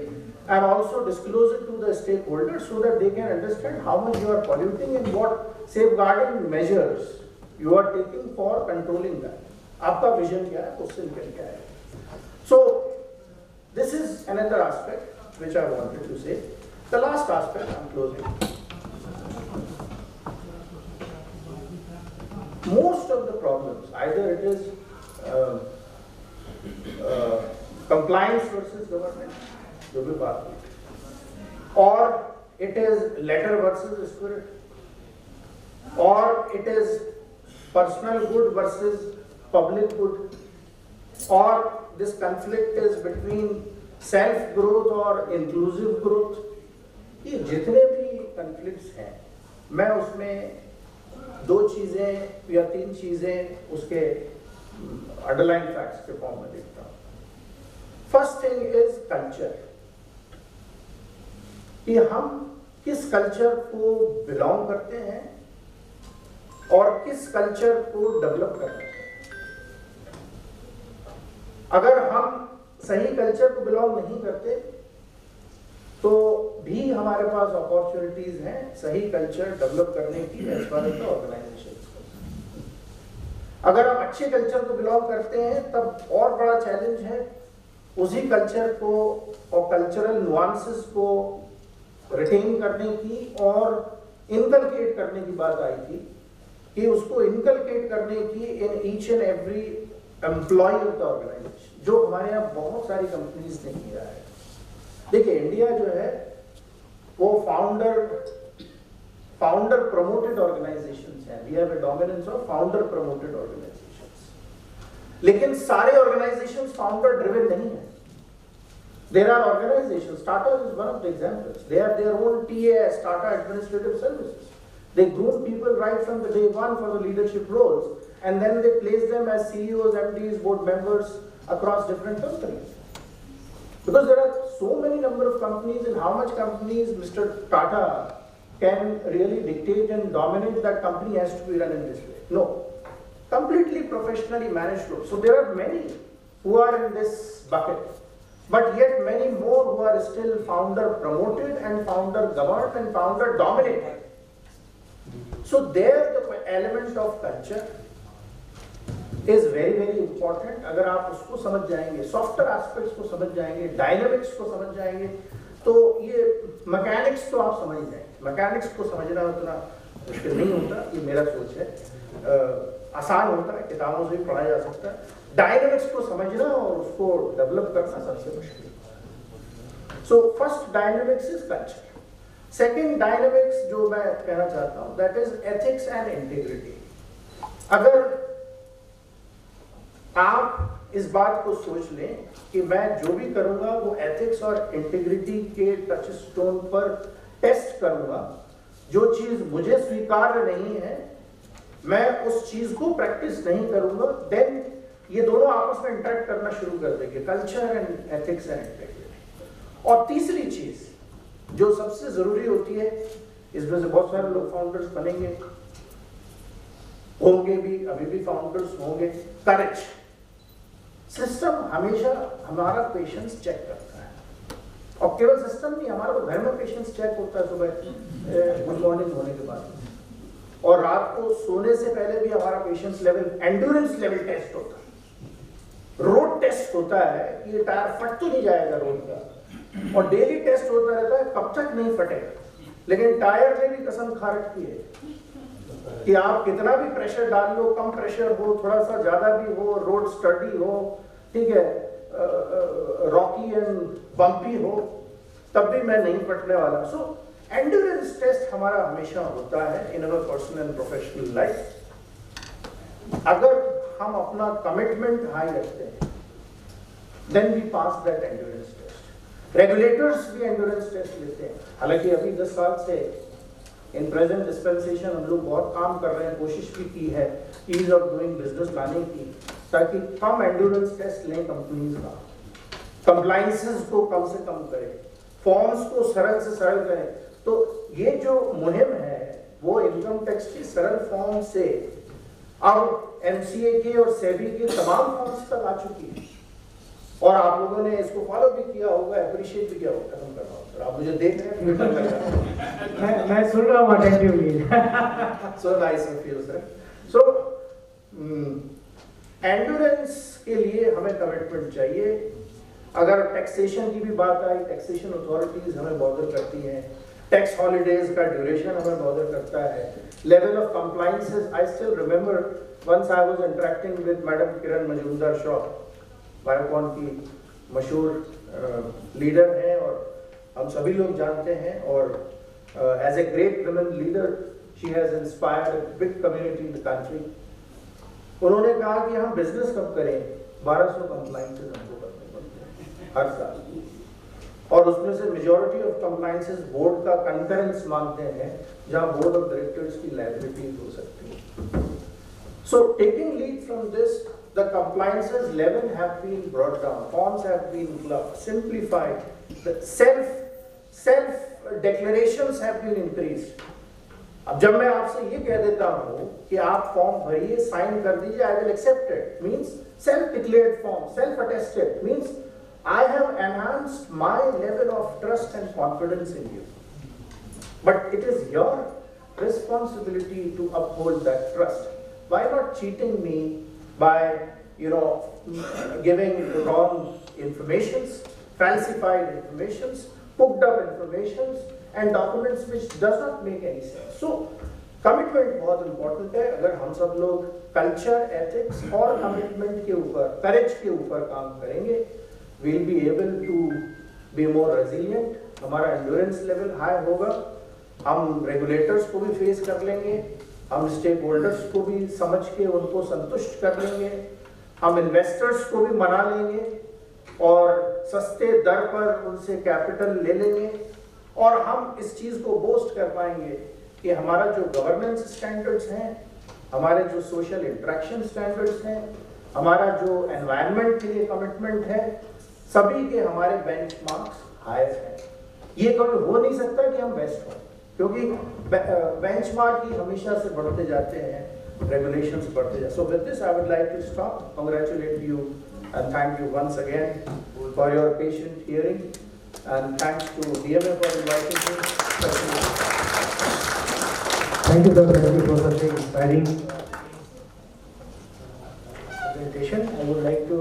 and also disclose it to the stakeholders so that they can understand how much you are polluting and what safeguarding measures you are taking for controlling that. आपका vision क्या है, उससे निकल क्या है। So this is another aspect which I wanted to say. The last aspect, I'm closing. Most of the problems, either it is compliance versus governance, जो भी बात हुई, or it is letter versus spirit, or it is personal good versus public good, or this conflict is between self growth or inclusive growth. ये जितने भी conflicts हैं, मैं उसमें 2 चीजें या 3 चीजें उसके underlying facts के फॉर्म में देखता हूँ। First thing is culture, कि हम किस कल्चर को बिलोंग करते हैं और किस कल्चर को डेवलप करते हैं। अगर हम सही कल्चर को बिलोंग नहीं करते तो भी हमारे पास अपॉर्चुनिटीज हैं सही कल्चर डेवलप करने की as far as the organization. अगर हम अच्छे कल्चर को बिलोंग करते हैं तब और बड़ा चैलेंज है उसी कल्चर को और कल्चरल नुआंसेस को रिटेन करने की और इनकलकेट करने की बात आई थी कि उसको इनकलकेट करने की in each and every employee of the organization, जो हमारे यहाँ बहुत सारी कंपनीज ने किया है। देखिए इंडिया जो है वो फाउंडर प्रमोटेड ऑर्गेनाइजेशंस हैं, we have a dominance of founder promoted organizations, लेकिन सारे ऑर्गेनाइजेशंस फाउंडर ड्रिवन नहीं है। There are organizations, Tata is one of the examples. They have their own TAS, Tata Administrative Services. They groom people right from the day one for the leadership roles, and then they place them as CEOs, MDs, board members across different companies. Because there are so many number of companies, and how much companies Mr. Tata can really dictate and dominate that company has to be run in this way. No. Completely professionally managed roles. So there are many who are in this bucket. But yet many more who are still founder promoted and founder governed and founder dominated. So there the element of culture is very, very important. अगर आप उसको समझ जाएंगे, softer aspects को समझ जाएंगे, dynamics को समझ जाएंगे, तो ये mechanics तो आप समझ जाएंगे. Mechanics को समझना उतना मुश्किल नहीं होता, ये मेरा सोच है. आसान होता है, किताबों से भी पढ़ा जा सकता है. Dynamics को समझना और उसको develop करना सबसे मुश्किल है. So first dynamics is culture. Second dynamics जो मैं कहना चाहता हूँ, that is ethics and integrity. अगर आप इस बात को सोच लें कि मैं जो भी करूंगा वो एथिक्स और इंटीग्रिटी के टच स्टोन पर टेस्ट करूंगा, जो चीज मुझे स्वीकार्य नहीं है मैं उस चीज को प्रैक्टिस नहीं करूंगा, देन ये दोनों आपस में इंटरेक्ट करना शुरू कर देंगे, culture and ethics and integrity. और तीसरी चीज जो सबसे जरूरी होती है, इसमें से बहुत सारे लोग फाउंडर्स बनेंगे, होंगे भी, अभी भी फाउंडर्स होंगे, करेज. सिस्टम हमेशा हमारा पेशेंस चेक करता है, और केवल सिस्टम नहीं, हमारा तो घर में पेशेंस चेक होता है सुबह गुड मॉर्निंग होने के बाद, और रात को सोने से पहले भी हमारा patience level, endurance level test होता है, रोड टेस्ट होता है कि ये टायर फट तो नहीं जाएगा रोड का, और डेली टेस्ट होता रहता है कब तक नहीं फटेगा. लेकिन टायर ने भी कसम खा रखी है कि आप कितना भी प्रेशर डाल लो, कम प्रेशर हो, थोड़ा सा ज्यादा भी हो, रोड स्टडी हो, ठीक है, रॉकी एंड बम्पी हो, तब भी मैं नहीं फटने वाला. सो एंड्योरेंस टेस्ट हमारा हमेशा होता है in our personal and professional life. अगर हम अपना कमिटमेंट हाई रखते हैं, then we pass that endurance test. Regulators भी एंड्योरेंस टेस्ट लेते हैं. हालांकि अभी 10 साल से इन प्रेजेंट डिस्पेंसेशन हम लोग बहुत काम कर रहे हैं, कोशिश भी की है ईज ऑफ डूइंग बिजनेस लाने की, ताकि कम एंड्योरेंस टेस्ट लें कंपनीज का, कंप्लायंसेस को कम से कम करें, फॉर्म्स को सरल से सरल करें. तो ये जो मुहिम है वो इनकम टैक्स की सरल फॉर्म से अब एमसीए के और सेबी के तमाम फॉर्म्स तक आ चुकी है, और आप लोगों ने इसको फॉलो भी किया होगा, अप्रिशिएट भी किया होगा. खत्म कर रहा हूं सर, आप मुझे देख रहे हैं, मैं सुन रहा हूं attentively. So nice of you sir. So endurance के लिए हमें कमिटमेंट चाहिए. अगर टैक्सेशन की भी बात आई, टैक्सेशन अथॉरिटीज हमें बॉदर करती हैं, टैक्स हॉलीडेज का ड्यूरेशन हमें बॉदर करता है, level of compliances. I still remember once I was interacting with madam Kiran Mazumdar Shaw, Biocon की मशहूर लीडर हैं और हम सभी लोग जानते हैं, और as a great women leader she has inspired a big community in the country. उन्होंने कहा कि हम बिजनेस कब करें, 1200 कंप्लायंसेस हमको करने पड़ते हैं हर साल, और उसमें से मेजॉरिटी ऑफ कंप्लायंसेस बोर्ड का कंकरेंस मांगते हैं, जहां बोर्ड ऑफ डायरेक्टर्स की लायबिलिटीज हो सकती है. So taking lead from this, the compliances level have been brought down, forms have been simplified, the self declarations have been increased. अब जब मैं आपसे ये कह देता हूँ कि आप फॉर्म भरिए, साइन कर दीजिए, I will accept it, means self declared form, self attested, means I have enhanced my level of trust and confidence in you. But it is your responsibility to uphold that trust. Why not cheating me by, you know, giving wrong informations, falsified informations, cooked up informations, and documents which does not make any sense. So, commitment बहुत important है. अगर हम सब लोग culture, ethics और commitment के ऊपर, courage के ऊपर काम करेंगे, we'll be able to be more resilient. हमारा endurance level high होगा, हम regulators को भी face कर लेंगे, हम स्टेक होल्डर्स को भी समझ के उनको संतुष्ट कर लेंगे, हम इन्वेस्टर्स को भी मना लेंगे, और सस्ते दर पर उनसे कैपिटल ले लेंगे और हम इस चीज़ को बोस्ट कर पाएंगे कि हमारा जो गवर्नेंस स्टैंडर्ड्स हैं, हमारे जो सोशल इंटरेक्शन स्टैंडर्ड्स हैं, हमारा जो एनवायरनमेंट के लिए कमिटमेंट है, सभी के हमारे बेंचमार्क्स हायर हैं। ये कभी हो नहीं सकता कि हम बेस्ट हों, क्योंकि बेंचमार्क ही हमेशा से बढ़ते जाते हैं, regulations बढ़ते जाते हैं। So with this I would like to stop, congratulate you and thank you once again for your patient hearing, and thanks to DMA for inviting me. Thank you, sir. Thank you for such an inspiring presentation. I would like to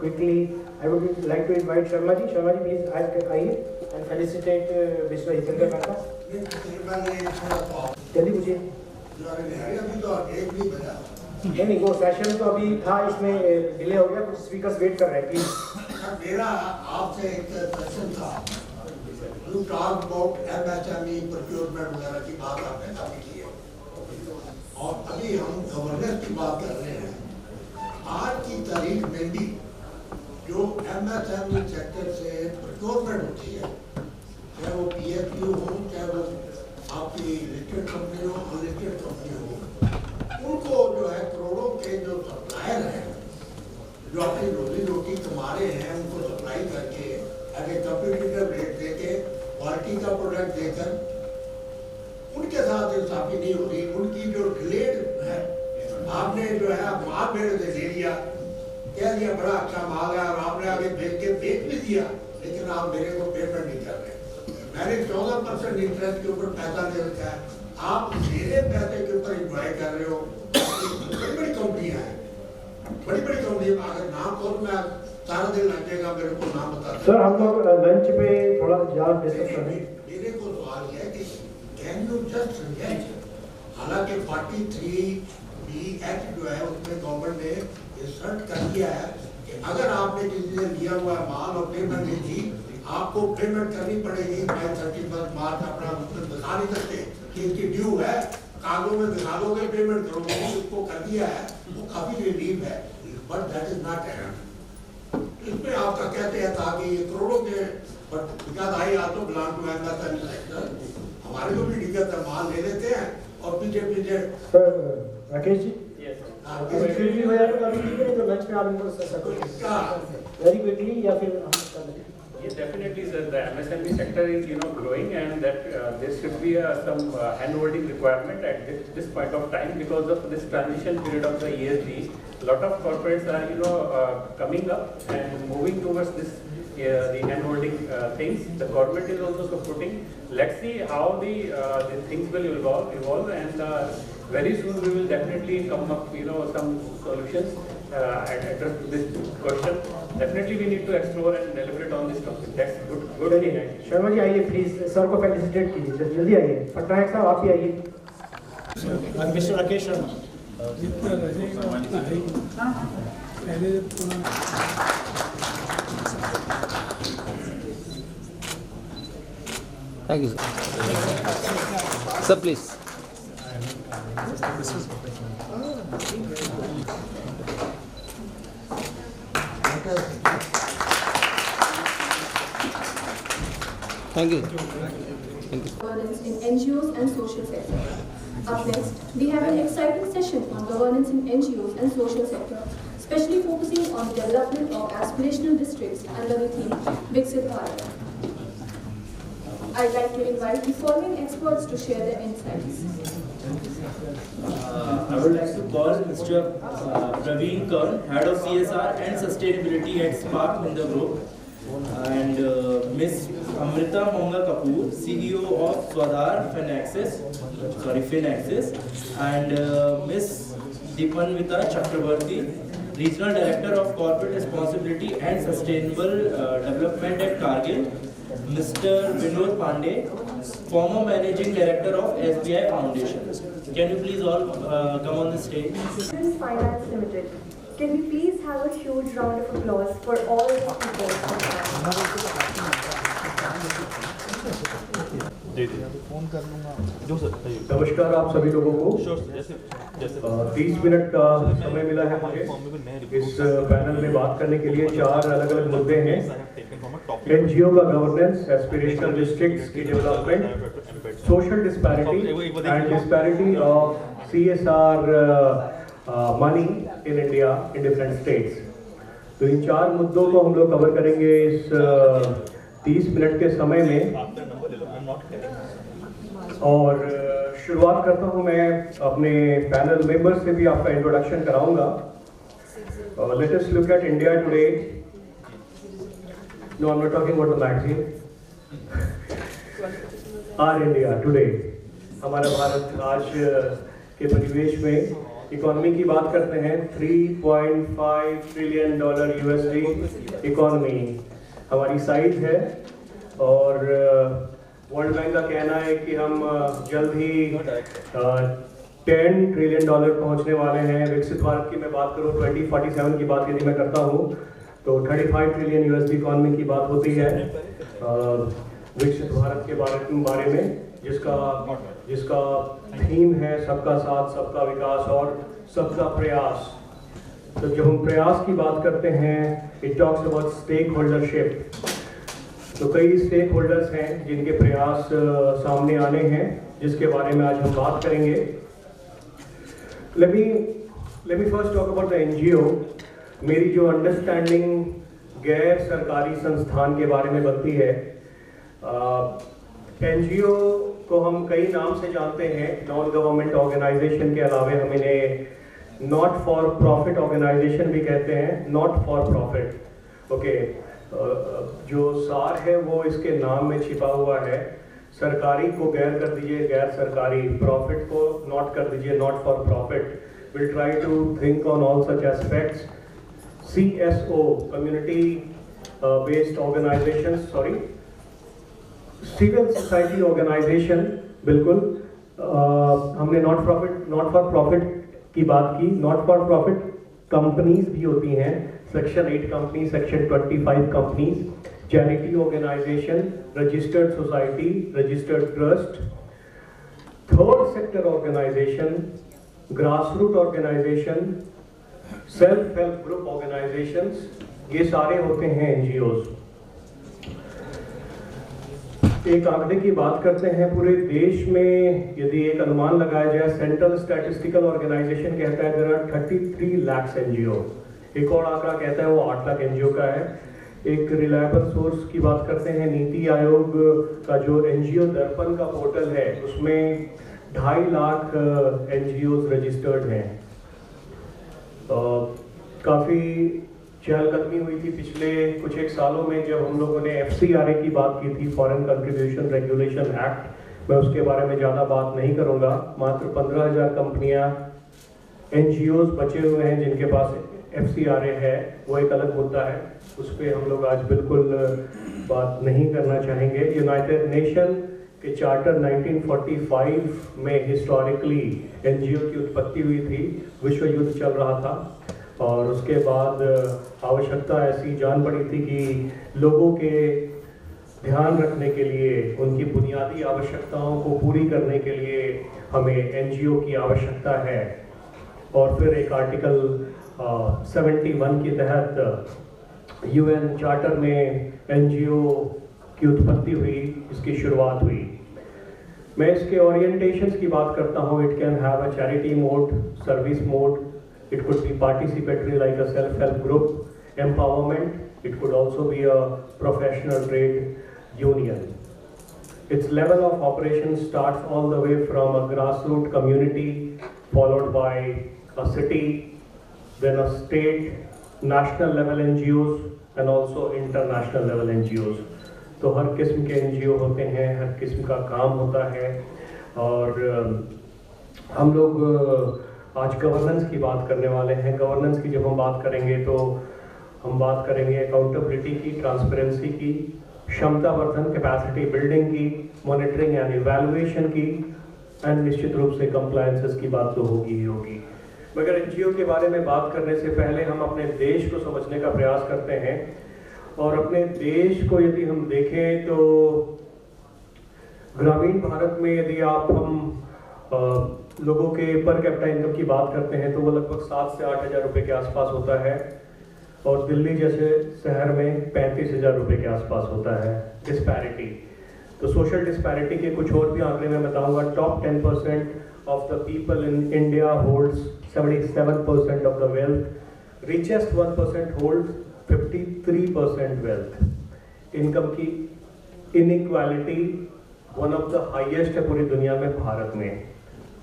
quickly, I would like to invite Sharma ji. Sharma ji, please आइए and felicitate Mr. Hitendra Mehta. जल्दी पूछिए। नहीं, वो session तो अभी था, इसमें delay हो गया, कुछ स्पीकर्स वेट कर रहे हैं, प्लीज। मेरा आपसे एक क्वेश्चन था। You talk about MSME procurement वगैरह की बात आपने काफी की है, और अभी हम गवर्नेंस की बात कर रहे हैं। आज की तारीख में भी जो MSME सेक्टर से प्रोक्योरमेंट होती है, चाहे वो PSU हो, चाहे वो आपकी लिस्टेड कंपनी हो, अनलिस्टेड कंपनी हो, उनको जो है करोड़ों के जो सप्लायर हैं, जो अपनी रोजी रोटी कमा रहे हैं, उनको सप्लाई करके एट ए कम्पिटिटिव रेट देके क्वालिटी का प्रोडक्ट देकर उनके साथ इंसाफी नहीं होती। उनकी जो डिलेड है, आपने जो है माल मेरे से ले लिया, कह दिया बड़ा अच्छा माल है और आपने आगे बेच भी दिया, लेकिन आप मेरे को पेमेंट नहीं कर रहे। मैंने 14% इंटरेस्ट के ऊपर पैसा दे रखा है, आप मेरे पैसे के ऊपर इंजॉय कर रहे हो। बड़ी बड़ी कंपनियां हैं, बड़ी बड़ी कंपनियां, अगर नाम खोल मैं सारा दिन लग जाएगा, मेरे को नाम बता। सर, हम लोग लंच पे थोड़ा ज्यादा डिस्कस कर रहे हैं। मेरे को सवाल यह है कि कैन यू जस्ट रिजेक्ट, हालांकि 43B एक्ट जो है उसमें गवर्नमेंट ने इंसर्ट कर दिया है कि अगर आपने किसी से लिया हुआ माल और पेमेंट नहीं की, आपको पेमेंट करनी पड़ेगी। मैं 31 मार्च अपना दिखा नहीं सकते कि इसकी ड्यू है, कागजों में दिखा दोगे, पेमेंट करोगे, उसको कर दिया है, वो काफी रिलीफ है, but that is not enough. इसमें आपका कहते हैं ताकि ये करोड़ों के, but because I also belong to MSME sector, हमारे को भी दिक्कत है, माल ले लेते हैं और पीछे सर राकेश जी, क्विकली हो जाए तो अभी ठीक है, तो लंच में आप इनको वेरी क्विकली या फिर हम कर लेंगे। Yes, definitely, sir. The MSME sector is, growing, and that there should be some hand-holding requirement at this point of time because of this transition period of the ESG. A lot of corporates are, coming up and moving towards this the hand-holding things. The government is also supporting. Let's see how the things will evolve, and very soon we will definitely come up, some solutions and address this question. Definitely we need to explore and deliberate on this topic. That's good thing. Sharma ji आइए please, sir को felicitate कीजिए, जल्दी आइए। पटनायक साहब आप भी आइए। Mister Rakesh Sharma. Thank you, sir. Sir, please. Thank you. Thank you. Governance in NGOs and social sector. Up next, we have an exciting session on governance in NGOs and social sector, especially focusing on the development of aspirational districts under the theme Viksit Bharat. I'd like to invite the following experts to share their insights. I would like to call Mr. Praveen Kaur, Head of CSR and Sustainability at Spark in the group, and Ms. Amrita Monga Kapoor, CEO of Swadhar Finaxis, and Ms. Deepanvita Chakrabarti, Regional Director of Corporate Responsibility and Sustainable Development at Kargil, Mr. Vinod Pandey, former Managing Director of SBI Foundation. Can you please all come on the stage? Finance Limited. Can we please have a huge round of applause for all the speakers? नमस्कार आप सभी लोगों को। 30 minute का समय मिला है मुझे इस पैनल में बात करने के लिए। 4 अलग अलग मुद्दे हैं। एनजीओ का गवर्नेंस, एस्पिरेशनल डिस्ट्रिक्ट्स की development, social disparity and disparity of CSR money in India in different states. तो इन 4 मुद्दों को हम लोग कवर करेंगे इस 30 मिनट के समय में। और शुरुआत करता हूं मैं अपने पैनल मेंबर्स से भी आपका इंट्रोडक्शन कराऊंगा। Let us look at India today. No, I am not talking about the magazine. Our India today, हमारा भारत आज के परिवेश में इकोनॉमी की बात करते हैं। $3.5 ट्रिलियन USD इकोनॉमी हमारी साइज है। और वर्ल्ड बैंक का कहना है कि हम जल्द ही $10 ट्रिलियन पहुंचने वाले हैं। विकसित भारत की मैं बात करूं, 2047 की बात यदि मैं करता हूं तो 35 ट्रिलियन USD इकोनॉमी की बात होती है विकसित भारत के बारे में, जिसका थीम है सबका साथ, सबका विकास और सबका प्रयास। तो जब हम प्रयास की बात करते हैं, it talks about stake holdership. तो कई स्टेक होल्डर्स हैं जिनके प्रयास सामने आने हैं, जिसके बारे में आज हम बात करेंगे। Let me first talk about the NGO. मेरी जो अंडरस्टैंडिंग गैर सरकारी संस्थान के बारे में बनती है, एनजीओ को हम कई नाम से जानते हैं। नॉन गवर्नमेंट ऑर्गेनाइजेशन के अलावे हम इन्हें नॉट फॉर प्रॉफिट ऑर्गेनाइजेशन भी कहते हैं। Not for profit, okay. जो सार है वो इसके नाम में छिपा हुआ है। सरकारी को गैर कर दीजिए, गैर सरकारी। प्रॉफिट को नॉट कर दीजिए, not for profit. Will try to think on all such aspects. CSO, community based organization, sorry, civil society organization, बिल्कुल। हमने नॉट फॉर प्रॉफिट की बात की। नॉट फॉर प्रॉफिट कंपनीज भी होती हैं, section 8 company, section 25 companies, charity organization, registered society, registered trust, third sector organization, grassroot organization, self help group organizations, ये सारे होते हैं एनजीओज। एक आंकड़े की बात करते हैं। पूरे देश में यदि एक अनुमान लगाया जाए, सेंट्रल स्टैटिस्टिकल ऑर्गेनाइजेशन कहता है देयर आर 33 लाख एनजीओ। एक और आंकड़ा कहता है वो 8 लाख एनजीओ का है। एक रिलायबल सोर्स की बात करते हैं, नीति आयोग का जो एनजीओ दर्पण का पोर्टल है, उसमें 2.5 लाख एनजीओ रजिस्टर्ड हैं। काफ़ी चहलकदमी हुई थी पिछले कुछ एक सालों में जब हम लोगों ने FCRA की बात की थी, फॉरेन कंट्रीब्यूशन रेगुलेशन एक्ट। मैं उसके बारे में ज़्यादा बात नहीं करूँगा। मात्र 15,000 कंपनियाँ, एनजीओज बचे हुए हैं जिनके पास FCRA है। वो एक अलग मुद्दा है, उस पर हम लोग आज बिल्कुल बात नहीं करना चाहेंगे। यूनाइटेड नेशन के चार्टर 1945 में हिस्टोरिकली एनजीओ की उत्पत्ति हुई थी। विश्व युद्ध चल रहा था और उसके बाद आवश्यकता ऐसी जान पड़ी थी कि लोगों के ध्यान रखने के लिए, उनकी बुनियादी आवश्यकताओं को पूरी करने के लिए हमें एनजीओ की आवश्यकता है। और फिर एक आर्टिकल 71 के तहत UN चार्टर में एनजीओ की उत्पत्ति हुई, इसकी शुरुआत हुई। मैं इसके ओरिएंटेशंस की बात करता हूँ। It can have a charity mode, service mode, it could be participatory like a self-help group, empowerment, it could also be a professional trade union. Its level of operation starts all the way from a grassroots community, followed by a city, then a state, national level NGOs and also international level NGOs. तो हर किस्म के NGO होते हैं, हर किस्म का काम होता है। और हम लोग आज गवर्नेंस की बात करने वाले हैं। गवर्नेंस की जब हम बात करेंगे तो हम बात करेंगे अकाउंटेबिलिटी की, ट्रांसपेरेंसी की, क्षमता वर्धन, कैपेसिटी बिल्डिंग की, मॉनिटरिंग एंड इवैल्यूएशन की, एंड निश्चित रूप से कंप्लायंसेस की बात तो होगी ही होगी। मगर एनजीओ के बारे में बात करने से पहले हम अपने देश को समझने का प्रयास करते हैं। और अपने देश को यदि हम देखें तो ग्रामीण भारत में यदि हम लोगों के पर कैपिटा इनकम की बात करते हैं तो वो लगभग 7 से 8 हज़ार रुपये के आसपास होता है, और दिल्ली जैसे शहर में 35,000 रुपये के आसपास होता है डिस्पैरिटी। तो सोशल डिस्पैरिटी के कुछ और भी आंकड़े मैं बताऊंगा। Top 10% of the people in India holds 77% of the wealth, richest 1% holds 53% wealth. Income की inequality one of the highest है पूरी दुनिया में। भारत में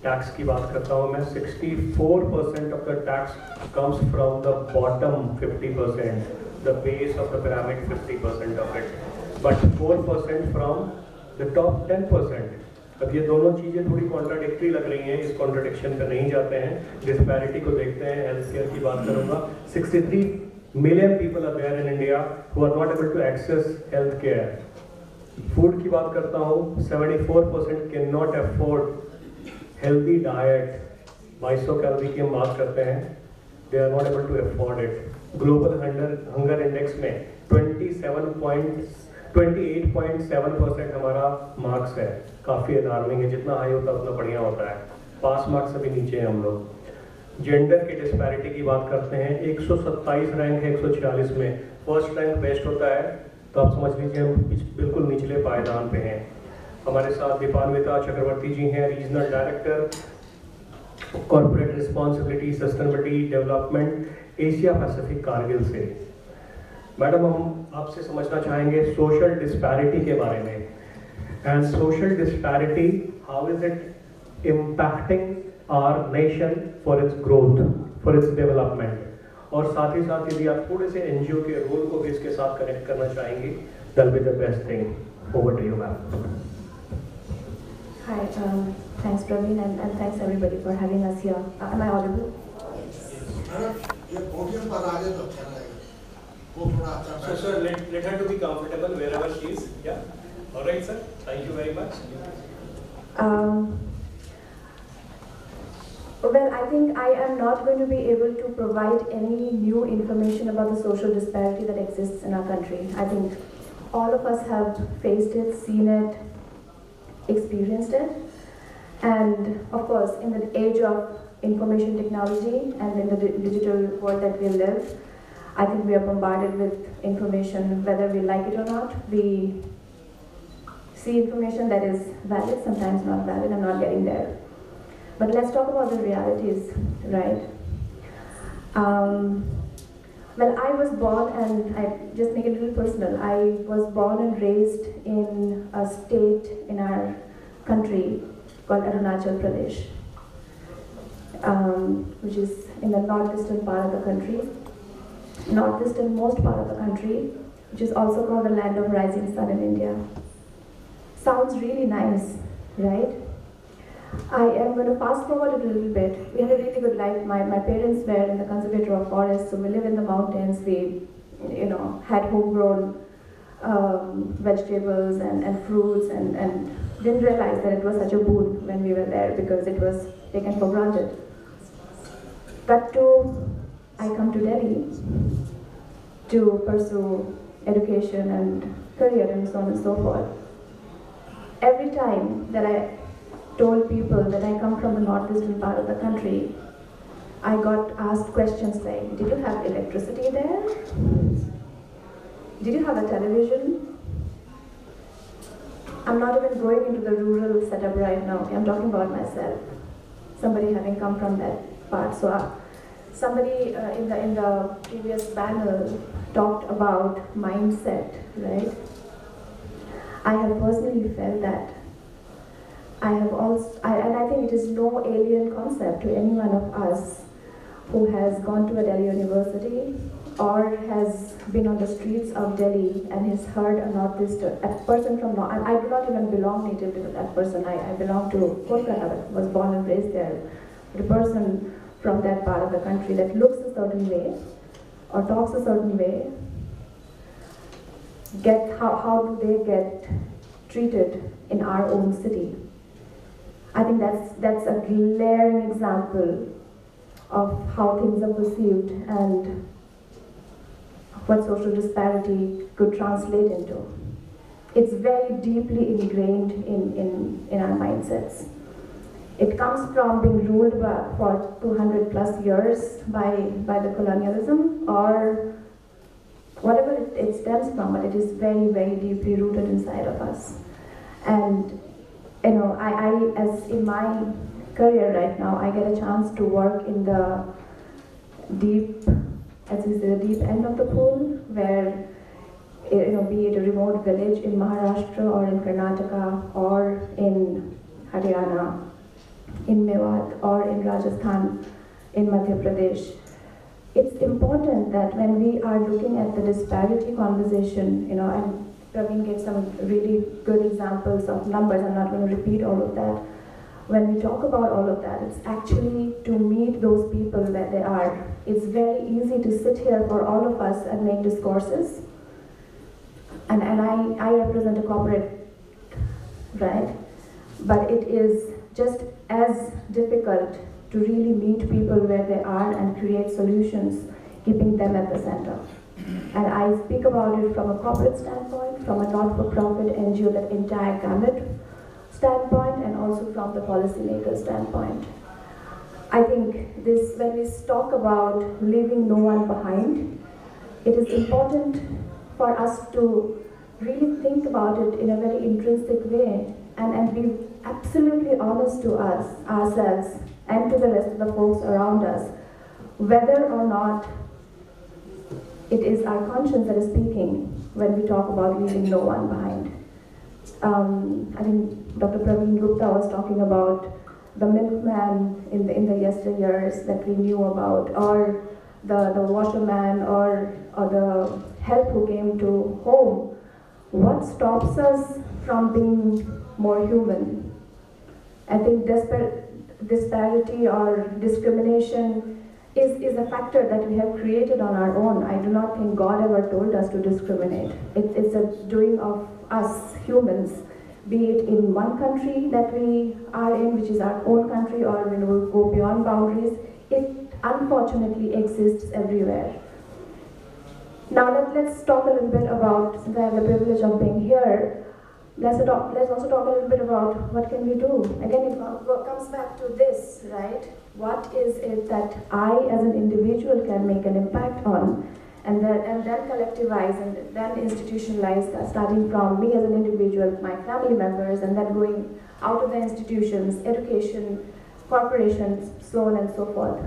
टैक्स की बात करता हूँ मैं, 64% of the tax comes from the bottom 50%, the base of the pyramid 50% of it, but 4% from the top 10%। अब ये दोनों चीज़ें थोड़ी कॉन्ट्राडिक्टरी लग रही हैं, इस कॉन्ट्राडिक्शन पे नहीं जाते हैं, डिस्पैरिटी को देखते हैं। हेल्थ केयर की बात करूँगा, 63 million people are there in India who are not able to access health care. Food की बात करता हूँ, 74% can not afford healthy diet. 2200 calorie की हम बात करते हैं, they are not able to afford it. Global hunger index में 28.7% हमारा मार्क्स है, काफ़ी अलार्मिंग है। जितना हाई होता है उतना बढ़िया होता है, पास मार्क्स से भी नीचे हैं हम लोग। जेंडर की डिस्पैरिटी की बात करते हैं, 127 रैंक है 146 में, फर्स्ट रैंक बेस्ट होता है, तो आप समझ लीजिए हम बिल्कुल निचले पायदान पे हैं। हमारे साथ दीपान्विता चक्रवर्ती जी हैं, regional director corporate responsibility sustainability development Asia Pacific Kargil से। मैडम, हम आपसे समझना चाहेंगे सोशल डिस्पैरिटी के बारे में, and social disparity how is it impacting our nation for its growth, for its development. और साथ ही साथ यदि आप थोड़े से एनजीओ के रोल को भी इसके साथ कनेक्ट करना चाहेंगे, that will be the best thing. Over to you ma'am. Hi, thanks Praveen and thanks everybody for having us here. Am I audible? ये पोडियम पर आगे तो अच्छा रहेगा, वो थोड़ा अच्छा। So let her to be comfortable wherever she is. Yeah. All right, sir. Thank you very much. Well, I think I am not going to be able to provide any new information about the social disparity that exists in our country. I think all of us have faced it, seen it, experienced it. And of course, in the age of information technology and in the digital world that we live, I think we are bombarded with information whether we like it or not. We see information that is valid, sometimes not valid. I'm not getting there. But let's talk about the realities, right? Well, I was born, and I just make it a little personal. I was born and raised in a state in our country called Arunachal Pradesh, which is in the northeastern part of the country, northeasternmost part of the country, which is also called the land of rising sun in India. Sounds really nice, right? I am going to fast forward a little bit. We had a really good life. My parents were in the conservator of forests, so we live in the mountains. We, had homegrown vegetables and fruits and didn't realize that it was such a boon when we were there because it was taken for granted. But I come to Delhi to pursue education and career and so on and so forth. Every time that I told people that I come from the northeastern part of the country, I got asked questions like, did you have electricity there? Did you have a television? I'm not even going into the rural setup right now. Okay? I'm talking about myself. Somebody having come from that part. So somebody in the previous panel talked about mindset, right? I have personally felt that. And I think it is no alien concept to any one of us who has gone to a Delhi university or has been on the streets of Delhi and has heard a person from North. I do not even belong native to that person. I belong to Kolkata, was born and raised there. But a person from that part of the country that looks a certain way or talks a certain way, how do they get treated in our own city? I think that's a glaring example of how things are perceived and what social disparity could translate into. it's very deeply ingrained in our mindsets. It comes from being ruled for 200 plus years by the colonialism or whatever it stems from, but it is very, very deeply rooted inside of us. And you know, I as in my career right now, I get a chance to work in the deep, as we say, the deep end of the pool, where, you know, be it a remote village in Maharashtra or in Karnataka or in Haryana, in Mewat or in Rajasthan, in Madhya Pradesh. It's important that when we are looking at the disparity conversation, you know, and Praveen gave some really good examples of numbers, I'm not going to repeat all of that. When we talk about all of that, it's actually to meet those people where they are. It's very easy to sit here for all of us and make discourses. And I represent a corporate, right? But it is just as difficult to really meet people where they are and create solutions, keeping them at the center. And I speak about it from a corporate standpoint, from a not-for-profit NGO, that entire gamut standpoint, and also from the policymaker standpoint. I think this, when we talk about leaving no one behind, it is important for us to really think about it in a very intrinsic way and be absolutely honest to us, ourselves, and to the rest of the folks around us, whether or not it is our conscience that is speaking when we talk about leaving no one behind. I think Dr. Praveen Gupta was talking about the milkman in the yesteryears that we knew about, or the washerman, or the help who came to home. What stops us from being more human? I think disparity or discrimination is a factor that we have created on our own. I do not think God ever told us to discriminate. It's a doing of us humans, be it in one country that we are in, which is our own country, or when we go beyond boundaries. It unfortunately exists everywhere. Now let's talk a little bit about, since I have the privilege of being here, let's also talk a little bit about what can we do. Again, it comes back to this, right? What is it that I as an individual can make an impact on, and then collectivize and then institutionalize, starting from me as an individual, my family members, and then going out of the institutions, education, corporations, so on and so forth.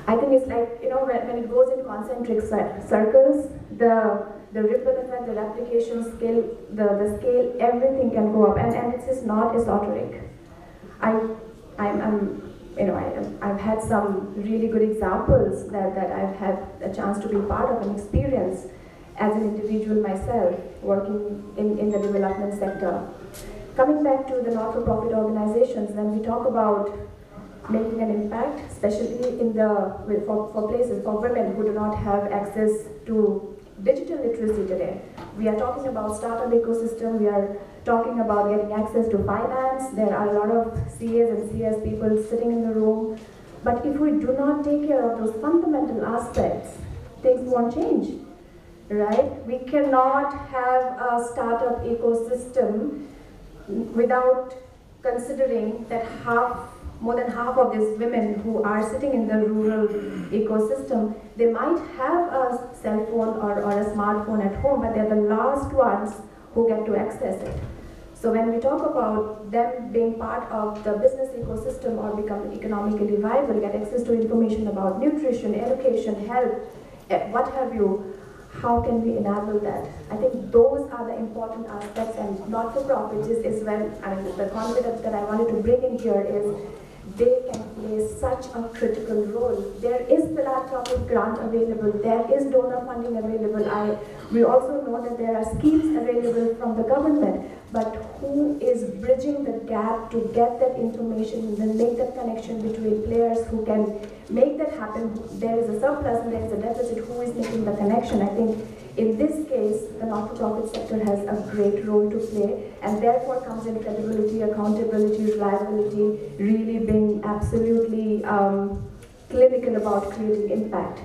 I think it's like, you know, when it goes in concentric circles, the ripple effect, the replication scale, the scale, everything can go up, and it's just not esoteric. I've had some really good examples that I've had a chance to be part of and experience as an individual myself, working in the development sector. Coming back to the not-for-profit organizations, when we talk about making an impact, especially for places, for women who do not have access to digital literacy today. We are talking about startup ecosystem, we are talking about getting access to finance. There are a lot of CAs and CS people sitting in the room. But if we do not take care of those fundamental aspects, things won't change, right? We cannot have a startup ecosystem without considering that more than half of these women who are sitting in the rural ecosystem, they might have a cell phone or a smartphone at home, but they're the last ones who get to access it. So when we talk about them being part of the business ecosystem or become economically viable, get access to information about nutrition, education, health, what have you, how can we enable that? I think those are the important aspects, and not-for-profits is when, the concept that I wanted to bring in here is they can play such a critical role. There is philanthropic grant available, there is donor funding available. We also know that there are schemes available from the government, but who is bridging the gap to get that information and then make that connection between players who can make that happen? There is a surplus and there is a deficit. Who is making the connection? I think in this case, the not-for-profit sector has a great role to play, and therefore comes in credibility, accountability, reliability, really being absolutely clinical about creating impact.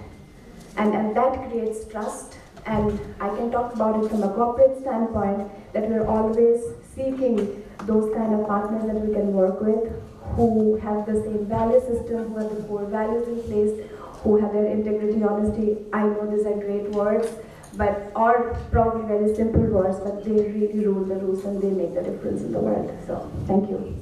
And that creates trust, And I can talk about it from a corporate standpoint, that we're always seeking those kind of partners that we can work with, who have the same value system, who have the core values in place, who have their integrity, honesty. I know these are great words, but or probably very simple words, but they really rule the roost and they make the difference in the world. So thank you.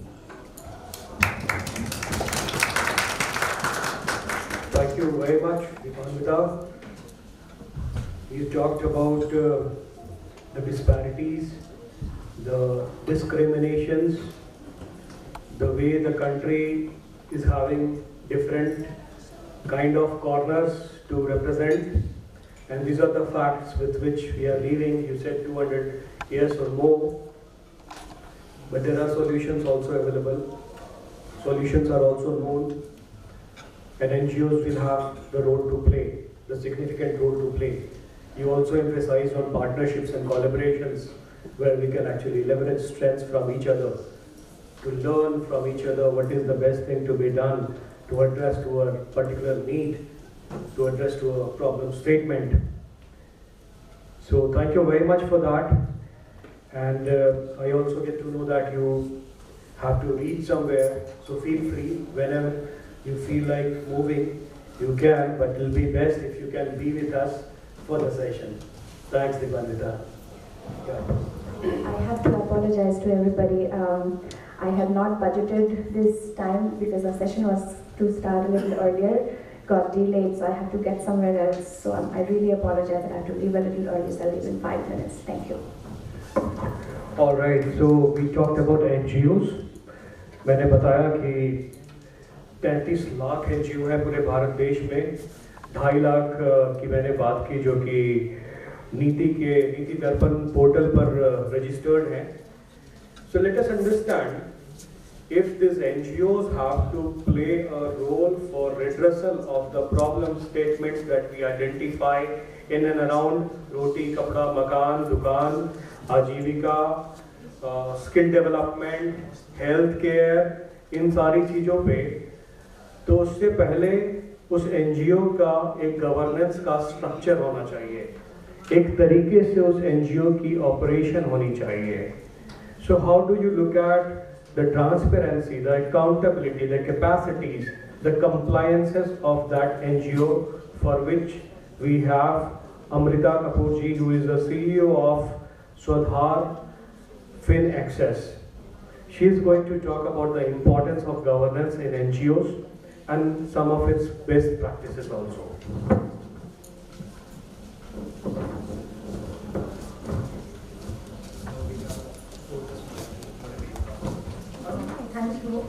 Thank you very much, Deepanvita. You talked about the disparities, the discriminations, the way the country is having different kind of corners to represent, and these are the facts with which we are living. You said 200 years or more, but there are solutions also available. Solutions are also known, and NGOs will have the role to play, the significant role to play. You also emphasize on partnerships and collaborations where we can actually leverage strengths from each other, to learn from each other what is the best thing to be done to address to a particular need, to address to a problem statement. So thank you very much for that. And I also get to know that you have to reach somewhere, so feel free whenever you feel like moving, you can, but it will be best if you can be with us for the session. Thanks, Deepanvita. Yeah. I have to apologize to everybody. I had not budgeted this time because our session was to start a little earlier, got delayed, so I have to get somewhere else. So I really apologize that I have to leave a little early, so I'll leave in 5 minutes. Thank you. All right, so we talked about NGOs. मैंने बताया कि 35 lakh NGO है पूरे भारत देश में, 2.5 लाख की मैंने बात की जो कि नीति दर्पण पोर्टल पर रजिस्टर्ड हैं. So let us understand, if these NGOs have to play a role for redressal of the problem statements that we identify in and around roti, kapda, makan, dukan, आजीविका, स्किल डेवलपमेंट, हेल्थ केयर, इन सारी चीज़ों पे, तो उससे पहले उस NGO का एक गवर्नेंस का स्ट्रक्चर होना चाहिए, एक तरीके से उस एनजीओ की ऑपरेशन होनी चाहिए. So how do you look at the transparency, the accountability, the capacities, the compliances of that NGO for which we have Amrita Kapoor ji, who is the CEO of Swadhar Fin Access. She is going to talk about the importance of governance in NGOs and some of its best practices also. Thank you.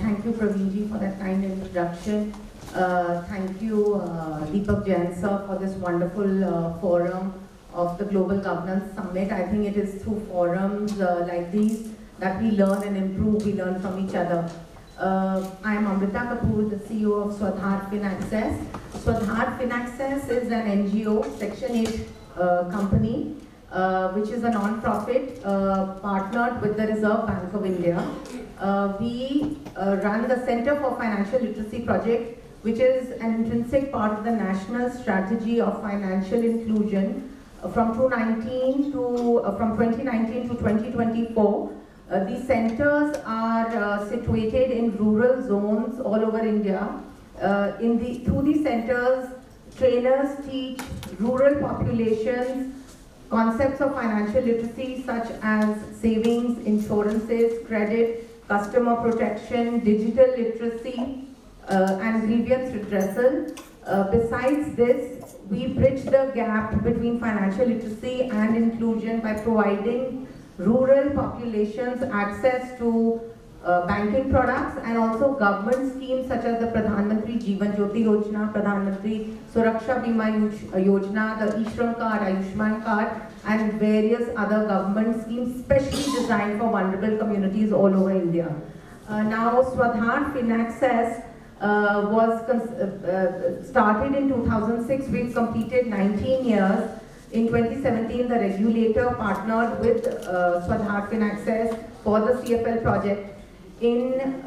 Thank you, Praveen ji, for that kind introduction. Thank you, Deepak Jain sir, for this wonderful forum of the Global Governance Summit. I think it is through forums like these that we learn and improve, we learn from each other. I am Amrita Kapoor, the CEO of Swadhar Fin Access. Swadhar Fin Access is an NGO, Section 8 company, which is a non-profit partnered with the Reserve Bank of India. We run the Center for Financial Literacy project, which is an intrinsic part of the National Strategy of Financial Inclusion from 2019 to 2024. These centers are situated in rural zones all over India. Through these centers, trainers teach rural populations concepts of financial literacy such as savings, insurances, credit, customer protection, digital literacy, and grievance redressal. Besides this, we bridge the gap between financial literacy and inclusion by providing rural populations access to banking products and also government schemes such as the Pradhan Mantri Jeevan Jyoti Yojana, Pradhan Mantri Suraksha Bima Yojana, the E-Shram card, Ayushman card, and various other government schemes specially designed for vulnerable communities all over India. Now, Swadhar Fin Access was started in 2006. We've completed 19 years. In 2017, the regulator partnered with Swadhar Fin Access for the CFL project. In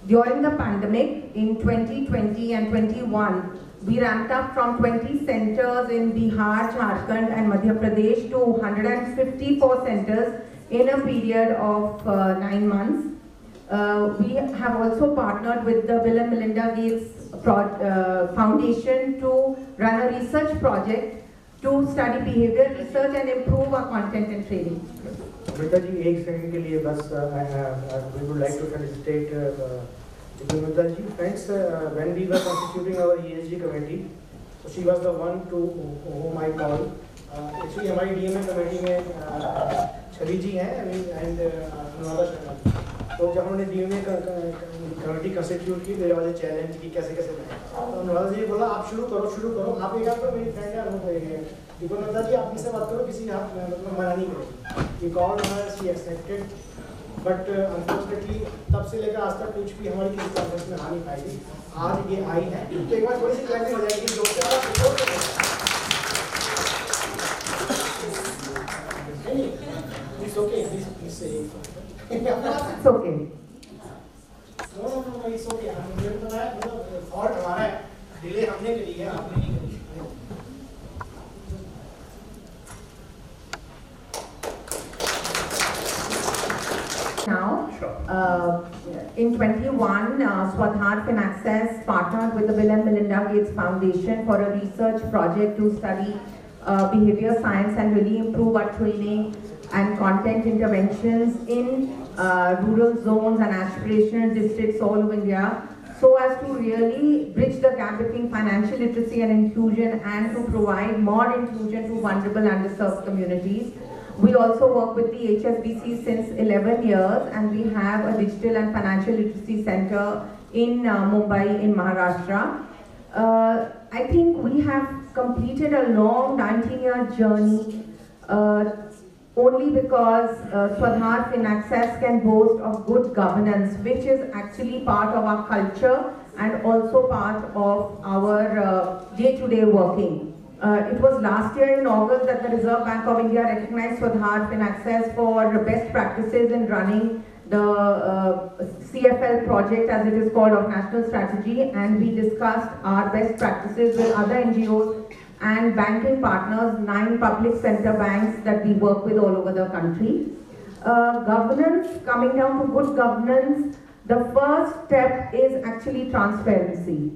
During the pandemic in 2020 and 21, we ramped up from 20 centers in Bihar, Jharkhand and Madhya Pradesh to 154 centers in a period of 9 months. We have also partnered with the Bill and Melinda Gates Foundation to run a research project to study behavior research and improve our content and training. Amrita ji एक second के लिए बस we would like to felicitate Anuradha ji. Friends, when we were constituting our ESG committee, so she was the one to whom I called. Actually हमारी DMA committee में छवि जी हैं and Anuradha Sharma. तो जब हमने DMA कमेटी कंस्टिट्यूट की मेरे वाले challenge की कैसे कैसे तो अनुराधा जी बोला आप शुरू करो आप एक आप मेरी फ्रेंड है अनुराधा जी आप मुझसे बात करो किसी आप मना नहीं करेंगे. We called her, she accepted. But unfortunately तब से लेकर आज तक कुछ भी हमारी किसी कॉन्फ्रेंस में आ नहीं पाई थी. आज ये आई है तो एक बार थोड़ी सी क्लैरिटी हो जाएगी जो it's okay, please say it's okay. No, it's okay. मुझे पता है मतलब फॉल्ट हमारा है, डिले हमने करी है आपने नहीं करी. Now, in 21, Swadhar Finaccess partnered with the Bill and Melinda Gates Foundation for a research project to study behavior science and really improve our training and content interventions in rural zones and aspirational districts all over India, so as to really bridge the gap between financial literacy and inclusion and to provide more inclusion to vulnerable and underserved communities. We also work with the HSBC since 11 years, and we have a digital and financial literacy center in Mumbai in Maharashtra. I think we have completed a long 19-year journey only because Swadhar Finaccess can boast of good governance, which is actually part of our culture and also part of our day-to-day working. It was last year in August that the Reserve Bank of India recognized Swadhar Finaccess for best practices in running the CFL project, as it is called, of national strategy, and we discussed our best practices with other NGOs and banking partners, 9 public sector banks that we work with all over the country. Governance, coming down to good governance, the first step is actually transparency.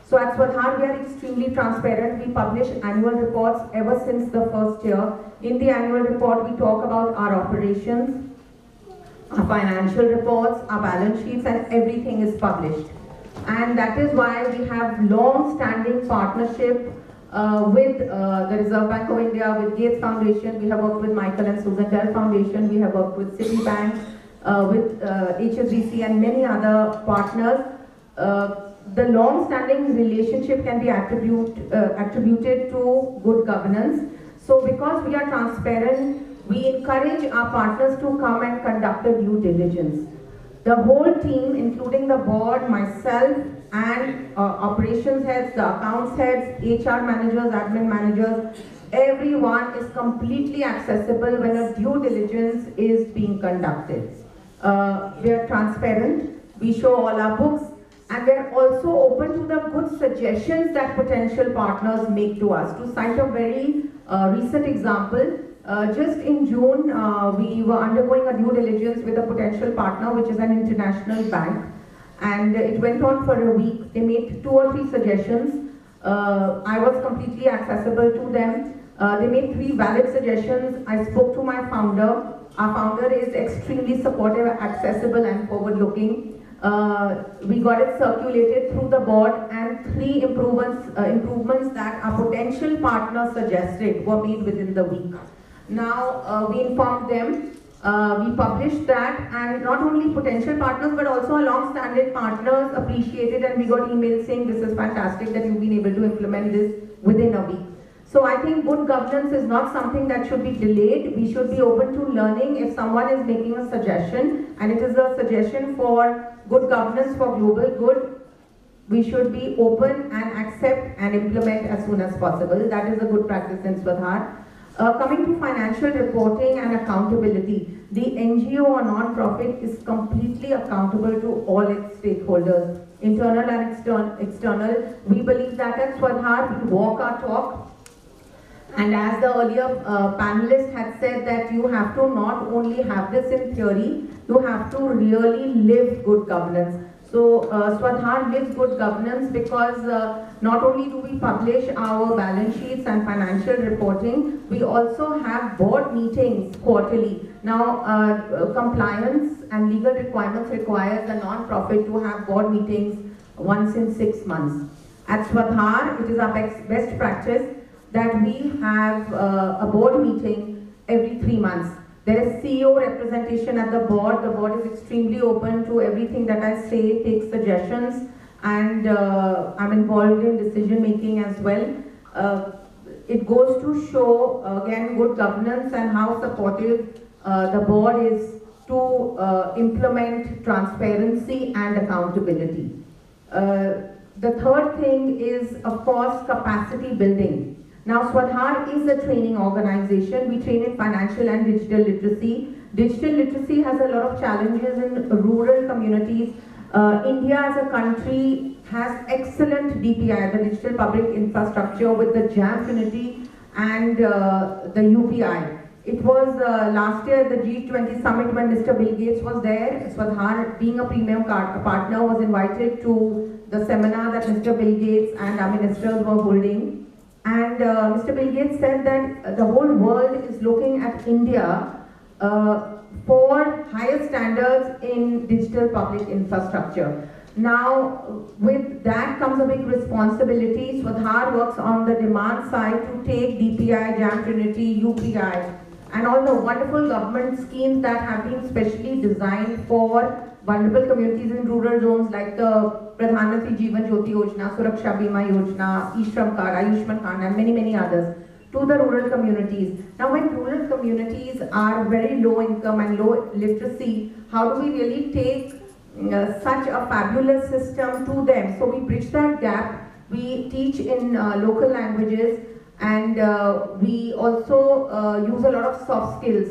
So at Swadhar, we are extremely transparent. We publish annual reports ever since the first year. In the annual report, we talk about our operations, our financial reports, our balance sheets, and everything is published. And that is why we have long-standing partnership with the Reserve Bank of India, with Gates Foundation. We have worked with Michael and Susan Dell Foundation. We have worked with Citibank, with HSBC and many other partners. The long-standing relationship can be attributed to good governance. So because we are transparent, we encourage our partners to come and conduct a due diligence. The whole team, including the board, myself, and operations heads, the accounts heads, HR managers, admin managers, everyone is completely accessible when a due diligence is being conducted. We are transparent, we show all our books, and we are also open to the good suggestions that potential partners make to us. To cite a very recent example, just in June, we were undergoing a due diligence with a potential partner, which is an international bank. And it went on for a week. They made 2 or 3 suggestions. I was completely accessible to them. They made 3 valid suggestions. I spoke to my founder. Our founder is extremely supportive, accessible, and forward-looking. We got it circulated through the board, and 3 improvements that our potential partner suggested were made within the week. Now, we informed them, we published that, and not only potential partners but also our long-standing partners appreciated, and we got emails saying this is fantastic that you've been able to implement this within a week. So I think good governance is not something that should be delayed. We should be open to learning. If someone is making a suggestion and it is a suggestion for good governance for global good, we should be open and accept and implement as soon as possible. That is a good practice in Swadhar. Coming to financial reporting and accountability, the NGO or non-profit is completely accountable to all its stakeholders, internal and external. We believe that at Swadhar we walk our talk. And as the earlier panelist had said, that you have to not only have this in theory, you have to really live good governance. So Swadhar lives good governance because not only do we publish our balance sheets and financial reporting, we also have board meetings quarterly. Now compliance and legal requirements requires a non-profit to have board meetings once in 6 months. At Swadhar, it is our best practice that we have a board meeting every 3 months. There is CEO representation at the board. The board is extremely open to everything that I say, takes suggestions, and I'm involved in decision making as well. It goes to show, again, good governance and how supportive the board is to implement transparency and accountability. The third thing is, of course, capacity building. Now, Swadhar is a training organization. We train in financial and digital literacy. Digital literacy has a lot of challenges in rural communities. India as a country has excellent DPI, the digital public infrastructure, with the JAM Trinity and the UPI. It was last year at the G20 summit when Mr. Bill Gates was there. Swadhar, being a premium partner, was invited to the seminar that Mr. Bill Gates and our ministers were holding. And Mr. Bill Gates said that the whole world is looking at India for higher standards in digital public infrastructure. Now, with that comes a big responsibility. Swadhar works on the demand side to take DPI, JAM Trinity, UPI, and all the wonderful government schemes that have been specially designed for vulnerable communities in rural zones, like the Pradhan Mantri Jeevan Jyoti Yojana, Suraksha Bima Yojana, E-Shram Card, Ayushman Card, and many others, to the rural communities. Now, when rural communities are very low income and low literacy, how do we really take such a fabulous system to them? So we bridge that gap. We teach in local languages, and we also use a lot of soft skills.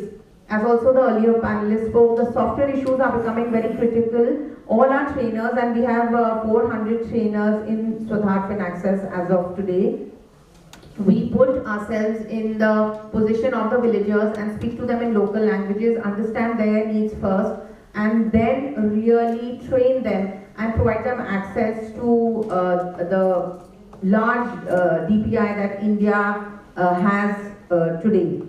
As also the earlier panelists spoke, the software issues are becoming very critical. All our trainers, and we have 400 trainers in Swadhar FinAccess as of today. We put ourselves in the position of the villagers and speak to them in local languages, understand their needs first, and then really train them and provide them access to the large DPI that India has today.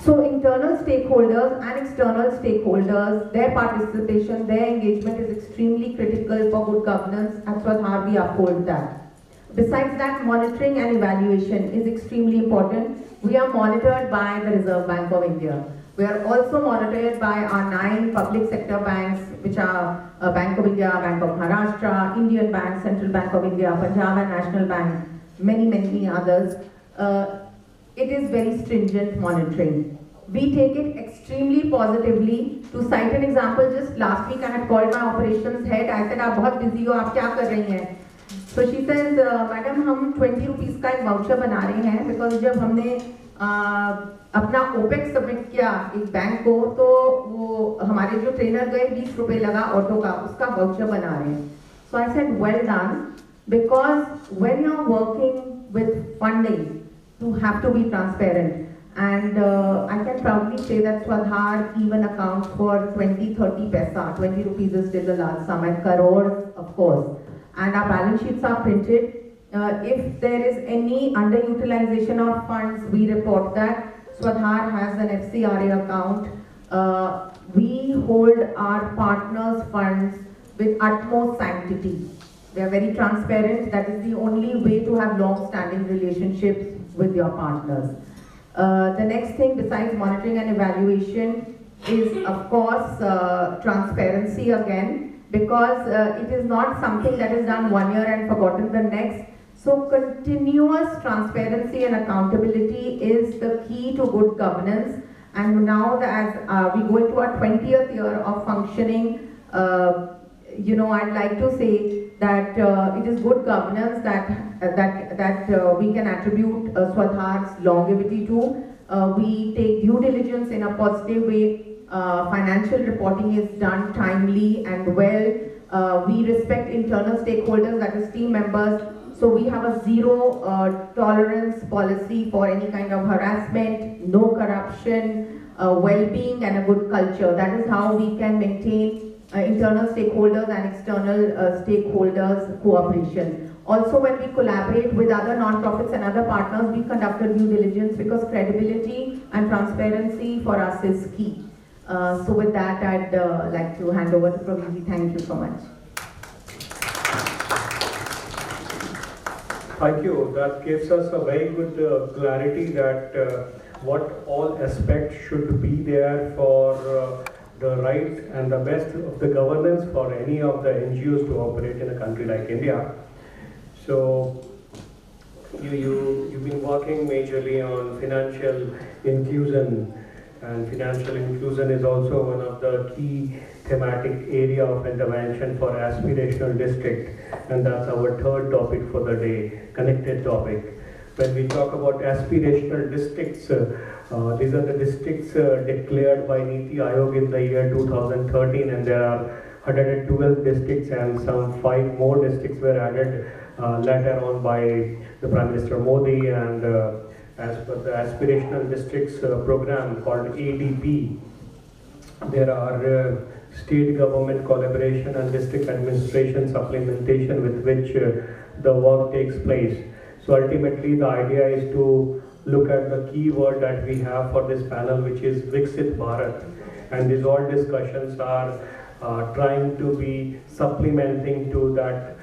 So internal stakeholders and external stakeholders, their participation, their engagement is extremely critical for good governance. At Swadhar we uphold that. Besides that, monitoring and evaluation is extremely important. We are monitored by the Reserve Bank of India. We are also monitored by our 9 public sector banks, which are Bank of India, Bank of Maharashtra, Indian Bank, Central Bank of India, Punjab and National Bank, many others. It is very stringent monitoring. We take it extremely positively. To cite an example, just last week I had called my operations head. I said, "आप बहुत busy हो, आप क्या कर रही हैं?" So she says, "Madam, हम 20 rupees का एक voucher बना रहे हैं, because जब हमने अपना OPEX सबमिट किया एक बैंक को, तो वो हमारे जो ट्रेनर गए 20 रुपए लगा ऑटो का, उसका voucher बना रहे हैं." So I said, "Well done," because when you're working with funding, you have to be transparent. And I can proudly say that Swadhar even accounts for 20-30 paisa. 20 rupees is still a large sum, and crores, of course. And our balance sheets are printed. If there is any underutilization of funds, we report that. Swadhar has an FCRA account. We hold our partners' funds with utmost sanctity. We are very transparent. That is the only way to have long-standing relationships with your partners. The next thing besides monitoring and evaluation is, of course, transparency again, because it is not something that is done one year and forgotten the next. So continuous transparency and accountability is the key to good governance. And now that as we go into our 20th year of functioning, I'd like to say that it is good governance that we can attribute Swadhar's longevity to. We take due diligence in a positive way. Financial reporting is done timely and well. We respect internal stakeholders, that is team members. So we have a zero tolerance policy for any kind of harassment, no corruption, well-being and a good culture. That is how we can maintain internal stakeholders and external stakeholders cooperation. Also, when we collaborate with other non-profits and other partners, we conduct a due diligence because credibility and transparency for us is key. So with that, I'd like to hand over to Praveen. Thank you so much. Thank you. That gives us a very good clarity that what all aspects should be there for the right and the best of the governance for any of the NGOs to operate in a country like India. So you've been working majorly on financial inclusion, and financial inclusion is also one of the key thematic area of intervention for aspirational district, and that's our third topic for the day, connected topic. When we talk about aspirational districts, these are the districts declared by Niti Aayog in the year 2013, and there are 112 districts and some 5 more districts were added later on by the Prime Minister Modi, and as per the aspirational districts program called ADP, there are state government collaboration and district administration supplementation with which the work takes place. So ultimately the idea is to look at the key word that we have for this panel, which is Viksit Bharat, and these all discussions are trying to be supplementing to that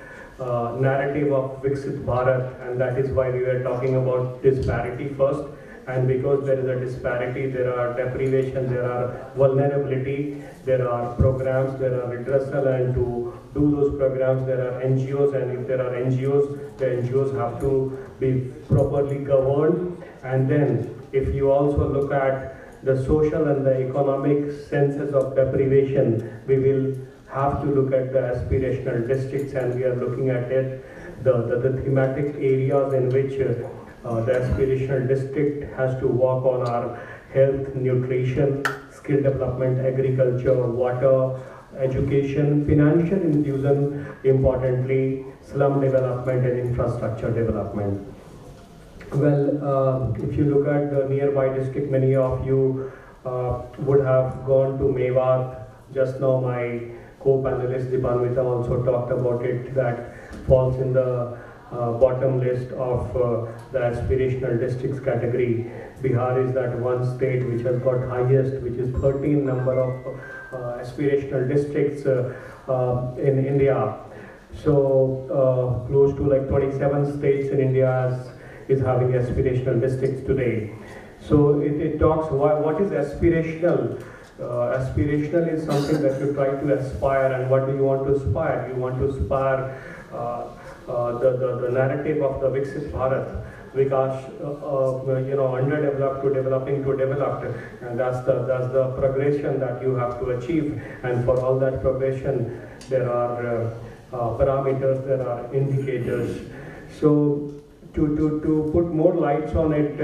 narrative of Viksit Bharat, and that is why we were talking about disparity first. And because there is a disparity, there are deprivation, there are vulnerability, there are programs, there are redressal, and to do those programs there are NGOs, and if there are NGOs, the NGOs have to be properly governed. And then if you also look at the social and the economic senses of deprivation, we will have to look at the aspirational districts, and we are looking at it, the thematic areas in which the aspirational district has to work on our health, nutrition, skill development, agriculture, water, education, financial inclusion, importantly, slum development and infrastructure development. Well, if you look at the nearby district, many of you would have gone to Mewat. Just now my co-panelist Dipanvita also talked about it, that falls in the bottom list of the aspirational districts category. Bihar is that one state which has got highest, which is 13 number of aspirational districts in India. So close to like 27 states in India is having aspirational districts today. So it talks what is aspirational. Aspirational is something that you try to aspire, and what do you want to aspire? You want to aspire the narrative of the Viksit Bharat, Vikas, underdeveloped to developing to developed, and that's the progression that you have to achieve. And for all that progression, there are parameters, there are indicators. So to put more lights on it,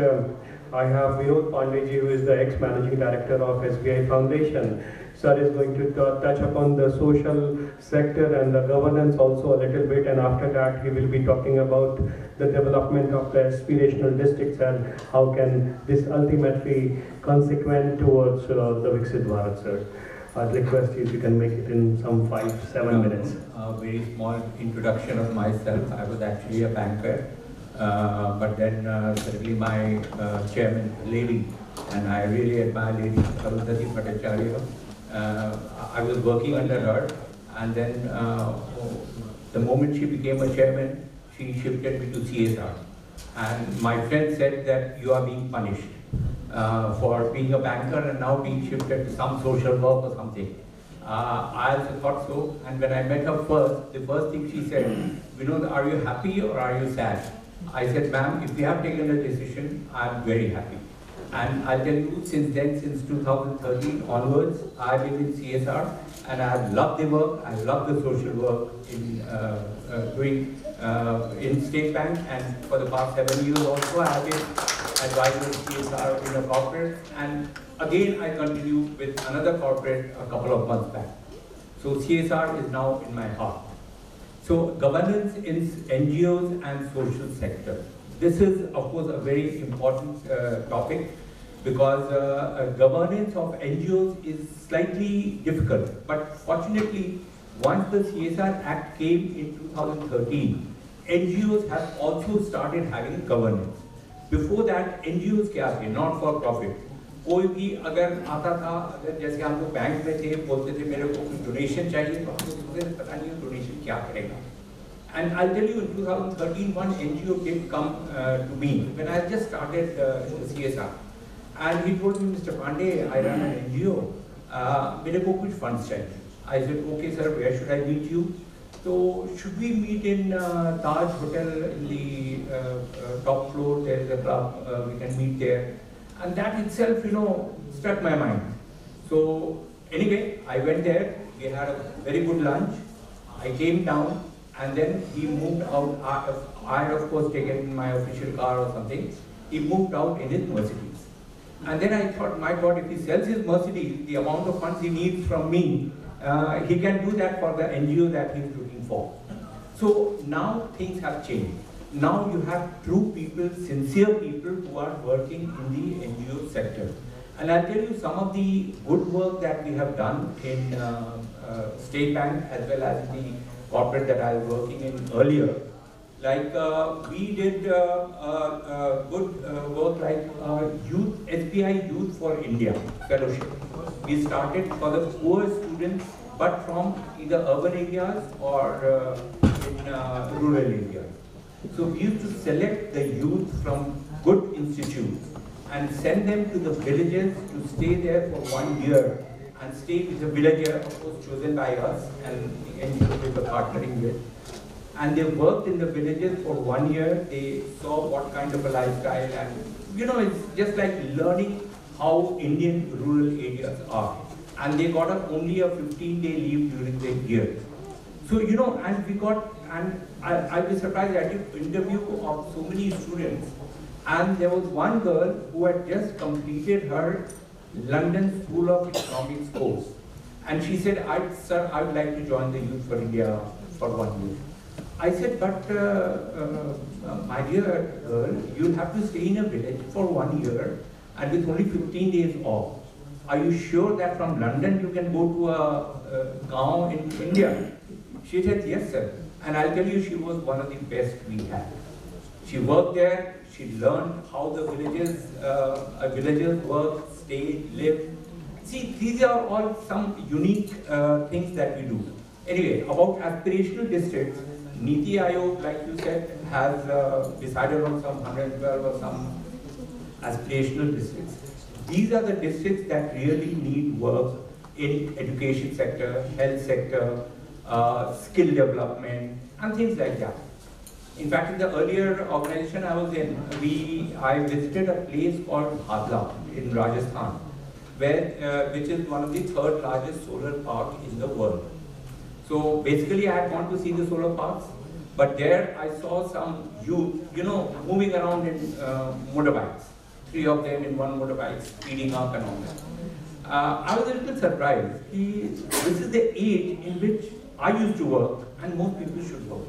I have Vinod Pandeyji, who is the ex-managing director of SBI Foundation. Sir is going to touch upon the social sector and the governance also a little bit, and after that he will be talking about the development of the aspirational districts and how can this ultimately consequent towards the Viksit Bharat, sir. I'd request you if you can make it in some 5-7 minutes. A very small introduction of myself. I was actually a banker. But then suddenly my chairman, lady, and I really admire Lady Arundhati Bhattacharya. I was working under her, and then the moment she became a chairman, she shifted me to CSR. And my friend said that you are being punished for being a banker and now being shifted to some social work or something. I also thought so, and when I met her first, the first thing she said, Vinod, are you happy or are you sad? I said, ma'am, if you have taken a decision, I'm very happy. And I'll tell you, since then, since 2013 onwards, I live in CSR, and I have loved the work. I love the social work in doing in State Bank, and for the past 7 years also, I have been advisor CSR in a corporate, and again I continue with another corporate a couple of months back. So CSR is now in my heart. So governance in NGOs and social sector. This is, of course, a very important topic, because governance of NGOs is slightly difficult. But fortunately, once the CSR Act came in 2013, NGOs have also started having governance. Before that, NGOs क्या थे? Not for profit. कोई भी अगर आता था, अगर जैसे हम लोग बैंक में थे, बोलते थे मेरे को कुछ डोनेशन चाहिए, तो हम लोग सोचते थे पता नहीं डोनेशन क्या करेगा. And I'll tell you, in 2013, one NGO did come to me when I just started the CSR, and he told me, Mr. Pandey, I run an NGO. मेरे को कुछ funds चाहिए. I said, okay, sir, where should I meet you? So should we meet in Taj Hotel in the top floor? There is a club. We can meet there. And that itself, struck my mind. So anyway, I went there. We had a very good lunch. I came down, and then he moved out. I had, of course, taken my official car or something. He moved out in his Mercedes. And then I thought, my God, if he sells his Mercedes, the amount of funds he needs from me, he can do that for the NGO that he's looking for. So now things have changed. Now you have true people, sincere people who are working in the NGO sector. And I'll tell you some of the good work that we have done in State Bank, as well as the corporate that I was working in earlier. Like we did good work like Youth, SBI Youth for India Fellowship. We started for the poor students, but from either urban areas or in rural areas. So we used to select the youth from good institutes and send them to the villages to stay there for 1 year and stay with the villager, of course chosen by us and the NGO we were partnering with. And they worked in the villages for 1 year. They saw what kind of a lifestyle, and it's just like learning how Indian rural areas are. And they got only a 15-day leave during the year. So, and we got, and I was surprised. I did interview of so many students, and there was one girl who had just completed her London School of Economics course. And she said, sir, I would like to join the Youth for India for 1 year. I said, but my dear girl, you'll have to stay in a village for 1 year and with only 15 days off. Are you sure that from London you can go to a gaon in India? She said, yes, sir. And I'll tell you, she was one of the best we had. She worked there, she learned how the villagers work, stay, live. See, these are all some unique things that we do. Anyway, about aspirational districts, Niti Aayog, like you said, has decided on some 112 or some aspirational districts. These are the districts that really need work in education sector, health sector, skill development, and things like that. In fact, in the earlier organization I was in, I visited a place called Bhadla in Rajasthan, which is one of the 3rd largest solar park in the world. So basically I had gone to see the solar parks, but there I saw some youth, moving around in motorbikes. 3 of them in one motorbike, speeding up and all that. I was a little surprised. This is the age in which I used to work and most people should work.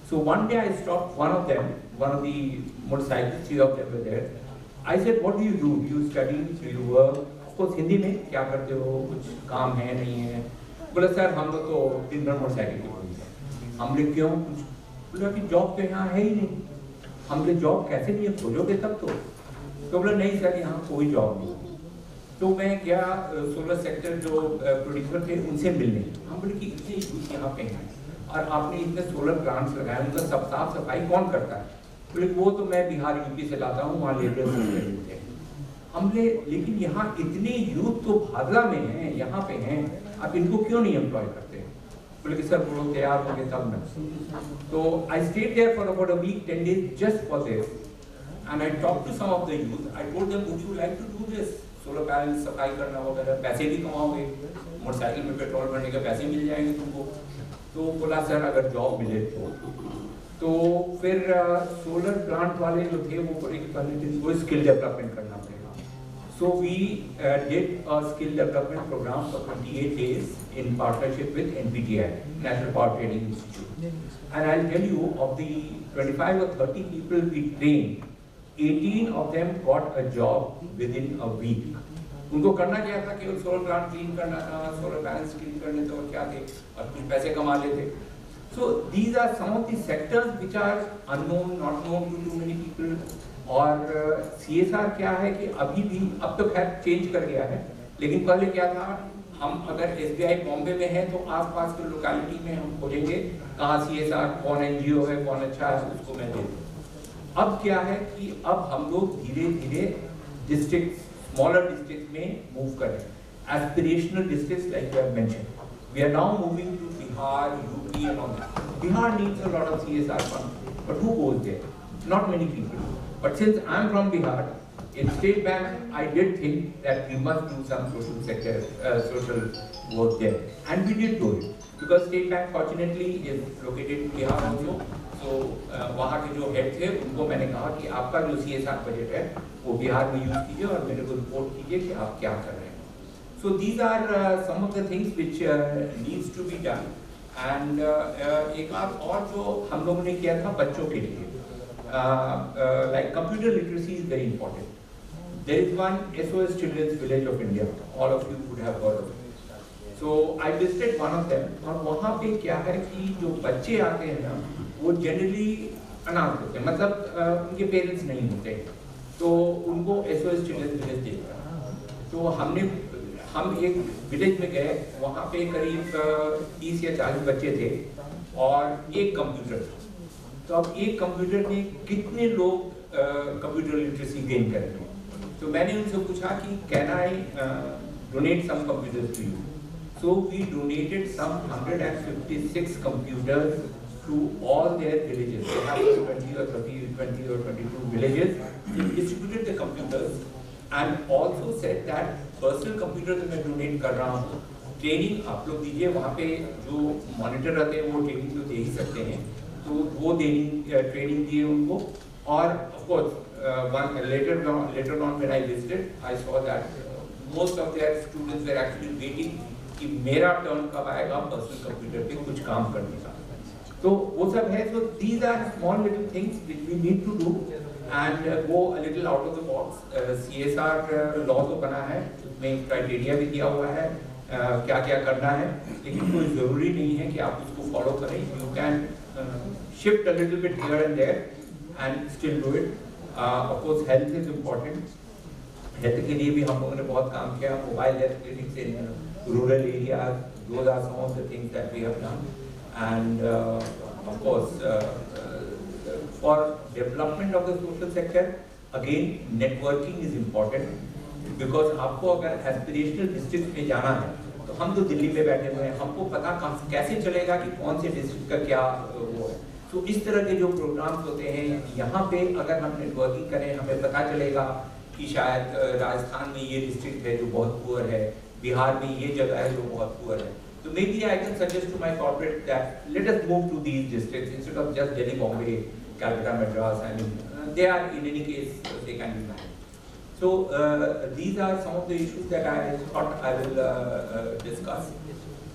So one day I stopped one of the motorcycles, 3 of them were there. I said, what do? Do you study? Do you work? Of course, Hindi में क्या करते हो? कुछ काम है नहीं है? बोला सर हम लोग तो दिन भर मोटरसाइकिल की बोलते हैं. हम लोग क्यों? बोला कि जॉब तो यहाँ है ही नहीं. हम लोग जॉब कैसे नहीं खोजोगे तब तो? तो बोला नहीं सर यहाँ कोई जॉब नहीं. तो मैं गया सोलर सेक्टर जो प्रोड्यूसर थे उनसे मिलने. हम बोले कि इतने यूथ यहाँ पे हैं और आपने इतने सोलर प्लांट्स लगाए, उनका सब साफ सफाई कौन करता है? बोले वो तो मैं बिहार यूपी से लाता हूँ, वहाँ लेबर्स मिलते हैं. हमने लेकिन यहाँ इतने यूथ तो भादला में हैं, यहाँ पे हैं, आप इनको क्यों नहीं एम्प्लॉय करते हैं? बोले कि सर वो लोग तैयार होंगे तब ना. तो I stayed there for about a week, 10 days just for this. and I talked to some of the youth. I told them, would you like to do this? Solar panel सफाई करना वगैरह, पैसे भी कमाओगे, मोटरसाइकिल में petrol भरने के पैसे मिल जाएंगे तुमको। तो बोला सर अगर जॉब मिले तो फिर सोलर प्लांट वाले जो थे वो बोले कि पहले वो स्किल डेवलपमेंट करना पड़ेगा। So we did a skill development program for 28 days in partnership with NPTI, National Power Training Institute. And I'll tell you, of the 25 or 30 people we trained, 18 of them got a job within a week. उनको करना क्या था कि solar plant clean करना था, solar panels clean करने थे और क्या थे, और कुछ पैसे कमा लेते। So these are some of the sectors which are unknown, not known to too many people. और CSR क्या है कि अभी भी, अब तो खैर चेंज कर गया है, लेकिन पहले क्या था, हम अगर SBI बॉम्बे में है तो आसपास के लोकेलिटी में हम खोजेंगे कहाँ CSR, कौन NGO है, कौन अच्छा है, उसको मैं दे दूँ। अब क्या है कि अब हम लोग धीरे धीरे डिस्ट्रिक्ट, स्मॉलर डिस्ट्रिक्ट में मूव कर रहे हैं, aspirational district like you have mentioned. We are now moving to Bihar, UP and all that. Bihar needs a lot of CSR fund, but who goes there? Not many people. But since I'm from Bihar, in State Bank, I did think that we must do some social sector, social work there, and we did do it because State Bank fortunately is located in Bihar also. So वहाँ के जो head थे उनको मैंने कहा कि आपका जो CSR बजट है वो बिहार में यूज कीजिए और मेरे को रिपोर्ट कीजिए कि आप क्या कर रहे हैं। So these are some of the things which needs to be done. And एक और जो हम लोगों ने किया था बच्चों के लिए, like computer literacy is very important. There is one SOS Children's Village of India. All of you would have heard of it. So I visited one of them. और वहाँ पे क्या है कि जो बच्चे आते हैं ना, वो generally अनाथ होते हैं, मतलब उनके पेरेंट्स नहीं होते, तो उनको SOS Children's Village देता है। तो हम एक विलेज में गए, वहाँ पे करीब 30 या 40 बच्चे थे और एक कंप्यूटर था। तो अब एक कंप्यूटर में कितने लोग कंप्यूटर लिटरेसी गेन करेंगे? तो मैंने उनसे पूछा कि can I donate some computers to you? So we donated some 156 computers to all their villages. They have 20 or 22 villages. They distributed the computers and also said that personal computer तो मैं donate कर रहा हूँ, training आप लोग दीजिए, वहाँ पे जो मॉनिटर रहते हैं वो ट्रेनिंग तो दे ही सकते हैं, तो वो ट्रेनिंग दिए उनको। और of course later on when I visited, I saw that most of their students were actually waiting कि मेरा टर्न कब आएगा पर्सनल कंप्यूटर पे कुछ काम करने का। तो वो सब है। So these are small little things which we need to do and go a little out of the box. CSR law तो बना है, उसमें क्राइटेरिया भी दिया हुआ है क्या क्या करना है, लेकिन कोई ज़रूरी नहीं है कि आप उसको फॉलो करें। You can shift a little bit here and there and still do it. Of course health is important. Health के लिए भी हम लोगों ने बहुत काम किया, mobile health clinics in rural areas, those are some of the things that we have done. And of course for development of the social sector, again networking is important, because आपको अगर aspirational districts में जाना है, तो हम तो दिल्ली में बैठे हुए हैं, हमको पता कैसे चलेगा कि कौन से डिस्ट्रिक्ट का क्या वो है। तो इस तरह के जो प्रोग्राम्स होते हैं, यहाँ पे अगर हम नेटवर्किंग करें, हमें पता चलेगा कि शायद राजस्थान में ये डिस्ट्रिक्ट है जो बहुत पुअर है, बिहार में ये जगह है जो बहुत पुअर है। तो maybe I can suggest to my corporate that let us move to these districts instead of just Delhi, Bombay, Calcutta, Madras. I mean, they are in any case they can be managed. So these are some of the issues that I thought I will discuss.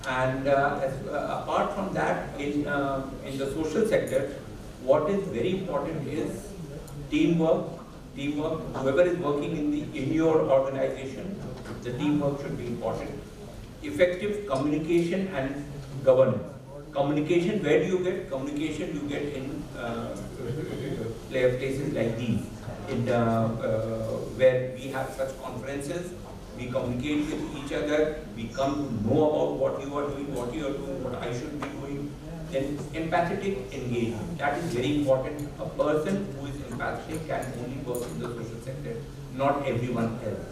And apart from that, in the social sector, what is very important is teamwork. Whoever is working in your organization, the teamwork should be important. Effective communication and governance. Communication, where do you get? Communication you get in places like these, where we have such conferences, we communicate with each other, we come to know about what you are doing, what I should be doing. Then empathetic engagement, that is very important. A person who is empathetic can only work in the social sector, not everyone else.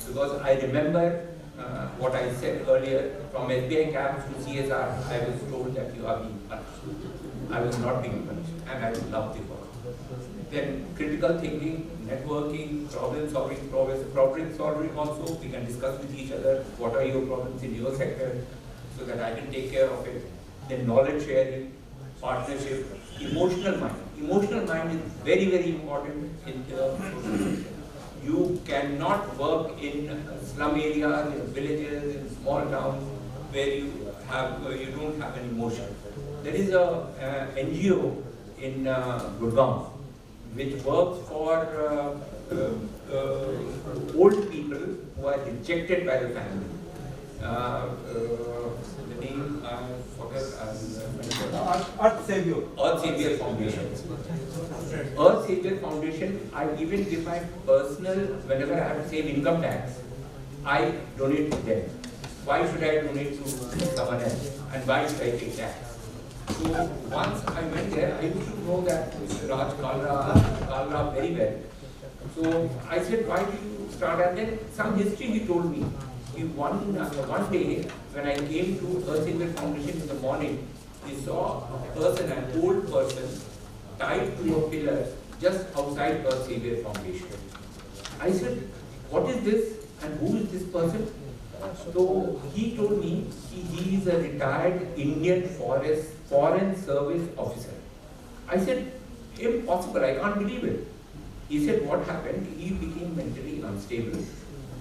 Because I remember what I said earlier, from SBI camps to CSR, I was told that you are being punished. I was not being punished, and I love the work. then critical thinking, networking, problem solving also, we can discuss with each other what are your problems in your sector so that I can take care of it. Then knowledge sharing, partnership, emotional mind. Emotional mind is very, very important in the social sector. You cannot work in slum areas, in villages, in small towns where you don't have an emotion. There is a NGO in Gurgaon which works for old people who are rejected by the family. The name I forget. Earth Savior. Earth Savior Foundation. Earth Savior Foundation, I even give my personal, whenever I have to save income tax, I donate to them. Why should I donate to someone else? And why should I pay tax? So once I went there, I used to know that Mr. Raj Kalra very well. So I said, why did you start? And then some history he told me. One day, when I came to Earth Savior Foundation in the morning, we saw a person, an old person, tied to a pillar just outside Earth Savior Foundation. I said, what is this and who is this person? So he told me he is a retired Indian Foreign Service officer. I said, impossible, I can't believe it. He said, what happened? He became mentally unstable.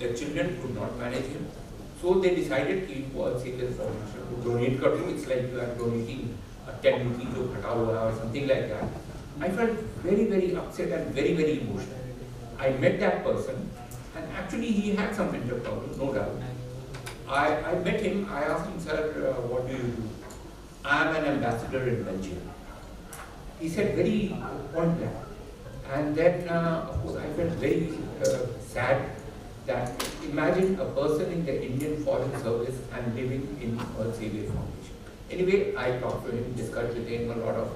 The children could not manage him. So they decided to Earth Savior Foundation to donate kartu. It's like you are donating 10 rupees or khata hua or something like that. I felt very, very upset and very, very emotional. I met that person and actually he had some mental problem, no doubt. I met him, I asked him, sir, what do you do? I am an ambassador in Belgium. He said very point blank. And then, of course, I felt very sad that imagine a person in the Indian Foreign Service and living in Earth Savior Foundation. Anyway, I talked to him, discussed with him a lot of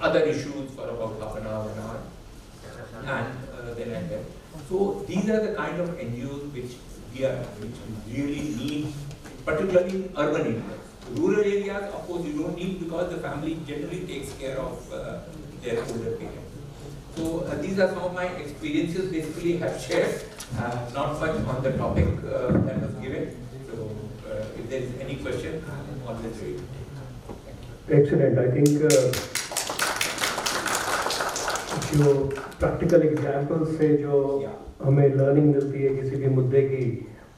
other issues for about half an hour, and then I left. So these are the kind of NGOs which we really need, particularly in urban areas. Rural areas, of course, you don't need because the family generally takes care of their older parents. So these are some of my experiences basically have shared, not much on the topic that was given. So if there is any question, I'm always ready. Excellent. I think जो practical examples से जो हमें learning मिलती है किसी भी मुद्दे की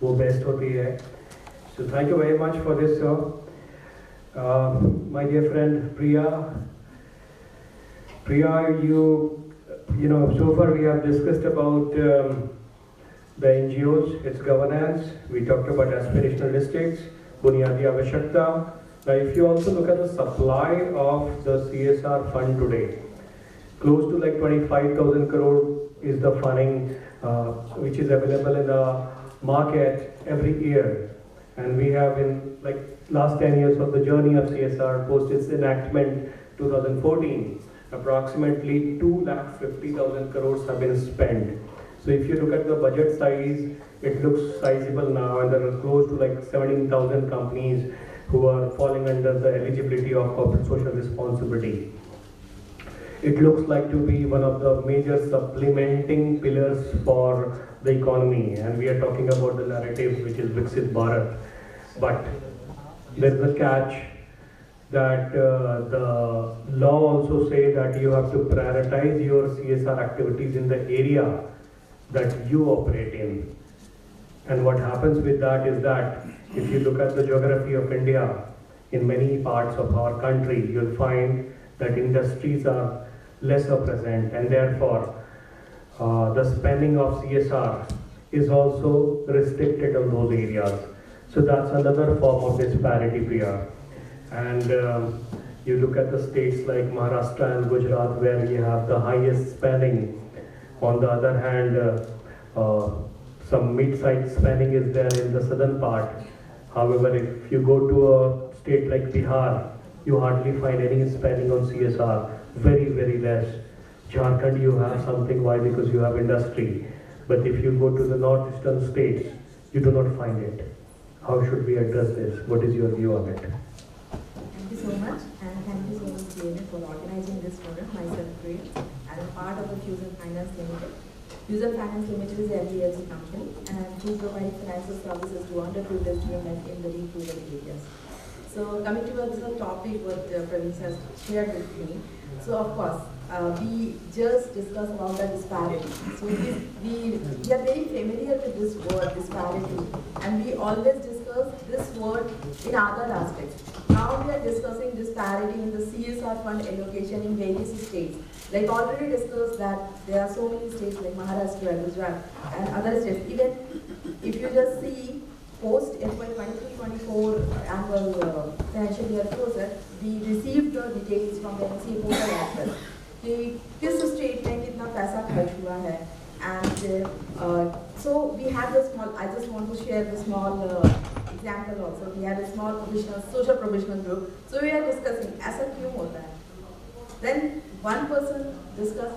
वो best होती है. So thank you very much for this, sir. My dear friend Priya, you know, so far we have discussed about the NGOs, its governance. We talked about aspirational districts, Bunyadi Avashakta. Now, if you also look at the supply of the CSR fund today, close to like 25,000 crore is the funding which is available in the market every year. And we have in like last 10 years of the journey of CSR post its enactment 2014, approximately 2,50,000 crores have been spent. So if you look at the budget size, it looks sizable now, and there are close to like 17,000 companies who are falling under the eligibility of corporate social responsibility. It looks like to be one of the major supplementing pillars for the economy, and we are talking about the narrative which is Viksit Bharat. But there is a catch that the law also say that you have to prioritize your CSR activities in the area that you operate in. And what happens with that is that if you look at the geography of India, in many parts of our country, you'll find that industries are lesser present, and therefore the spending of CSR is also restricted on those areas. So that's another form of disparity, Priya. And you look at the states like Maharashtra and Gujarat where you have the highest spending. On the other hand, some mid-sized spending is there in the southern part. However, if you go to a state like Bihar, you hardly find any spending on CSR, very, very less. Jharkhand, you have something. Why? Because you have industry. But if you go to the northeastern states, you do not find it. How should we address this? What is your view on it? Thank you so much, and thank you so much, David, for organizing this forum, myself, Priya. and I'm part of the Fusion Finance Limited. Fusion Finance Limited is an NBFC company and we provide financial services to underprivileged women in the rural areas. So coming towards the topic what Praveen has shared with me, so of course we just discussed about the disparity. So we are very familiar with this word disparity, and we always discuss this word in other aspects. Now we are discussing disparity in the CSR fund allocation in various states. Like already discussed that there are so many states like Maharashtra, Gujarat and other states. Even if you just see post FY23-24 annual financial year closure, we received the details from the NCA portal as well. कि किस state में कितना पैसा खर्च हुआ है, and so we have a small, I just want to share the small example also. We have a small provisional, social provisional group, so we are discussing ऐसा क्यों होता है. Then one person discuss,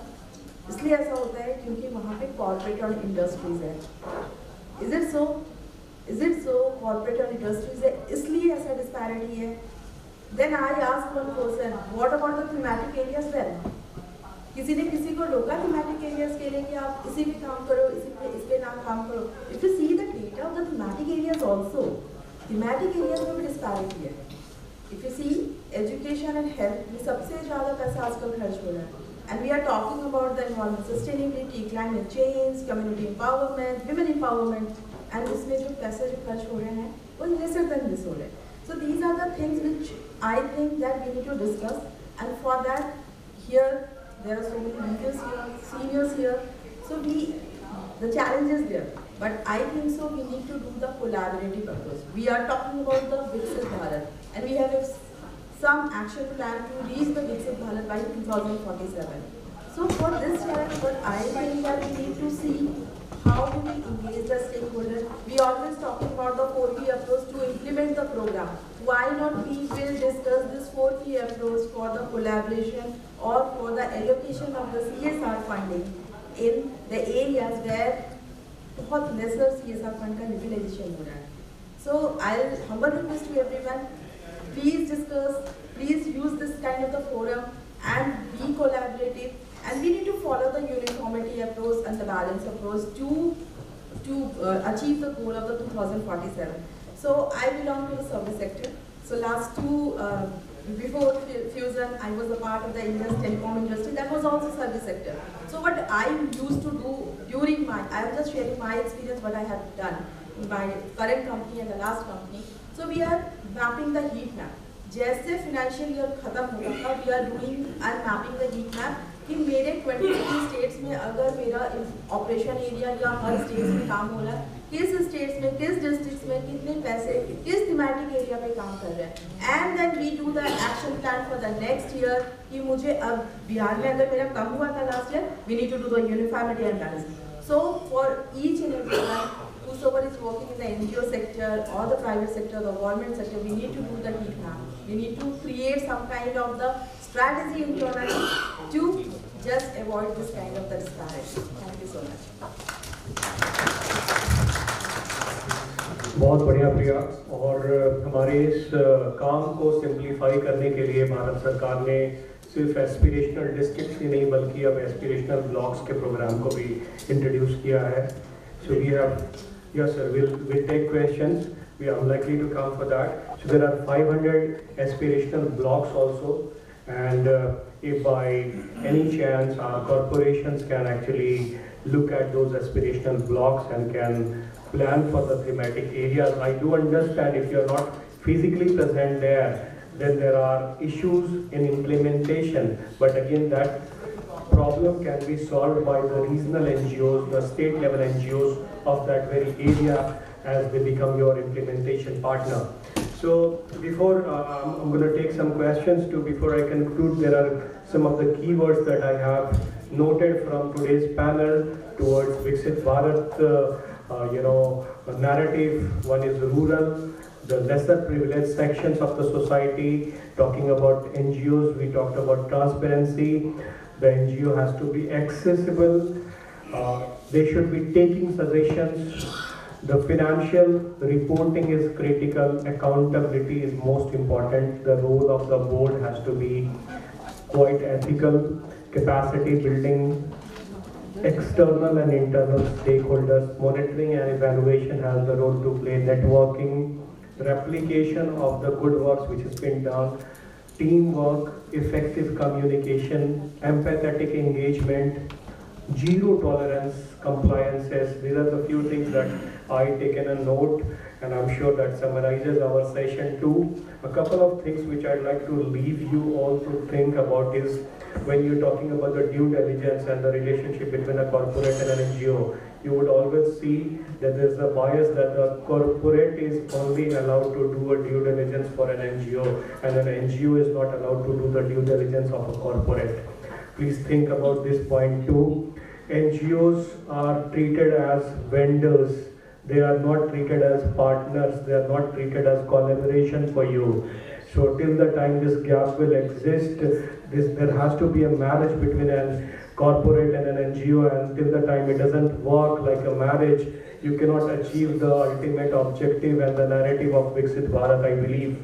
इसलिए ऐसा होता है क्योंकि वहाँ पे corporate और industries है. Is it so? Is it so? Corporate और industries है, इसलिए ऐसा disparity है. Then I ask one person, what about the thematic areas then? किसी ने किसी को रोका थीमेटिक एरियाज के लिए कि आप इसी पे काम करो, इस पे ना काम करो. If you see the data of the thematic areas also, thematic areas में भी disparity है. If you see education and health, में सबसे ज़्यादा पैसा आजकल खर्च हो रहा है. And we are talking about the environment sustainability, climate change, community empowerment, women empowerment, and इसमें जो पैसे जो खर्च हो रहे हैं, वो lesser than this हो रहे हैं. So these are the things which I think that we need to discuss, and for that here there are so many leaders here, seniors here, so the challenge is there, but I think so we need to do the collaborative approach. We are talking about the Viksit Bharat, and we have some action plan to reach the Viksit Bharat by 2047. So for this challenge, what I think that we need to see how do we engage the stakeholders. We always talking about the 4P approach to implement the program. Why not we will discuss this 4P approach for the collaboration or for the allocation of the CSR funding in the areas where बहुत lesser CSR fund का utilization हो रहा है. So I'll humble request to everyone, please discuss, please use this kind of the forum and be collaborative, and we need to follow the uniformity approach and the balance approach to achieve the goal of the 2047. So I belong to the service sector. So last before Fusion, I was a part of the India's telecom industry. That was also service sector. So what I used to do during I am just sharing my experience, what I have done in my current company and the last company. So we are mapping the heat map. जैसे financial year खत्म होगा था, we are doing and mapping the heat map कि मेरे 23 states में अगर मेरा operation area या हर states में काम हो रहा है, किस states में, किस districts में कितने पैसे, किस thematic area पे काम कर रहे हैं, and then we do the action plan for the next year कि मुझे अब बिहार में अगर मेरा कम हुआ था last year, we need to do the uniformity and balance. So for each and every one, whosoever is working in the NGO sector or the private sector, the government sector, we need to do the heat map. We need to create some kind of the strategy internally to just avoid this kind of the disparity. Thank you so much. बहुत बढ़िया प्रिया. और हमारे इस काम को simplify करने के लिए भारत सरकार ने सिर्फ एस्पिरेशनल डिस्ट्रिक्ट्स ही नहीं बल्कि अब एस्पिरेशनल ब्लॉक्स के प्रोग्राम को भी इंट्रोड्यूस किया है. So we have, yes sir, we'll take questions. We are unlikely to come for that. So there are 500 aspirational blocks also, and if by any chance our corporations can actually look at those aspirational blocks and can plan for the thematic areas. I do understand if you are not physically present there, then there are issues in implementation, but again that problem can be solved by the regional NGOs, the state level NGOs of that very area as they become your implementation partner. So before I'm going to take some questions too. Before I conclude, there are some of the keywords that I have noted from today's panel towards Viksit Bharat, narrative. One is rural, the lesser privileged sections of the society. Talking about NGOs, we talked about transparency. The NGO has to be accessible. They should be taking suggestions. The financial reporting is critical. Accountability is most important. The role of the board has to be quite ethical. capacity building, external and internal stakeholders, monitoring and evaluation has the role to play, networking, replication of the good works which has been done, teamwork, effective communication, empathetic engagement, zero tolerance, compliances. These are the few things that I taken a note, and I'm sure that summarizes our session too. A couple of things which I'd like to leave you all to think about is when you're talking about the due diligence and the relationship between a corporate and an NGO, you would always see that there's a bias that the corporate is only allowed to do a due diligence for an NGO, and an NGO is not allowed to do the due diligence of a corporate. Please think about this point too. NGOs are treated as vendors. They are not treated as partners. They are not treated as collaboration for you. So till the time this gap will exist, there has to be a marriage between a corporate and an NGO, and till the time it doesn't work like a marriage, you cannot achieve the ultimate objective and the narrative of Viksit Bharat, I believe.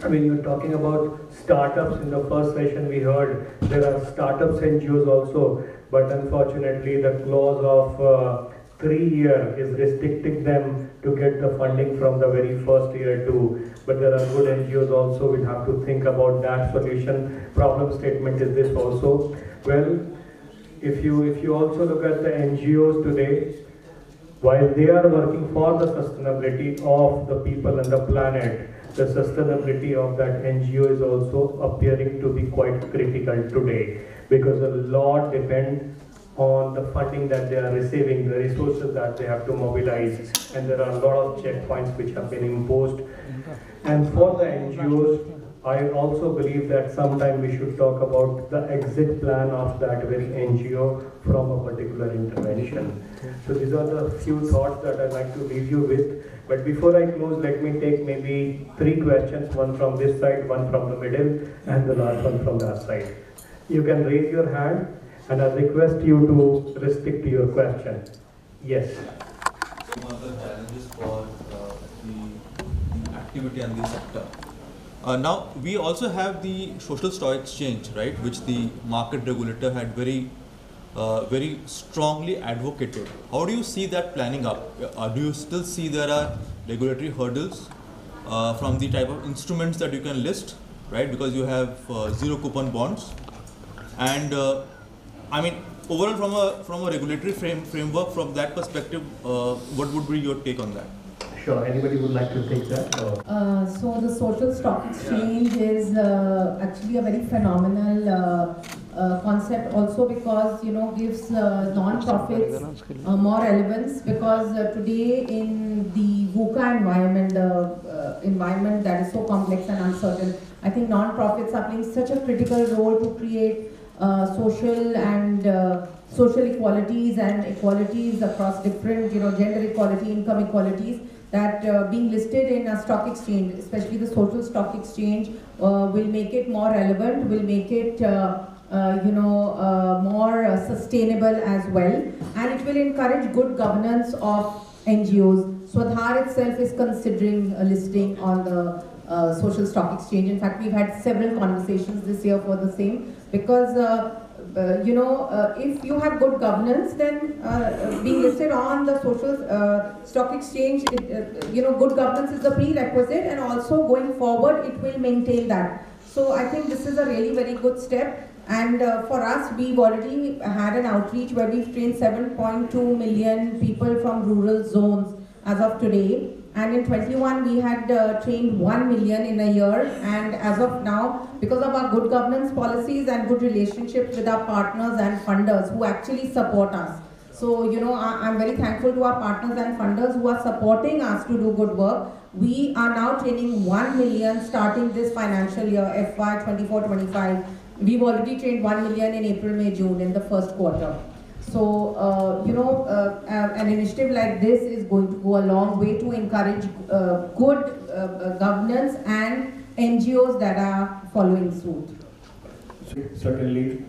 I mean, you're talking about startups. In the first session we heard there are startups NGOs also, but unfortunately the clause of 3 years is restricting them to get the funding from the very first year too. But there are good NGOs also. We'll have to think about that solution. Problem statement is this also. Well, if you also look at the NGOs today, while they are working for the sustainability of the people and the planet, the sustainability of that NGO is also appearing to be quite critical today, because a lot depends on the funding that they are receiving, the resources that they have to mobilize, and there are a lot of checkpoints which have been imposed. And for the NGOs, I also believe that sometime we should talk about the exit plan of that very NGO from a particular intervention. So these are the few thoughts that I'd like to leave you with. But before I close, let me take maybe 3 questions, one from this side, one from the middle, and the last one from that side. You can raise your hand, and I request you to restrict to your question. Yes. One of the challenges for the activity and the sector. Now, we also have the social stock exchange, right, which the market regulator had very strongly advocated. How do you see that planning up? Do you still see there are regulatory hurdles from the type of instruments that you can list, right? Because you have zero coupon bonds, and I mean, overall from a regulatory framework, from that perspective, what would be your take on that? Sure. Anybody would like to take that? So the social stock exchange is actually a very phenomenal concept, also because gives non-profits more relevance, because today in the VUCA environment, the environment that is so complex and uncertain, I think non-profits are playing such a critical role to create social and social equalities and equalities across different, gender equality, income equalities, that being listed in a stock exchange, especially the social stock exchange, will make it more relevant, will make it more sustainable as well, and it will encourage good governance of NGOs. Swadhar itself is considering a listing on the social stock exchange. In fact, we've had several conversations this year for the same, because if you have good governance, then being listed on the social stock exchange, good governance is the prerequisite, and also going forward it will maintain that. So I think this is a really very good step, and for us, we've already had an outreach where we've trained 7.2 million people from rural zones as of today. And in 21, we had trained 1 million in a year. And as of now, because of our good governance policies and good relationships with our partners and funders who actually support us. So, I'm very thankful to our partners and funders who are supporting us to do good work. We are now training 1 million starting this financial year, FY 24-25. We've already trained 1 million in April, May, June in the first quarter. So, an initiative like this is going to go a long way to encourage good governance and NGOs that are following suit. Certainly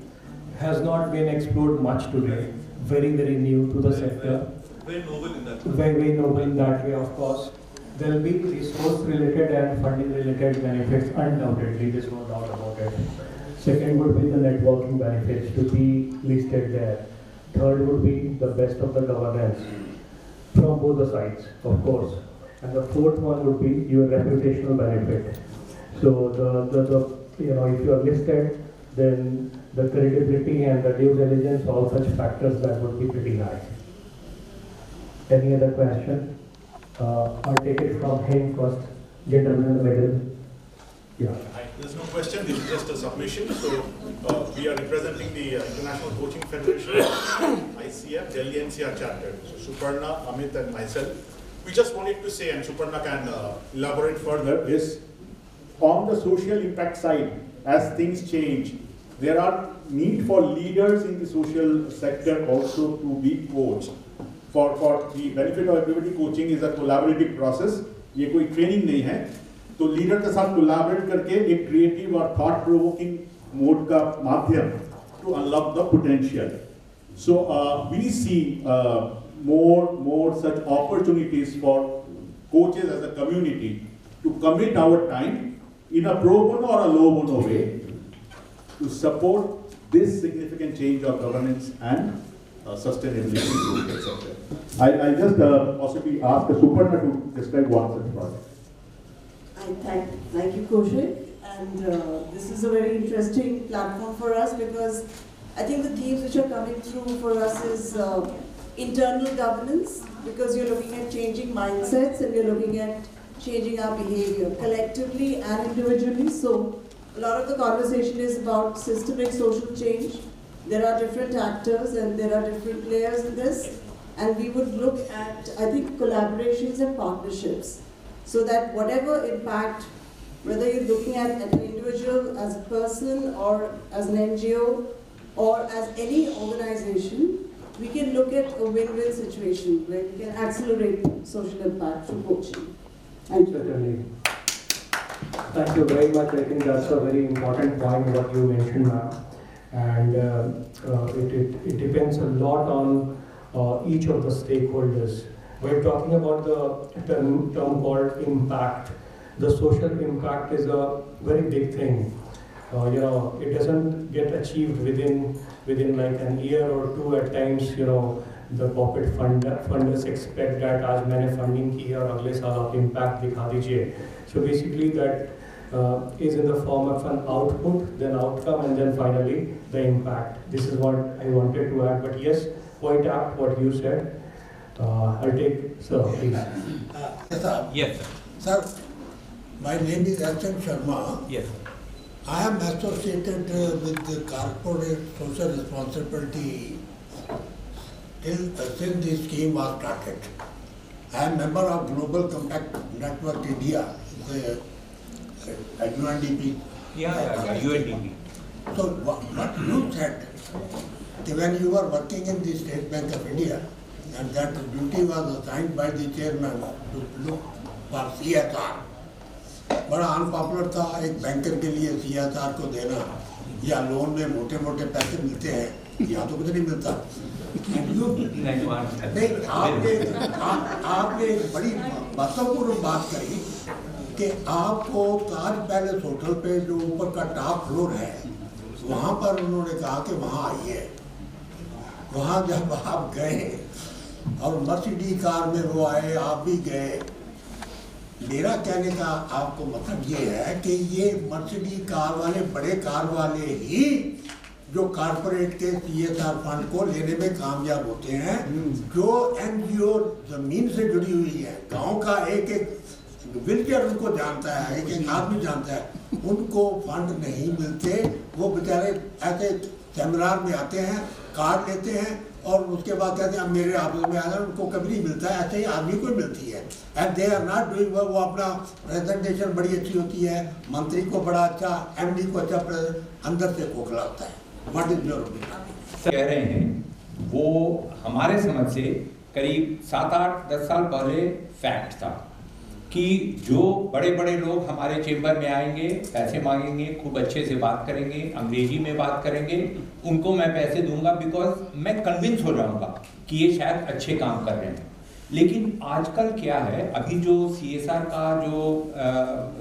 has not been explored much today. Very, very new to the sector. Very noble in that way. Very noble in that way, of course. There will be resource related and funding related benefits, undoubtedly, there's no doubt about it. Second would be the networking benefits to be listed there. Third would be the best of the governance from both the sides, of course. And the fourth one would be your reputational benefit. So if you are listed, then the credibility and the due diligence, all such factors, that would be pretty high. Any other question? I'll take it from him first. Gentleman in the middle. Yeah. There's no question, this is just a submission. So we are representing the International Coaching Federation, ICF, Delhi NCR chapter. So Suparna, Amit and myself. We just wanted to say, and Suparna can elaborate further, is on the social impact side, as things change, there are need for leaders in the social sector also to be coached. For the benefit of everybody, coaching is a collaborative process. ये कोई training नहीं है, तो leader के साथ collaborate करके एक creative और थॉट प्रोवोकिंग मोड का माध्यम to unlock the potential. So we see more such opportunities for coaches as a community to commit our time in a pro bono or a low bono way to support this significant change of governance and sustainability in the social sector. I just possibly ask Suparna to describe one such project. Thank you, Kaushik. And this is a very interesting platform for us because I think the themes which are coming through for us is internal governance, because you're looking at changing mindsets and you're looking at changing our behavior collectively and individually. So a lot of the conversation is about systemic social change. There are different actors and there are different players in this. And we would look at, I think, collaborations and partnerships, so that whatever impact, whether you're looking at an individual as a person or as an NGO or as any organization, we can look at a win-win situation where we can accelerate social impact through coaching. Thank you. Certainly. Thank you very much. I think that's a very important point what you mentioned, ma'am. And it depends a lot on each of the stakeholders. We're talking about the term called impact. The social impact is a very big thing. It doesn't get achieved within like an year or two. At times, the corporate funders expect that आज मैंने funding की है और अगले साल आप impact दिखा दीजिए. So basically that is in the form of an output, then outcome, and then finally the impact. This is what I wanted to add. But yes, quite apt what you said. I'll take, sir, please. Yes, sir. My name is S.N. Sharma. Yes. I am associated with the corporate social responsibility since this scheme was started. I am member of Global Compact Network India, the UNDP. UNDP. So what you said, when you were working in the State Bank of India, and that duty was assigned by the chairman to look for CSR. बड़ा unpopular था एक banker के लिए CSR को देना, या loan में मोटे मोटे पैसे मिलते हैं, यहाँ तो कुछ नहीं मिलता। नहीं, आपने एक बड़ी महत्वपूर्ण बात करी कि आपको ताज पैलेस होटल पे जो ऊपर का टॉप फ्लोर है, वहाँ पर उन्होंने कहा कि वहाँ आइए। वहाँ जब आप गए और मर्सिडीज कार में वो आए, आप भी गए। मेरा कहने का आपको मतलब ये है कि ये मर्सिडीज कार वाले, बड़े कार वाले ही जो कॉर्पोरेट के CSR फंड को लेने में कामयाब होते हैं। जो NGO जमीन से जुड़ी हुई है, गांव का एक विलेजर उनको जानता है, एक आदमी जानता है, उनको फंड नहीं मिलते। वो बेचारे ऐसे सेमिनार में आते हैं, कार्ड लेते हैं और उसके बाद कहते हैं अब मेरे ऑफिस में आ जाए, उनको कभी नहीं मिलता है। ऐसे ही आदमी को मिलती है। And they are not doing, वो अपना प्रेजेंटेशन बड़ी अच्छी होती है, मंत्री को बड़ा अच्छा, MD को अच्छा, अंदर से खोखला होता है। What is your opinion? कह रहे हैं वो हमारे समझ से करीब 7, 8, 10 साल पहले फैक्ट था कि जो बड़े बड़े लोग हमारे चेंबर में आएंगे, पैसे मांगेंगे, खूब अच्छे से बात करेंगे, अंग्रेजी में बात करेंगे, उनको मैं पैसे दूंगा बिकॉज मैं कन्विंस हो जाऊंगा कि ये शायद अच्छे काम कर रहे हैं। लेकिन आजकल क्या है, अभी जो CSR का जो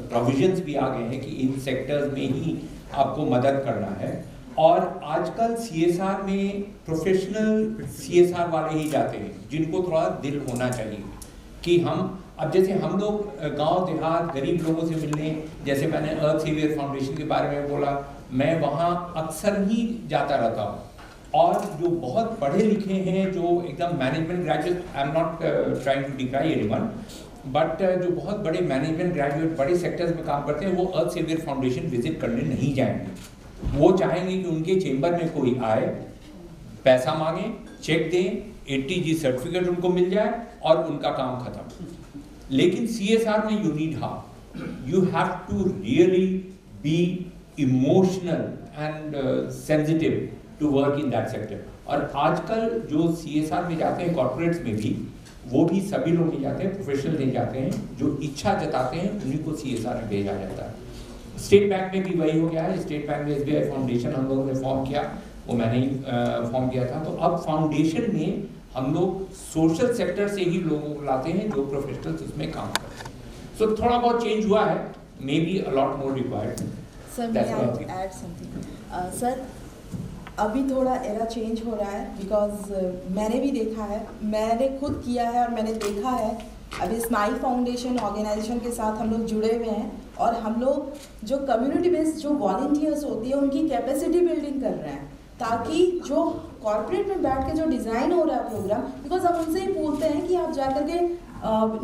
प्रोविजंस भी आ गए हैं कि इन सेक्टर्स में ही आपको मदद करना है, और आजकल CSR में प्रोफेशनल CSR वाले ही जाते हैं जिनको थोड़ा दिल होना चाहिए कि हम अब जैसे हम लोग गांव देहात गरीब लोगों से मिलने, जैसे मैंने अर्थ सेवियर फाउंडेशन के बारे में बोला, मैं वहाँ अक्सर ही जाता रहता हूँ, और जो बहुत पढ़े लिखे हैं, जो एकदम management graduate, I am not trying to decry anyone, but जो बहुत बड़े मैनेजमेंट ग्रेजुएट बड़े सेक्टर्स में काम करते हैं, वो अर्थ सेवियर फाउंडेशन विजिट करने नहीं जाएंगे। वो चाहेंगे कि उनके चेंबर में कोई आए, पैसा मांगे, चेक दें, 80G सर्टिफिकेट उनको मिल जाए और उनका काम खत्म। लेकिन CSR में you need how, you have to really be emotional and sensitive to work in that sector. और आजकल जो CSR में जाते हैं कॉर्पोरेट्स में भी, वो भी सभी लोग नहीं जाते हैं, प्रोफेशनल नहीं जाते हैं, जो इच्छा जताते हैं उन्हीं को CSR में भेजा जाता है। स्टेट बैंक में भी वही हो गया है। स्टेट बैंक में SBI फाउंडेशन हम लोगों ने फॉर्म किया, वो मैंने ही फॉर्म किया था। तो अब फाउंडेशन में हम लोग सोशल सेक्टर से ही लोगों को लाते हैं जो प्रोफेशनल्स उसमें काम करते हैं। सो थोड़ा बहुत चेंज हुआ है, may be a lot more required. Sir मैं ऐड समथिंग सर, अभी थोड़ा एरा चेंज हो रहा है, बिकॉज मैंने भी देखा है, मैंने खुद किया है और मैंने देखा है। अभी स्माइल फाउंडेशन ऑर्गेनाइजेशन के साथ हम लोग जुड़े हुए हैं, और हम लोग जो कम्युनिटी बेस्ड जो वॉलंटियर्स होती है उनकी कैपेसिटी बिल्डिंग कर रहे हैं, ताकि जो कॉर्पोरेट में बैठ के जो डिज़ाइन हो रहा है प्रोग्राम, बिकॉज हम उनसे ही पूछते हैं कि आप जाकर के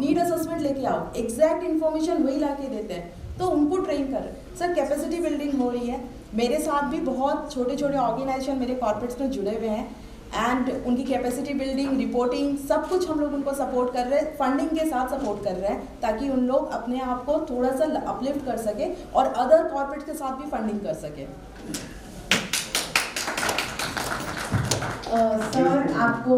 नीड असेसमेंट लेके आओ, एग्जैक्ट इन्फॉर्मेशन वही ला के देते हैं, तो उनको ट्रेन कर रहे हैं। सर कैपेसिटी बिल्डिंग हो रही है, मेरे साथ भी बहुत छोटे छोटे ऑर्गेनाइजेशन मेरे कॉर्पोरेट्स में जुड़े हुए हैं, एंड उनकी कैपेसिटी बिल्डिंग, रिपोर्टिंग, सब कुछ हम लोग उनको सपोर्ट कर रहे हैं, फंडिंग के साथ सपोर्ट कर रहे हैं, ताकि उन लोग अपने आप को थोड़ा सा अपलिफ्ट कर सके और अदर कॉर्पोरेट्स के साथ भी फंडिंग कर सके। सर आपको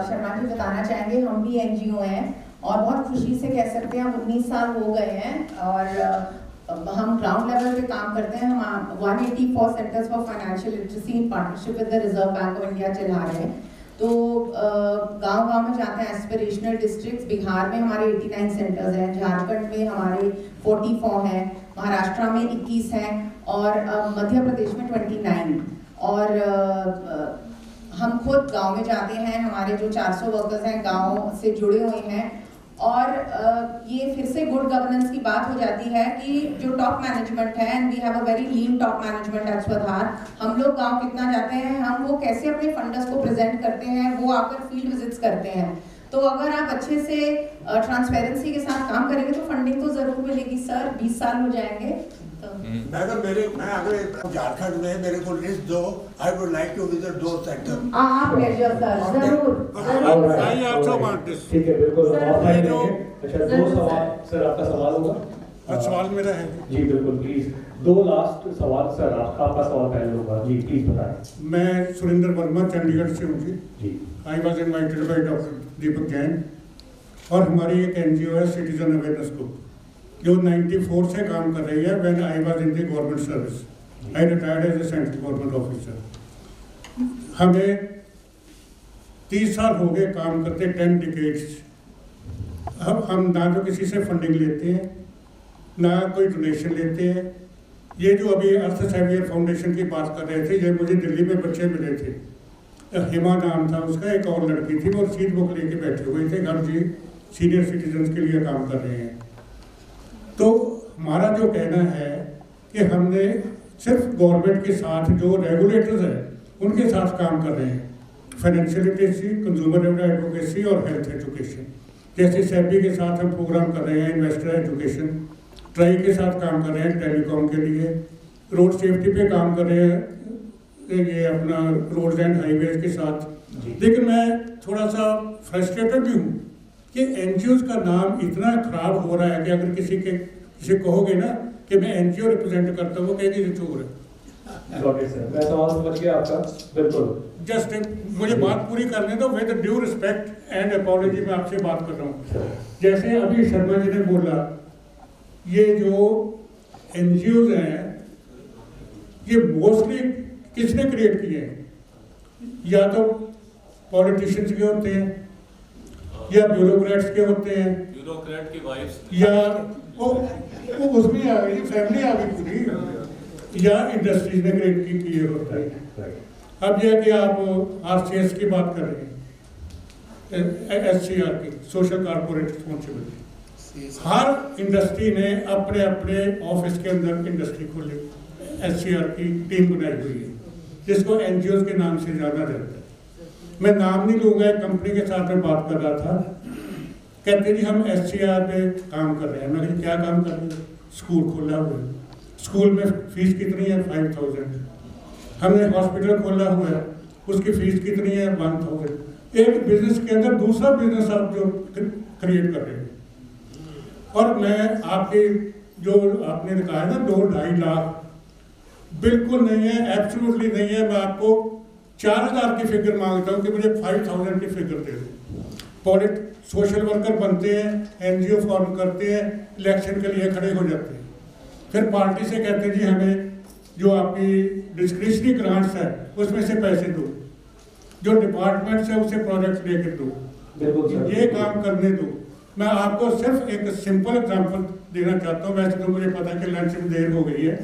शर्मा जी बताना चाहेंगे, हम भी NGO हैं और बहुत खुशी से कह सकते हैं 19 साल हो गए हैं, और हम ग्राउंड लेवल पे काम करते हैं। हम 184 centres for financial literacy in partnership with the reserve bank of India चला रहे हैं। तो गांव-गांव में जाते हैं, एस्पिरेशनल डिस्ट्रिक्ट्स। बिहार में हमारे 89 सेंटर्स हैं, झारखंड में हमारे 44 हैं, महाराष्ट्र में 21 हैं, और मध्य प्रदेश में 29। और हम खुद गांव में जाते हैं, हमारे जो 400 वर्कर्स हैं गांव से जुड़े हुए हैं, और ये फिर से गुड गवर्नेंस की बात हो जाती है कि जो टॉप मैनेजमेंट है, and we have a very lean top management at Swadhar. हम लोग गांव कितना जाते हैं, हम वो कैसे अपने फंडर्स को प्रेजेंट करते हैं, वो आकर फील्ड विजिट्स करते हैं। तो अगर आप अच्छे से ट्रांसपेरेंसी के साथ काम करेंगे तो फंडिंग तो जरूर मिलेगी। सर 20 साल हो जाएंगे तो मैं अगर झारखंड में मेरे को लिस्ट दो, I would like to visit दो सेक्टर। प्लेजर सर, जरूर आई आल्सो वांट दिस। ठीक है, बिल्कुल ऑफलाइन लेंगे। अच्छा, 2 सवाल सर, आपका सवाल होगा? सवाल मेरा है जी, बिल्कुल प्लीज। 2 लास्ट सवाल सर, आपका सवाल पहले होगा जी, प्लीज बताएं। मैं सुरेंद्र वर्मा चंडीगढ़ से हूँ जी। I was invited by doctor Deepak Jain, और हमारी एक NGO है सिटीजन अवेयरनेस ग्रुप, जो 94 से काम कर रही है। When I was in the government service, I retired as a central government officer. हमें 30 साल हो गए काम करते, 10 डिकेड्स। अब हम ना तो किसी से फंडिंग लेते हैं, ना कोई डोनेशन लेते हैं। ये जो अभी अर्थ सेवियर फाउंडेशन की बात कर रहे थे, ये मुझे दिल्ली में बच्चे मिले थे, हिमा नाम था उसका, एक और लड़की थी, वो रसीद बुक लेके बैठे हुए थे, घर जी सीनियर सिटीजन के लिए काम कर रहे हैं। तो हमारा जो कहना है कि हमने सिर्फ गवर्नमेंट के साथ जो रेगुलेटर्स हैं उनके साथ काम कर रहे हैं, फाइनेंशियल लिटरेसी, कंज्यूमर एडवोकेसी और हेल्थ एजुकेशन। जैसे सेबी के साथ हम प्रोग्राम कर रहे हैं इन्वेस्टर एजुकेशन, ट्राई के साथ काम कर रहे हैं टेलीकॉम के लिए, रोड सेफ्टी पे काम कर रहे हैं ये अपना रोड्स एंड हाईवेज के साथ। लेकिन मैं थोड़ा सा फ्रस्ट्रेटेड भी हूँ कि NGOs का नाम इतना खराब हो रहा है कि अगर किसी कहोगे ना कि मैं NGO रिप्रेजेंट करता हूँ, वो कहेगी ये चोर है। गॉट इट सर, मैं सवाल समझ गया आपका, बिल्कुल। जस्ट मुझे बात पूरी करने दो, with due respect and apology मैं आपसे बात कर रहा हूँ। जैसे अभी शर्मा जी ने बोला, ये जो NGOs हैं ये मोस्टली किसने क्रिएट किए हैं? या तो पॉलिटिशियंस के होते हैं, या ब्यूरोक्रेट्स के होते हैं, ब्यूरोक्रेट की वाइफ्स, या वो उसमें आ गई फैमिली आ गई पूरी, या इंडस्ट्रीज ने क्रिएट किए होता है। अब यह कि आप आरसीएस की बात कर रहे हैं, एससीआर की, सोशल कॉर्पोरेट रिस्पॉन्सिबिलिटी, हर इंडस्ट्री ने अपने अपने ऑफिस के अंदर इंडस्ट्री खोली, एससीआर की टीम बनाई हुई है जिसको एनजीओ के नाम से जाना जाता है। मैं नाम नहीं लूँगा, एक कंपनी के साथ में बात कर रहा था, कहते जी हम एससीआर पे काम कर रहे हैं। मैं कहा क्या काम कर रहे हैं? स्कूल खोला हुआ है, स्कूल में फीस कितनी है? 5000। हमने हॉस्पिटल खोला हुआ है, उसकी फीस कितनी है? 1000। एक बिजनेस के अंदर दूसरा बिजनेस आप जो क्रिएट कर रहे हैं। और मैं आपके जो आपने कहा है ना 2-2.5 लाख, बिल्कुल नहीं है, एब्सोल्युटली नहीं है। मैं आपको 4000 की फिगर मांगता हूँ कि मुझे 5000 की फिगर दे दो। सोशल वर्कर बनते हैं, एनजीओ फॉर्म करते हैं, इलेक्शन के लिए खड़े हो जाते हैं, फिर पार्टी से कहते हैं जी हमें जो आपकी डिस्क्रिशनरी ग्रांट्स है उसमें से पैसे दो, जो डिपार्टमेंट से उसे प्रोजेक्ट लेकर दो, ये काम करने दो। मैं आपको सिर्फ एक सिंपल एग्जांपल देना चाहता हूँ। वैसे तो मुझे पता है कि लंच में देर हो गई है।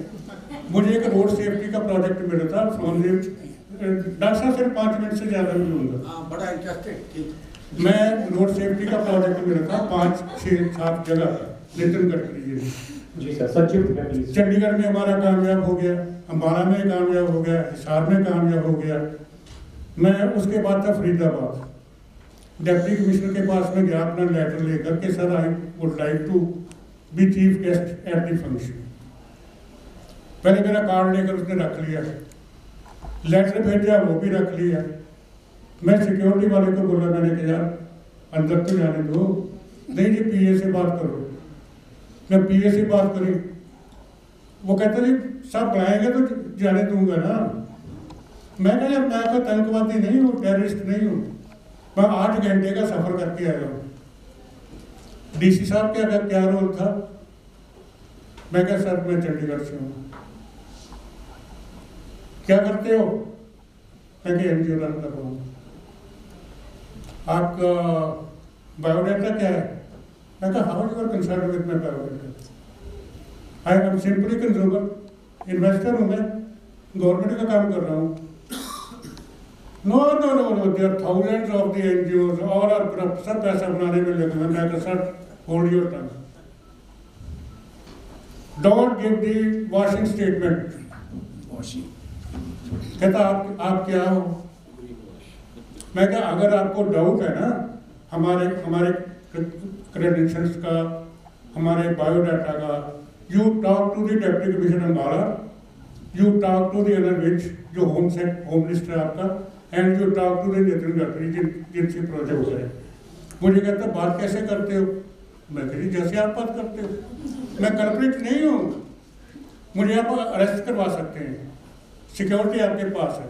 मुझे एक रोड सेफ्टी का प्रोजेक्ट मिला था फ्रॉम डॉक्टर साहब, सिर्फ 5 मिनट से ज़्यादा नहीं लूँगा। बड़ा इंटरेस्टेड। मैं रोड सेफ्टी का प्रोजेक्ट मिला था 5-6-7 जगह, नितिन गडकरी जी सर, सचिव चंडीगढ़ में हमारा कामयाब हो गया, अम्बाला में कामयाब हो गया, हिसार में कामयाब हो गया। मैं उसके बाद था फरीदाबाद, डिप्टी कमिश्नर के पास में गया अपना लेटर लेकर के sir I would like to be chief guest at the function. पहले मेरा कार्ड लेकर उसने रख लिया, लेटर भेजा वो भी रख लिया। मैं सिक्योरिटी वाले को बोला, मैंने कहा यार अंदर तो जाने दो। नहीं जी पीए से बात करो। मैं पीए से बात करी, वो कहता जी सब बनाएंगे तो जाने दूंगा ना। मैं कहा यार मैं कोई आतंकवादी नहीं हूँ, टेररिस्ट नहीं हूँ, मैं 8 घंटे का सफर करके आया हूँ। डीसी साहब का क्या रोल था? मैं कहा सर मैं चंडीगढ़ से हूँ। क्या करते हो? मैं कहा एनजीओ रन कर रहा हूँ। आपका बायोडाटा क्या है? मैं कहा how you are concern with my biodata? I am simply consumer, investor हूँ, मैं गवर्नमेंट का काम कर रहा हूँ। No no no no, there thousands of the NGOs, all are corrupt, सब पैसा बनाने में लगे हैं। मैं कहा sir hold your tongue, don't give the washing statement. कहता आप क्या हो? मैं कहा अगर आपको डाउट है ना हमारे क्रेडेंशियल्स का, हमारे बायोडाटा का, you talk to the deputy commissioner Ambala, you talk to the other which जो होम मिनिस्टर आपका, and you talk to the Nitin Gadkari जिनसे प्रोजेक्ट है। मुझे कहता बात कैसे करते हो? मैं कही जैसे आप बात करते हो। मैं कल्प्रिट नहीं हूँ, मुझे आप अरेस्ट करवा सकते हैं, सिक्योरिटी आपके पास है,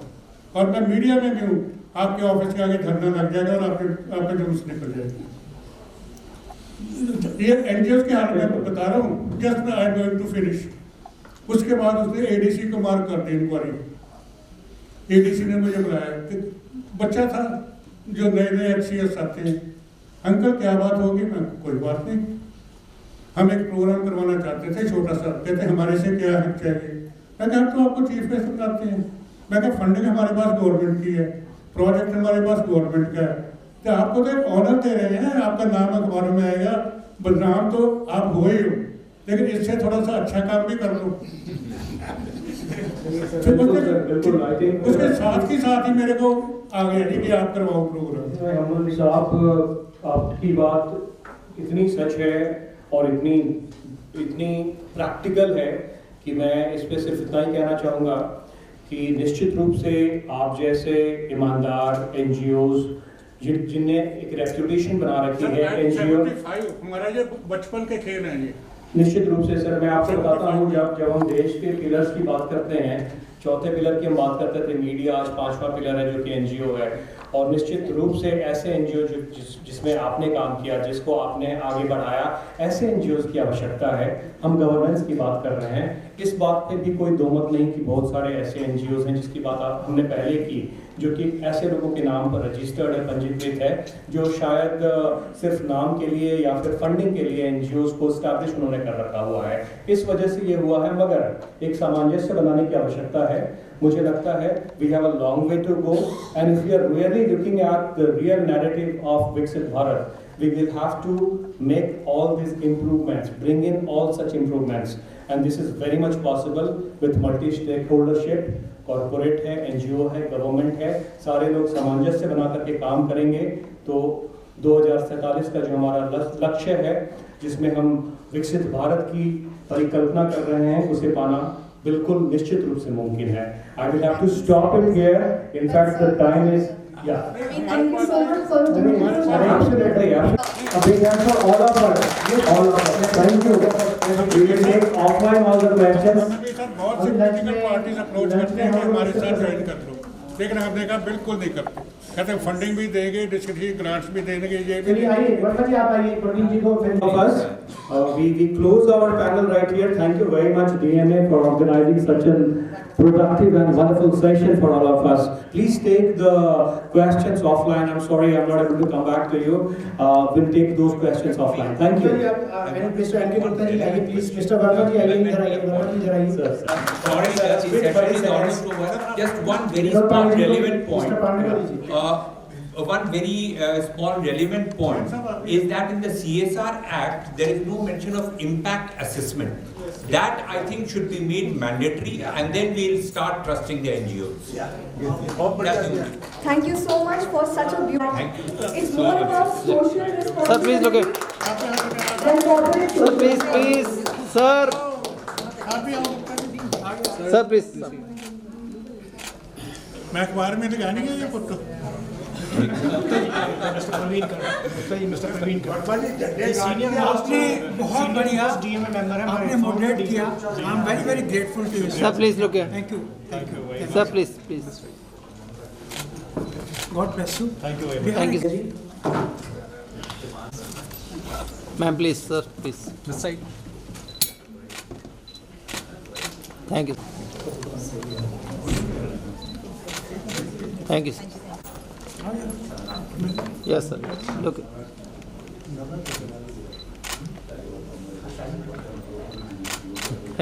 और मैं मीडिया में भी हूँ। आपके ऑफिस के आगे धरना लग जाएगा और आपके जुलूस निकल जाएगी। ये एनजीओ के हाल में बता रहा हूँ, just I am going to finish. उसके बाद उसने एडीसी को मार्क कर दी इंक्वायरी। एडीसी ने मुझे बुलाया कि बच्चा था जो नए एचसीएस आते हैं, अंकल क्या बात होगी? मैं कोई बात नहीं, हम एक प्रोग्राम करवाना चाहते थे छोटा सा। कहते हमारे से क्या हेल्प चाहिए? मैं कहा तो आपको चीफ गेस्ट बनाते हैं। मैं कहा फंडिंग हमारे पास गवर्नमेंट की है, प्रोजेक्ट हमारे पास गवर्नमेंट का है, तो आपको तो एक ऑनर दे रहे हैं, आपका नाम अखबारों में आएगा, बदनाम तो आप हो ही हो, लेकिन इससे थोड़ा सा अच्छा काम भी कर लो। उसके साथ ही मेरे को आ गया जी कि आप करवाओ प्रोग्राम। आपकी बात इतनी सच है और इतनी प्रैक्टिकल है कि मैं इस पे सिर्फ इतना ही कहना चाहूँगा कि निश्चित रूप से आप जैसे ईमानदार एनजीओज जिनने एक रेप्यूटेशन बना रखी है एनजीओ, हमारा ये बचपन के खेल हैं ये। निश्चित रूप से सर मैं आपको बताता हूँ, जब हम देश के पिलर्स की बात करते हैं, चौथे पिलर की हम बात करते थे मीडिया, आज 5वां पिलर है जो कि एनजीओ है। और निश्चित रूप से ऐसे एनजीओ जिसमें आपने काम किया, जिसको आपने आगे बढ़ाया, ऐसे एनजीओज की आवश्यकता है। हम गवर्नेंस की बात कर रहे हैं, इस बात पे भी कोई दो मत नहीं कि बहुत सारे ऐसे एनजीओज हैं जिसकी बात हमने पहले की, जो कि ऐसे लोगों के नाम पर रजिस्टर्ड है, पंजीकृत है, जो शायद सिर्फ नाम के लिए या फिर फंडिंग के लिए एनजीओज को स्टैब्लिश उन्होंने कर रखा हुआ है। इस वजह से ये हुआ है, मगर एक सामंजस्य बनाने की आवश्यकता है। मुझे लगता है we have a long way to go and if we are really looking at the real narrative of विकसित Bharat, we will have to make all these improvements, bring in all such improvements, and this is very much possible with multi-stakeholdership, corporate है, NGO है, government है, सारे लोग सामंजस्य बना करके काम करेंगे तो 2047 का जो हमारा लक्ष्य है, जिसमें हम विकसित भारत की परिकल्पना कर रहे हैं, उसे पाना बिल्कुल निश्चित रूप से मुमकिन है। I will have to stop it here. In fact, the time is Thank you so much for absolutely. A big hand for all of us. All of us. Thank you. We will take offline all the questions. बहुत सी political parties approach करते हैं कि हमारे साथ join कर लो, लेकिन हमने कहा बिल्कुल नहीं करते। कहते हैं फंडिंग भी देंगे, डिस्ट्रिक्ट ग्रांट्स भी देंगे, ये भी। चलिए आइए, वर्मा जी आप आइए, प्रवीण जी को Of us, we close our panel right here. Thank you very much, DMA, for organizing such a productive and wonderful session for all of us. Please take the questions offline. I'm sorry, I'm not able to come back to you. We'll take those questions offline. Thank you. Mr. N.K. Gupta जी आइए please, mister Verma जी आइए, इधर आइए, वर्मा जी इधर आइए। Sorry, sir, the session is almost over. Just one very small relevant point. One very small relevant point is that in the CSR Act there is no mention of impact assessment. That I think should be made mandatory, and then we'll start trusting the NGOs. Thank you so much for such a beautiful. It's more about social responsibility. Sir, please look at. Than corporate. Sir, please, sir. Sir, please. मैं अखबार में लगा नहीं गया ये photo. आपने बहुत बढ़िया आपने मॉडरेट किया। I am very very grateful to you. Sir, please look at. Thank you. Sir, please. God bless you. Thank you. Ma'am, please, sir, please. This side. Thank you. Thank you, sir. Yes, sir. Look.